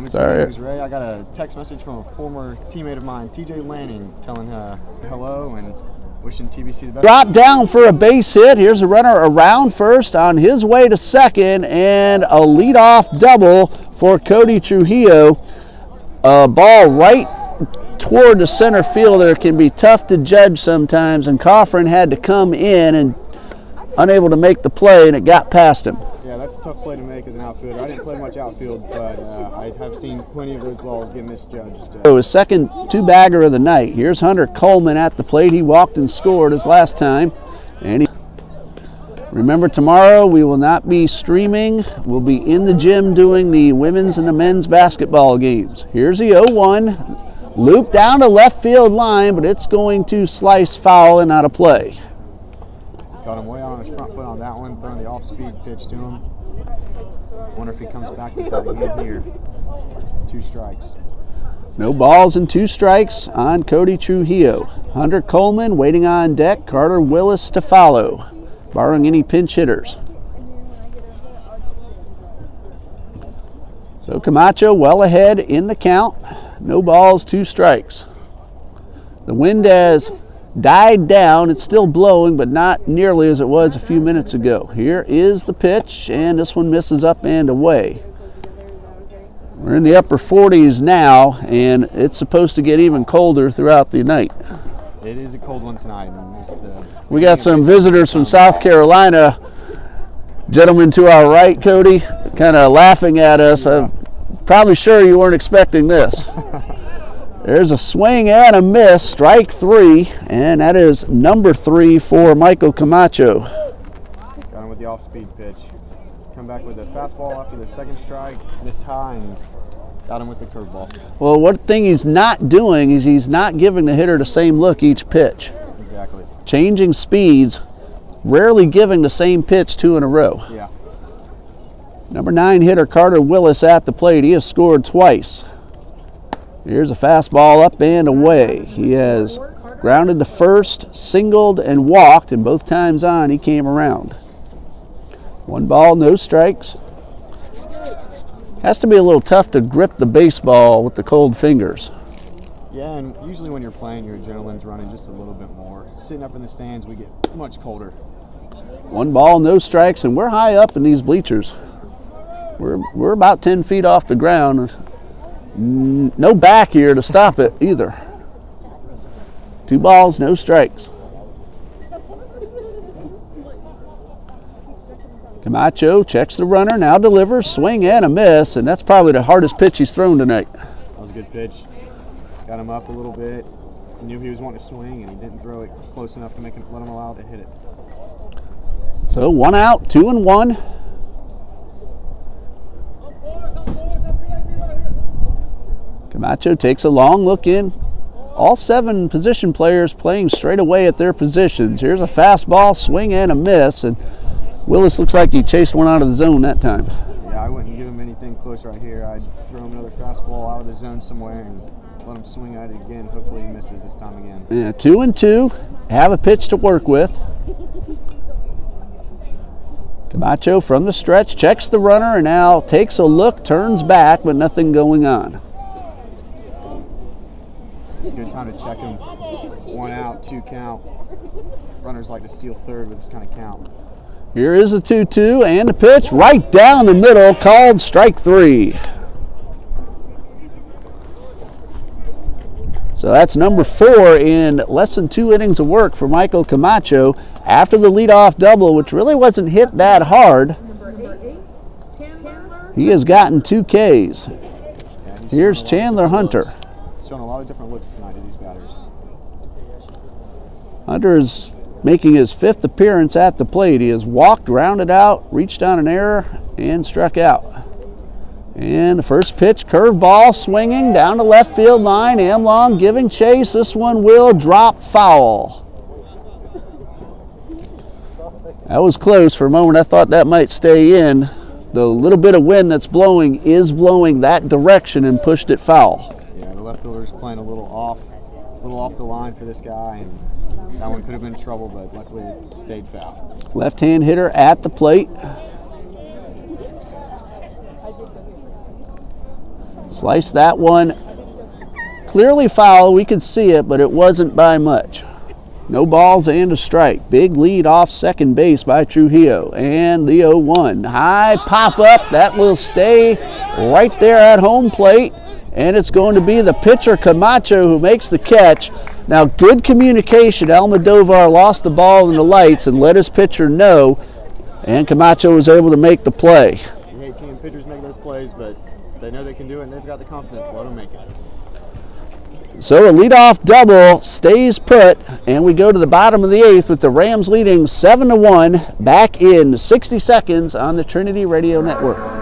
Sorry. Ray, I got a text message from a former teammate of mine, TJ Lanning, telling her hello and wishing TBC the best. Drop down for a base hit. Here's a runner around first on his way to second, and a leadoff double for Cody Trujillo. A ball right toward the center fielder can be tough to judge sometimes, and Coffrin had to come in and unable to make the play, and it got past him. Yeah, that's a tough play to make as an outfielder. I didn't play much outfield, but I have seen plenty of those balls get misjudged. So his second 2-bagger of the night. Here's Hunter Coleman at the plate. He walked and scored his last time. And remember, tomorrow we will not be streaming. We'll be in the gym doing the women's and the men's basketball games. Here's the 0-1. Loop down to left field line, but it's going to slice foul and out of play. Got him way out on his front foot on that one, throwing the off-speed pitch to him. Wonder if he comes back with that again here. 2 strikes. No balls and 2 strikes on Cody Trujillo. Hunter Coleman waiting on deck. Carter Willis to follow, barring any pinch hitters. So Camacho well ahead in the count. No balls, 2 strikes. The wind has died down. It's still blowing, but not nearly as it was a few minutes ago. Here is the pitch, and this one misses up and away. We're in the upper 40s now, and it's supposed to get even colder throughout the night. It is a cold one tonight. We got some visitors from South Carolina. Gentleman to our right, Cody, kind of laughing at us. I'm probably sure you weren't expecting this. There's a swing and a miss, strike 3, and that is number 3 for Michael Camacho. Got him with the off-speed pitch. Come back with a fastball after the second strike, missed high, and got him with the curveball. Well, one thing he's not doing is he's not giving the hitter the same look each pitch. Exactly. Changing speeds, rarely giving the same pitch 2 in a row. Yeah. Number 9 hitter Carter Willis at the plate. He has scored twice. Here's a fastball up and away. He has grounded to first, singled, and walked, and both times on he came around. 1 ball, no strikes. Has to be a little tough to grip the baseball with the cold fingers. Yeah, and usually when you're playing, your adrenaline's running just a little bit more. Sitting up in the stands, we get much colder. 1 ball, no strikes, and we're high up in these bleachers. We're about 10 feet off the ground. No back here to stop it either. 2 balls, no strikes. Camacho checks the runner, now delivers, swing and a miss, and that's probably the hardest pitch he's thrown tonight. That was a good pitch. Got him up a little bit. He knew he was wanting to swing, and he didn't throw it close enough to let him allow to hit it. So 1 out, 2 and 1. Camacho takes a long look in. All 7 position players playing straight away at their positions. Here's a fastball, swing and a miss, and Willis looks like he chased one out of the zone that time. Yeah, I wouldn't give him anything close right here. I'd throw him another fastball out of the zone somewhere and let him swing at it again. Hopefully he misses this time again. Yeah, 2 and 2. Have a pitch to work with. Camacho from the stretch checks the runner and now takes a look, turns back, but nothing going on. Good time to check him. 1 out, 2 count. Runners like to steal third with this kind of count. Here is a 2-2 and a pitch right down the middle, called strike 3. So that's number 4 in less than 2 innings of work for Michael Camacho after the leadoff double, which really wasn't hit that hard. He has gotten 2 Ks. Here's Chandler Hunter. Showing a lot of different looks tonight to these batters. Hunter is making his 5th appearance at the plate. He has walked, rounded out, reached on an error, and struck out. And the first pitch, curveball, swinging down the left field line. Amlong giving chase. This one will drop foul. That was close. For a moment I thought that might stay in. The little bit of wind that's blowing is blowing that direction and pushed it foul. Yeah, the left fielder's playing a little off the line for this guy, and that one could have been trouble, but luckily it stayed foul. Left-hand hitter at the plate. Sliced that one. Clearly foul. We could see it, but it wasn't by much. No balls and a strike. Big lead off second base by Trujillo. And the 0-1. High pop up. That will stay right there at home plate. And it's going to be the pitcher Camacho who makes the catch. Now, good communication. Almodovar lost the ball in the lights and let his pitcher know. And Camacho was able to make the play. You hate seeing pitchers make those plays, but they know they can do it and they've got the confidence. Let them make it. So a leadoff double stays put, and we go to the bottom of the 8th with the Rams leading 7-1 back in 60 seconds on the Trinity Radio Network.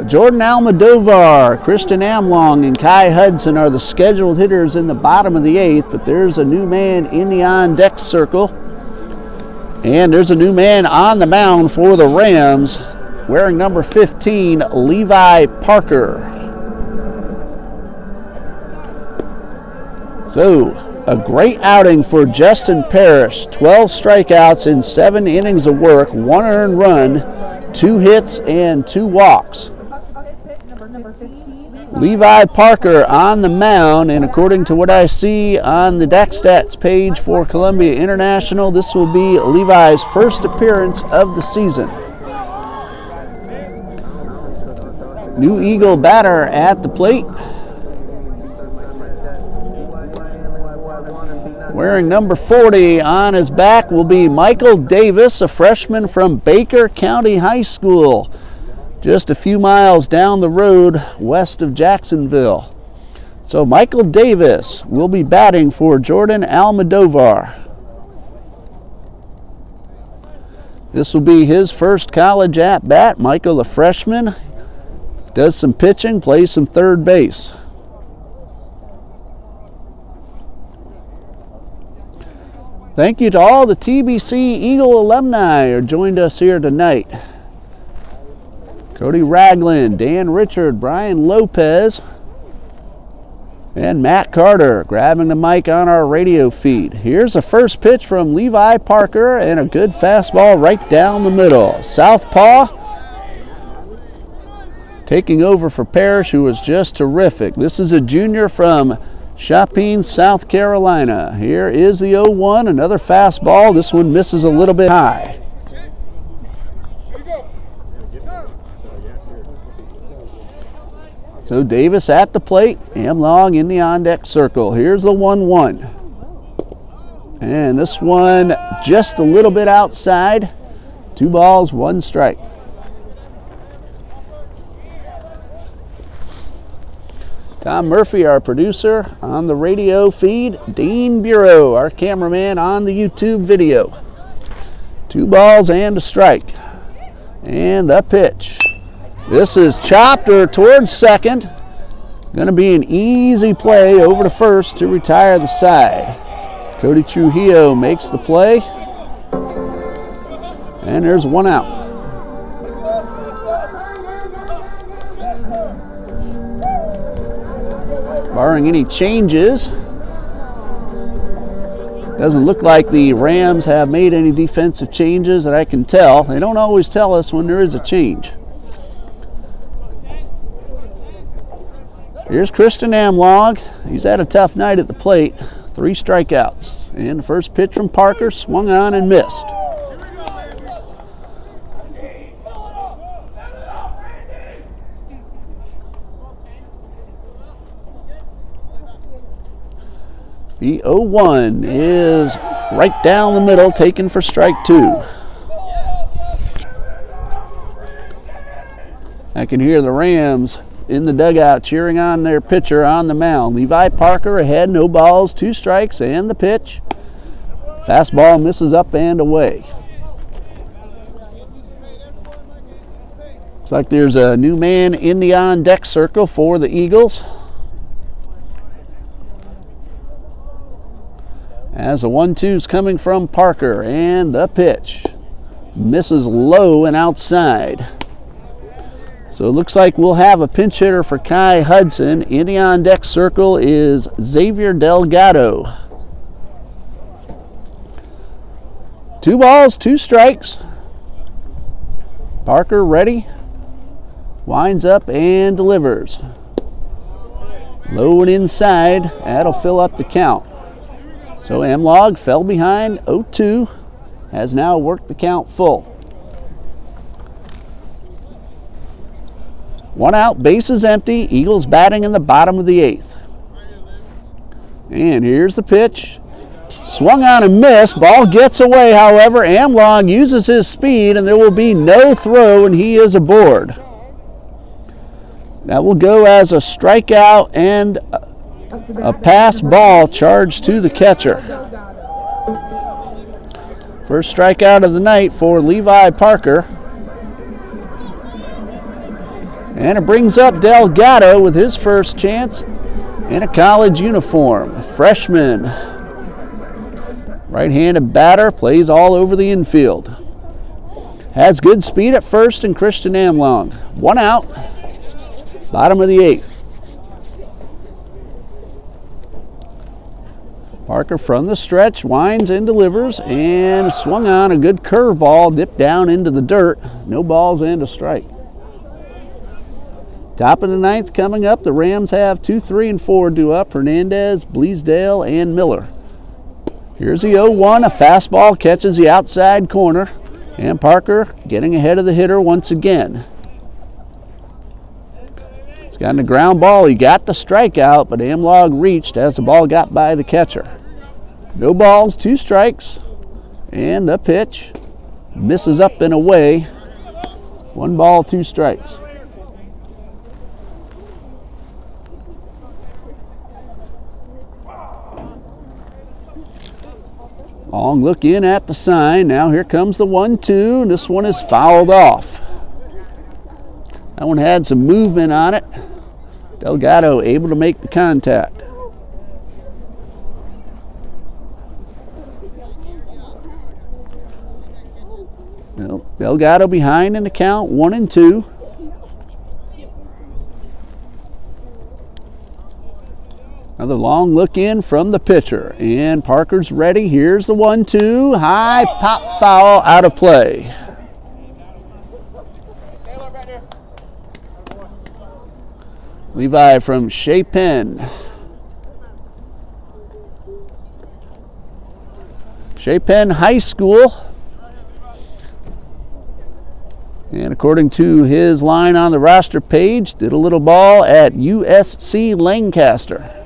Jordan Almodovar, Kristen Amlong, and Kai Hudson are the scheduled hitters in the bottom of the 8th, but there's a new man in the on-deck circle. And there's a new man on the mound for the Rams, wearing number 15, Levi Parker. So, a great outing for Justin Parrish. 12 strikeouts in 7 innings of work, 1 earned run, 2 hits, and 2 walks. Levi Parker on the mound, and according to what I see on the deck stats page for Coumbia International, this will be Levi's first appearance of the season. New Eagle batter at the plate. Wearing number 40 on his back will be Michael Davis, a freshman from Baker County High School, just a few miles down the road west of Jacksonville. So Michael Davis will be batting for Jordan Almodovar. This will be his first college at-bat. Michael, a freshman, does some pitching, plays some third base. Thank you to all the TBC Eagle alumni who joined us here tonight. Cody Ragland, Dan Richard, Brian Lopez, and Matt Carter grabbing the mic on our radio feed. Here's a first pitch from Levi Parker and a good fastball right down the middle. Southpaw taking over for Parrish, who was just terrific. This is a junior from Chapin, South Carolina. Here is the 0-1, another fastball. This one misses a little bit high. So Davis at the plate, Amlong in the on-deck circle. Here's the 1-1. And this one just a little bit outside. 2 balls, 1 strike. Tom Murphy, our producer, on the radio feed. Dean Bureau, our cameraman, on the YouTube video. 2 balls and a strike. And the pitch. This is chopped or towards second. Going to be an easy play over to first to retire the side. Cody Trujillo makes the play. And there's 1 out. Barring any changes, doesn't look like the Rams have made any defensive changes that I can tell. They don't always tell us when there is a change. Here's Christian Amlong. He's had a tough night at the plate. 3 strikeouts. And the first pitch from Parker swung on and missed. The 0-1 is right down the middle, taken for strike 2. I can hear the Rams in the dugout cheering on their pitcher on the mound. Levi Parker ahead, no balls, 2 strikes, and the pitch. Fastball misses up and away. Looks like there's a new man in the on-deck circle for the Eagles. As the 1-2's coming from Parker, and the pitch misses low and outside. So it looks like we'll have a pinch hitter for Kai Hudson. In the on-deck circle is Xavier Delgado. 2 balls, 2 strikes. Parker ready. Winds up and delivers. Low and inside. That'll fill up the count. So Amlong fell behind 0-2. Has now worked the count full. 1 out, bases empty. Eagles batting in the bottom of the 8th. And here's the pitch. Swung on and missed. Ball gets away, however. Amlong uses his speed, and there will be no throw, and he is aboard. That will go as a strikeout and a pass ball charged to the catcher. First strikeout of the night for Levi Parker. And it brings up Delgado with his first chance in a college uniform. Freshman. Right-handed batter, plays all over the infield. Has good speed at first in Christian Amlong. 1 out, bottom of the 8th. Parker from the stretch, winds and delivers, and swung on a good curveball, dipped down into the dirt. No balls and a strike. Top of the 9th coming up. The Rams have 2, 3, and 4 due up. Hernandez, Bleasdale, and Miller. Here's the 0-1. A fastball catches the outside corner. And Parker getting ahead of the hitter once again. He's gotten a ground ball. He got the strikeout, but Amlong reached as the ball got by the catcher. No balls, 2 strikes. And the pitch misses up and away. 1 ball, 2 strikes. Long look in at the sign. Now here comes the 1-2, and this one is fouled off. That one had some movement on it. Delgado able to make the contact. Delgado behind in the count, 1-2. Another long look in from the pitcher, and Parker's ready. Here's the 1-2, high pop foul, out of play. Levi from Chapin. Chapin High School. And according to his line on the roster page, did a little ball at USC Lancaster.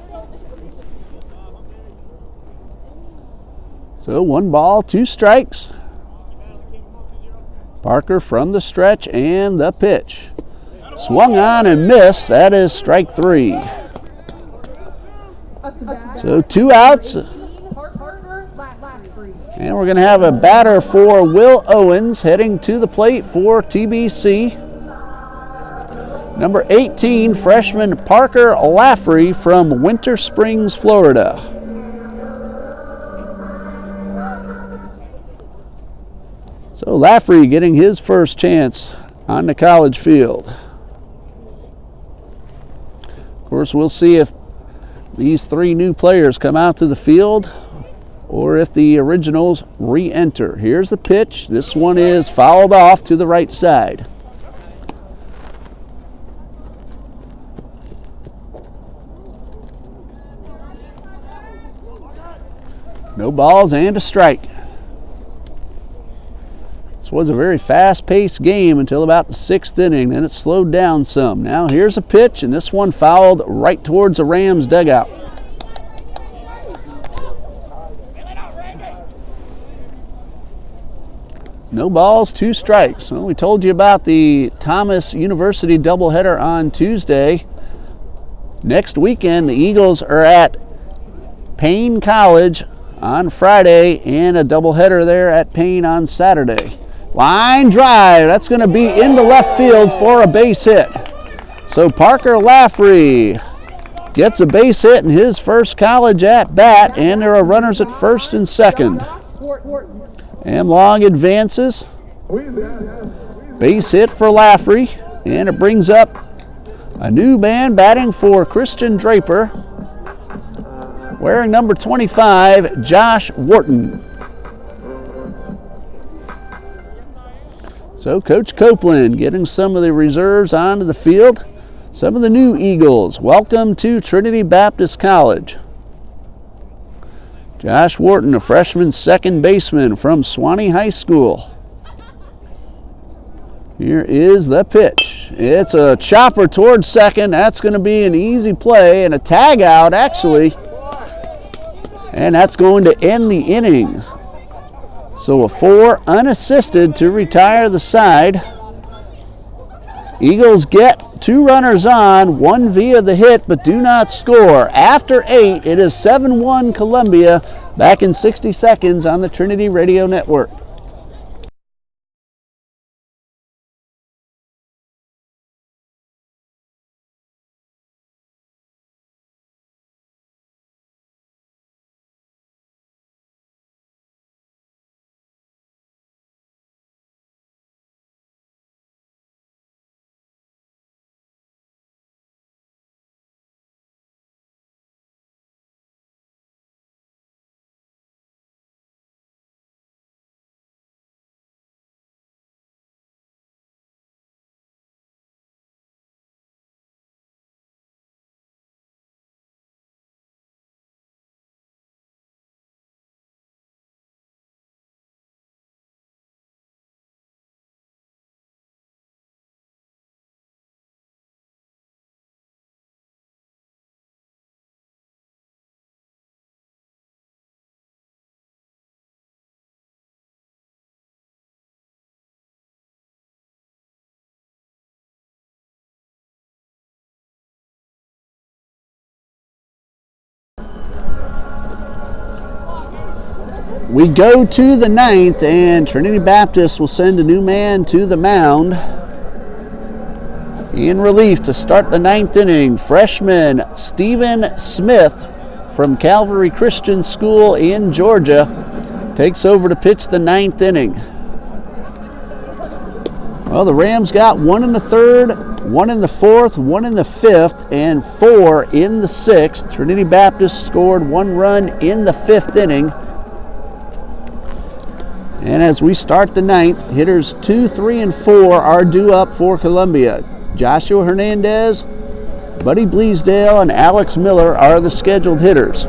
So 1 ball, 2 strikes. Parker from the stretch and the pitch. Swung on and missed. That is strike 3. So 2 outs. And we're going to have a batter for Will Owens heading to the plate for TBC. Number 18, freshman Parker Laffrey from Winter Springs, Florida. So Laffrey getting his first chance on the college field. Of course, we'll see if these 3 new players come out to the field or if the originals re-enter. Here's the pitch. This one is fouled off to the right side. No balls and a strike. This was a very fast-paced game until about the 6th inning. Then it slowed down some. Now here's a pitch, and this one fouled right towards the Rams dugout. No balls, 2 strikes. Well, we told you about the Thomas University doubleheader on Tuesday. Next weekend, the Eagles are at Payne College on Friday and a doubleheader there at Payne on Saturday. Line drive. That's going to be in the left field for a base hit. So Parker Laffrey gets a base hit in his first college at bat, and there are runners at first and second. Amlong advances. Base hit for Laffrey, and it brings up a new man batting for Christian Draper, wearing number 25, Josh Wharton. So Coach Copeland getting some of the reserves onto the field. Some of the new Eagles. Welcome to Trinity Baptist College. Josh Wharton, a freshman second baseman from Swanee High School. Here is the pitch. It's a chopper towards second. That's going to be an easy play and a tag out, actually. And that's going to end the inning. So a 4 unassisted to retire the side. Eagles get 2 runners on, 1 via the hit, but do not score. After 8, it is 7-1 Coumbia. Back in 60 seconds on the Trinity Radio Network. We go to the 9th, and Trinity Baptist will send a new man to the mound. In relief to start the 9th inning, freshman Stephen Smith from Calvary Christian School in Georgia takes over to pitch the 9th inning. Well, the Rams got 1 in the 3rd, 1 in the 4th, 1 in the 5th, and 4 in the 6th. Trinity Baptist scored 1 run in the 5th inning. And as we start the 9th, hitters 2, 3, and 4 are due up for Coumbia. Joshua Hernandez, Buddy Bleasdale, and Alex Miller are the scheduled hitters.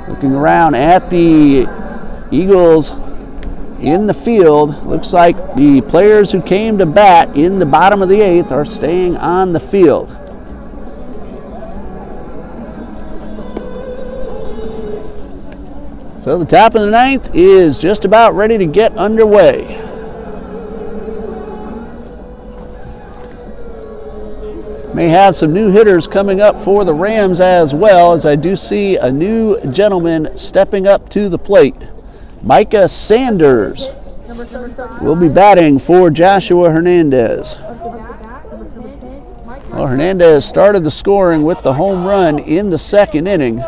Looking around at the Eagles in the field, looks like the players who came to bat in the bottom of the 8th are staying on the field. So the top of the 9th is just about ready to get underway. May have some new hitters coming up for the Rams as well, as I do see a new gentleman stepping up to the plate. Micah Sanders will be batting for Joshua Hernandez. Well, Hernandez started the scoring with the home run in the 2nd inning.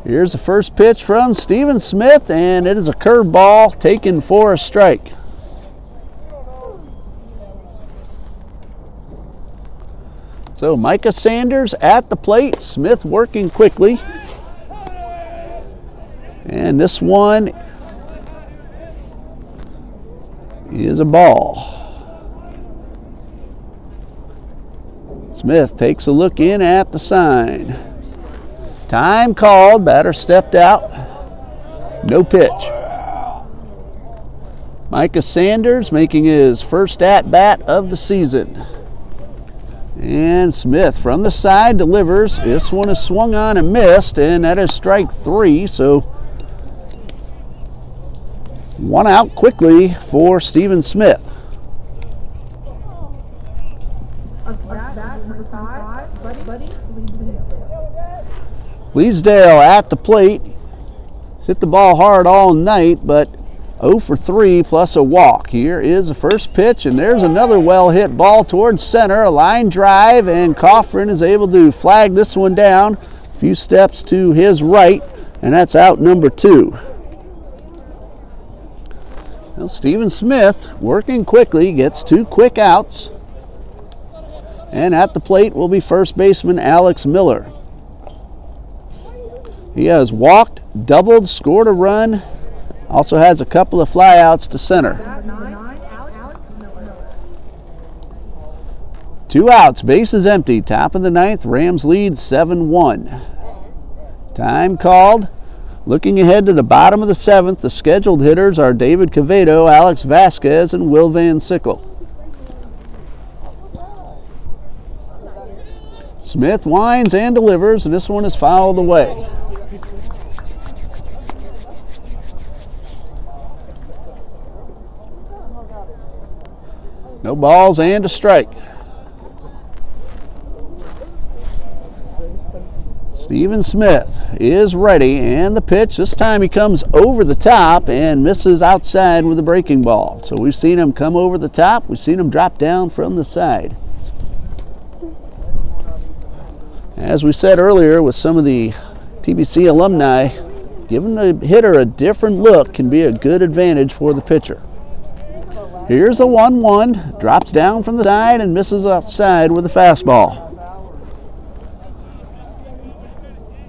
Here's the first pitch from Stephen Smith, and it is a curveball taken for a strike. So Micah Sanders at the plate, Smith working quickly. And this one is a ball. Smith takes a look in at the sign. Time called, batter stepped out, no pitch. Micah Sanders making his first at-bat of the season. And Smith from the side delivers. This one is swung on and missed, and that is strike 3, so 1 out quickly for Stephen Smith. Bleasdale at the plate. He's hit the ball hard all night, but 0 for 3 plus a walk. Here is the first pitch, and there's another well-hit ball towards center. A line drive, and Coffrin is able to flag this one down. A few steps to his right, and that's out number 2. Well, Stephen Smith working quickly, gets 2 quick outs. And at the plate will be first baseman Alex Miller. He has walked, doubled, scored a run, also has a couple of flyouts to center. 2 outs, bases empty, top of the 9th, Rams lead 7-1. Time called. Looking ahead to the bottom of the 7th, the scheduled hitters are David Cavedo, Alex Vasquez, and Will Van Sickle. Smith winds and delivers, and this one is fouled away. No balls and a strike. Stephen Smith is ready, and the pitch, this time he comes over the top and misses outside with a breaking ball. So we've seen him come over the top, we've seen him drop down from the side. As we said earlier with some of the TBC alumni, giving the hitter a different look can be a good advantage for the pitcher. Here's a 1-1, drops down from the side and misses outside with a fastball.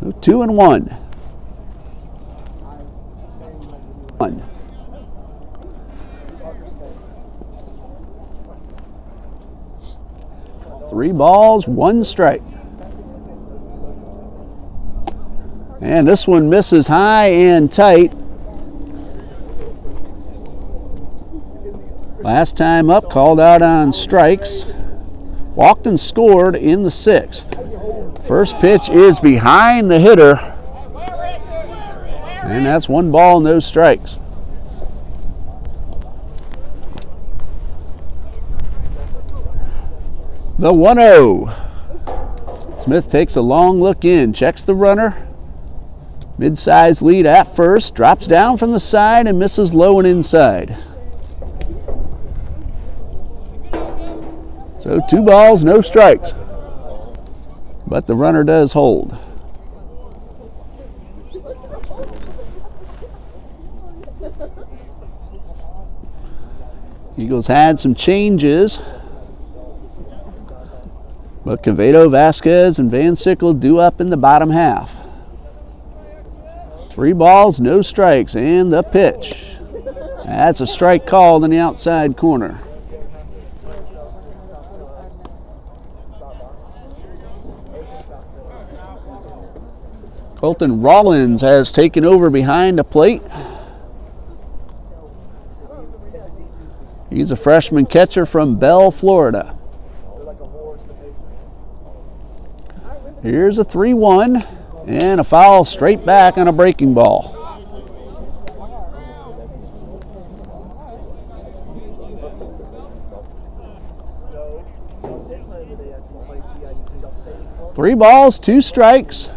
2-1. 3 balls, 1 strike. And this one misses high and tight. Last time up, called out on strikes. Walked and scored in the 6th. First pitch is behind the hitter. And that's 1 ball, no strikes. The 1-0. Smith takes a long look in, checks the runner. Mid-size lead at first, drops down from the side and misses low and inside. So 2 balls, no strikes. But the runner does hold. Eagles had some changes, but Quevedo, Vasquez, and Van Sickle due up in the bottom half. 3 balls, no strikes, and the pitch. That's a strike called in the outside corner. Colton Rollins has taken over behind the plate. He's a freshman catcher from Bell, Florida. Here's a 3-1 and a foul straight back on a breaking ball. Three balls, 2 strikes.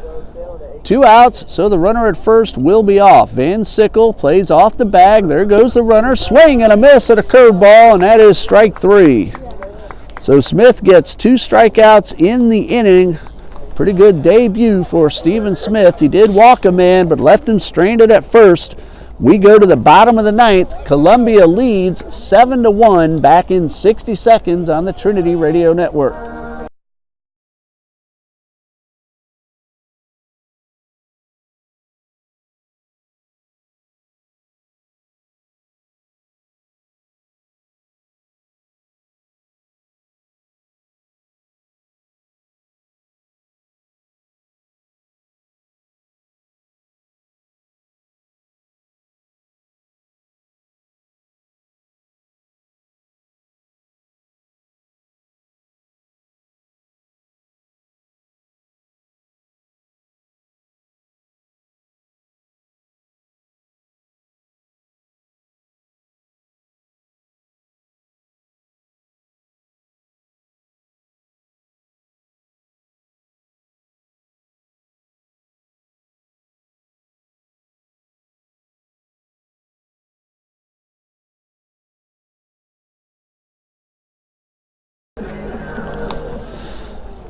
2 outs, so the runner at first will be off. Van Sickle plays off the bag. There goes the runner. Swing and a miss at a curveball, and that is strike 3. So Smith gets 2 strikeouts in the inning. Pretty good debut for Steven Smith. He did walk a man, but left him stranded at first. We go to the bottom of the 9th. Coumbia leads 7-1 back in 60 seconds on the Trinity Radio Network.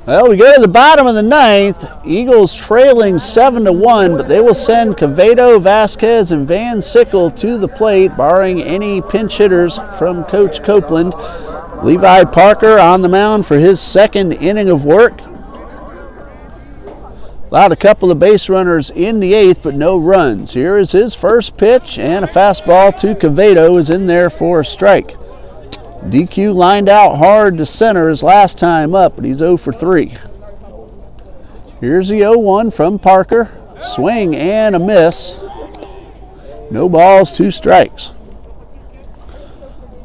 Well, we go to the bottom of the 9th. Eagles trailing 7-1, but they will send Quevedo, Vasquez, and Van Sickle to the plate, barring any pinch hitters from Coach Copeland. Levi Parker on the mound for his 2nd inning of work. Allowed a couple of base runners in the 8th, but no runs. Here is his first pitch, and a fastball to Quevedo is in there for a strike. DQ lined out hard to center his last time up, but he's 0 for 3. Here's the 0-1 from Parker. Swing and a miss. No balls, 2 strikes.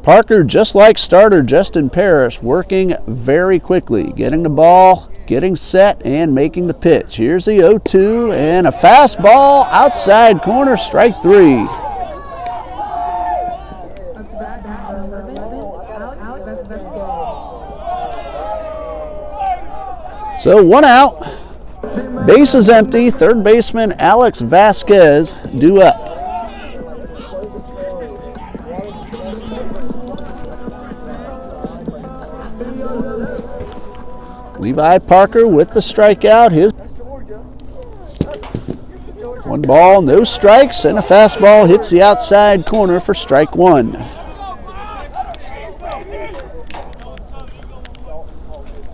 Parker, just like starter Justin Parrish, working very quickly, getting the ball, getting set, and making the pitch. Here's the 0-2 and a fastball outside corner, strike 3. So 1 out, base is empty, third baseman Alex Vasquez due up. Levi Parker with the strikeout. His 1 ball, no strikes, and a fastball hits the outside corner for strike 1.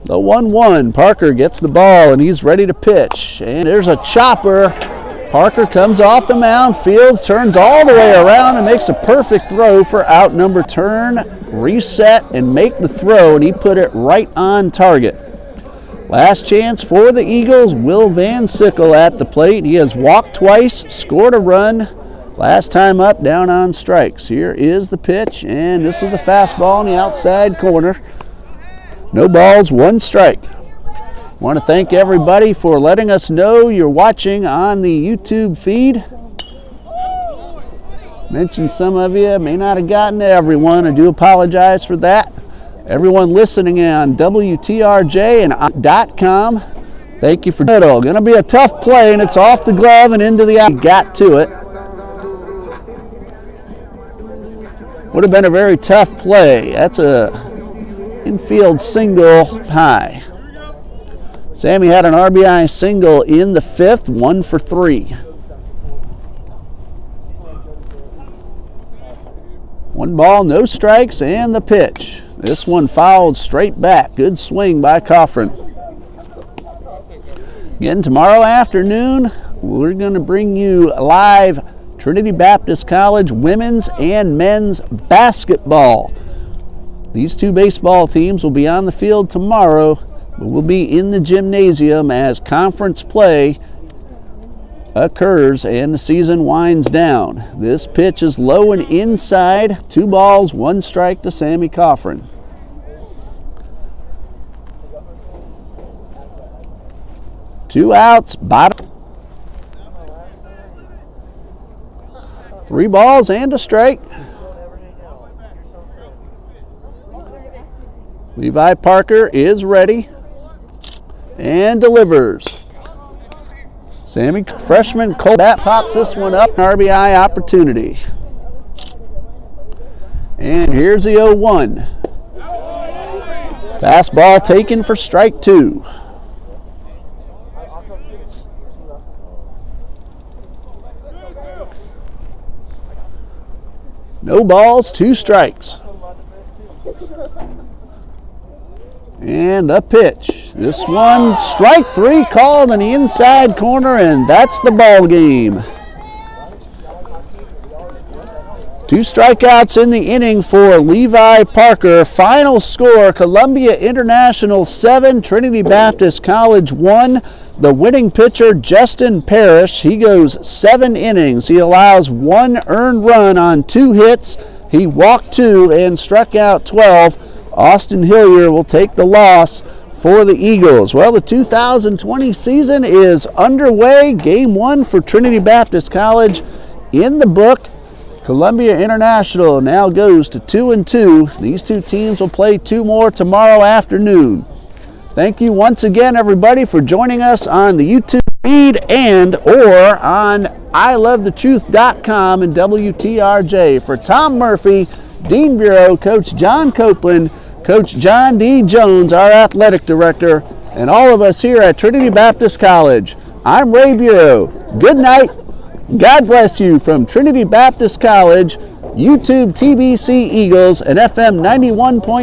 The 1-1, Parker gets the ball and he's ready to pitch. And there's a chopper. Parker comes off the mound, fields, turns all the way around and makes a perfect throw for out number. Turn, reset, and make the throw, and he put it right on target. Last chance for the Eagles, Will Van Sickle at the plate. He has walked twice, scored a run. Last time up, down on strikes. Here is the pitch, and this is a fastball in the outside corner. No balls, 1 strike. I want to thank everybody for letting us know you're watching on the YouTube feed. Mentioned some of you, may not have gotten to everyone. I do apologize for that. Everyone listening on WTRJ and .com, Thank you for middle. Going to be a tough play, and it's off the glove and into the out. Got to it. Would have been a very tough play. That's a infield single high. Sammy had an RBI single in the 5th, 1 for 3. 1 ball, no strikes, and the pitch. This one fouled straight back. Good swing by Coffrin. Again, tomorrow afternoon, we're going to bring you live Trinity Baptist College women's and men's basketball. These 2 baseball teams will be on the field tomorrow, but we'll be in the gymnasium as conference play occurs and the season winds down. This pitch is low and inside. 2 balls, 1 strike to Sammy Coffrin. Two outs, bottom. 3 balls and a strike. Levi Parker is ready and delivers. Sammy, freshman Cole Bat pops this one up, an RBI opportunity. And here's the 0-1. Fastball taken for strike 2. No balls, 2 strikes. And the pitch. This one, strike 3 called in the inside corner, and that's the ball game. 2 strikeouts in the inning for Levi Parker. Final score, Coumbia International 7, Trinity Baptist College 1. The winning pitcher, Justin Parrish, he goes 7 innings. He allows 1 earned run on 2 hits. He walked 2 and struck out 12. Austin Hillier will take the loss for the Eagles. Well, the 2020 season is underway. Game 1 for Trinity Baptist College in the book. Coumbia International now goes to 2-2. These 2 teams will play 2 more tomorrow afternoon. Thank you once again, everybody, for joining us on the YouTube feed and or on ilovethetruth.com and WTRJ. For Tom Murphy, Dean Bureau, Coach John Copeland, Coach John D. Jones, our athletic director, and all of us here at Trinity Baptist College, I'm Ray Bureau. Good night. God bless you from Trinity Baptist College, YouTube TBC Eagles, and FM 91.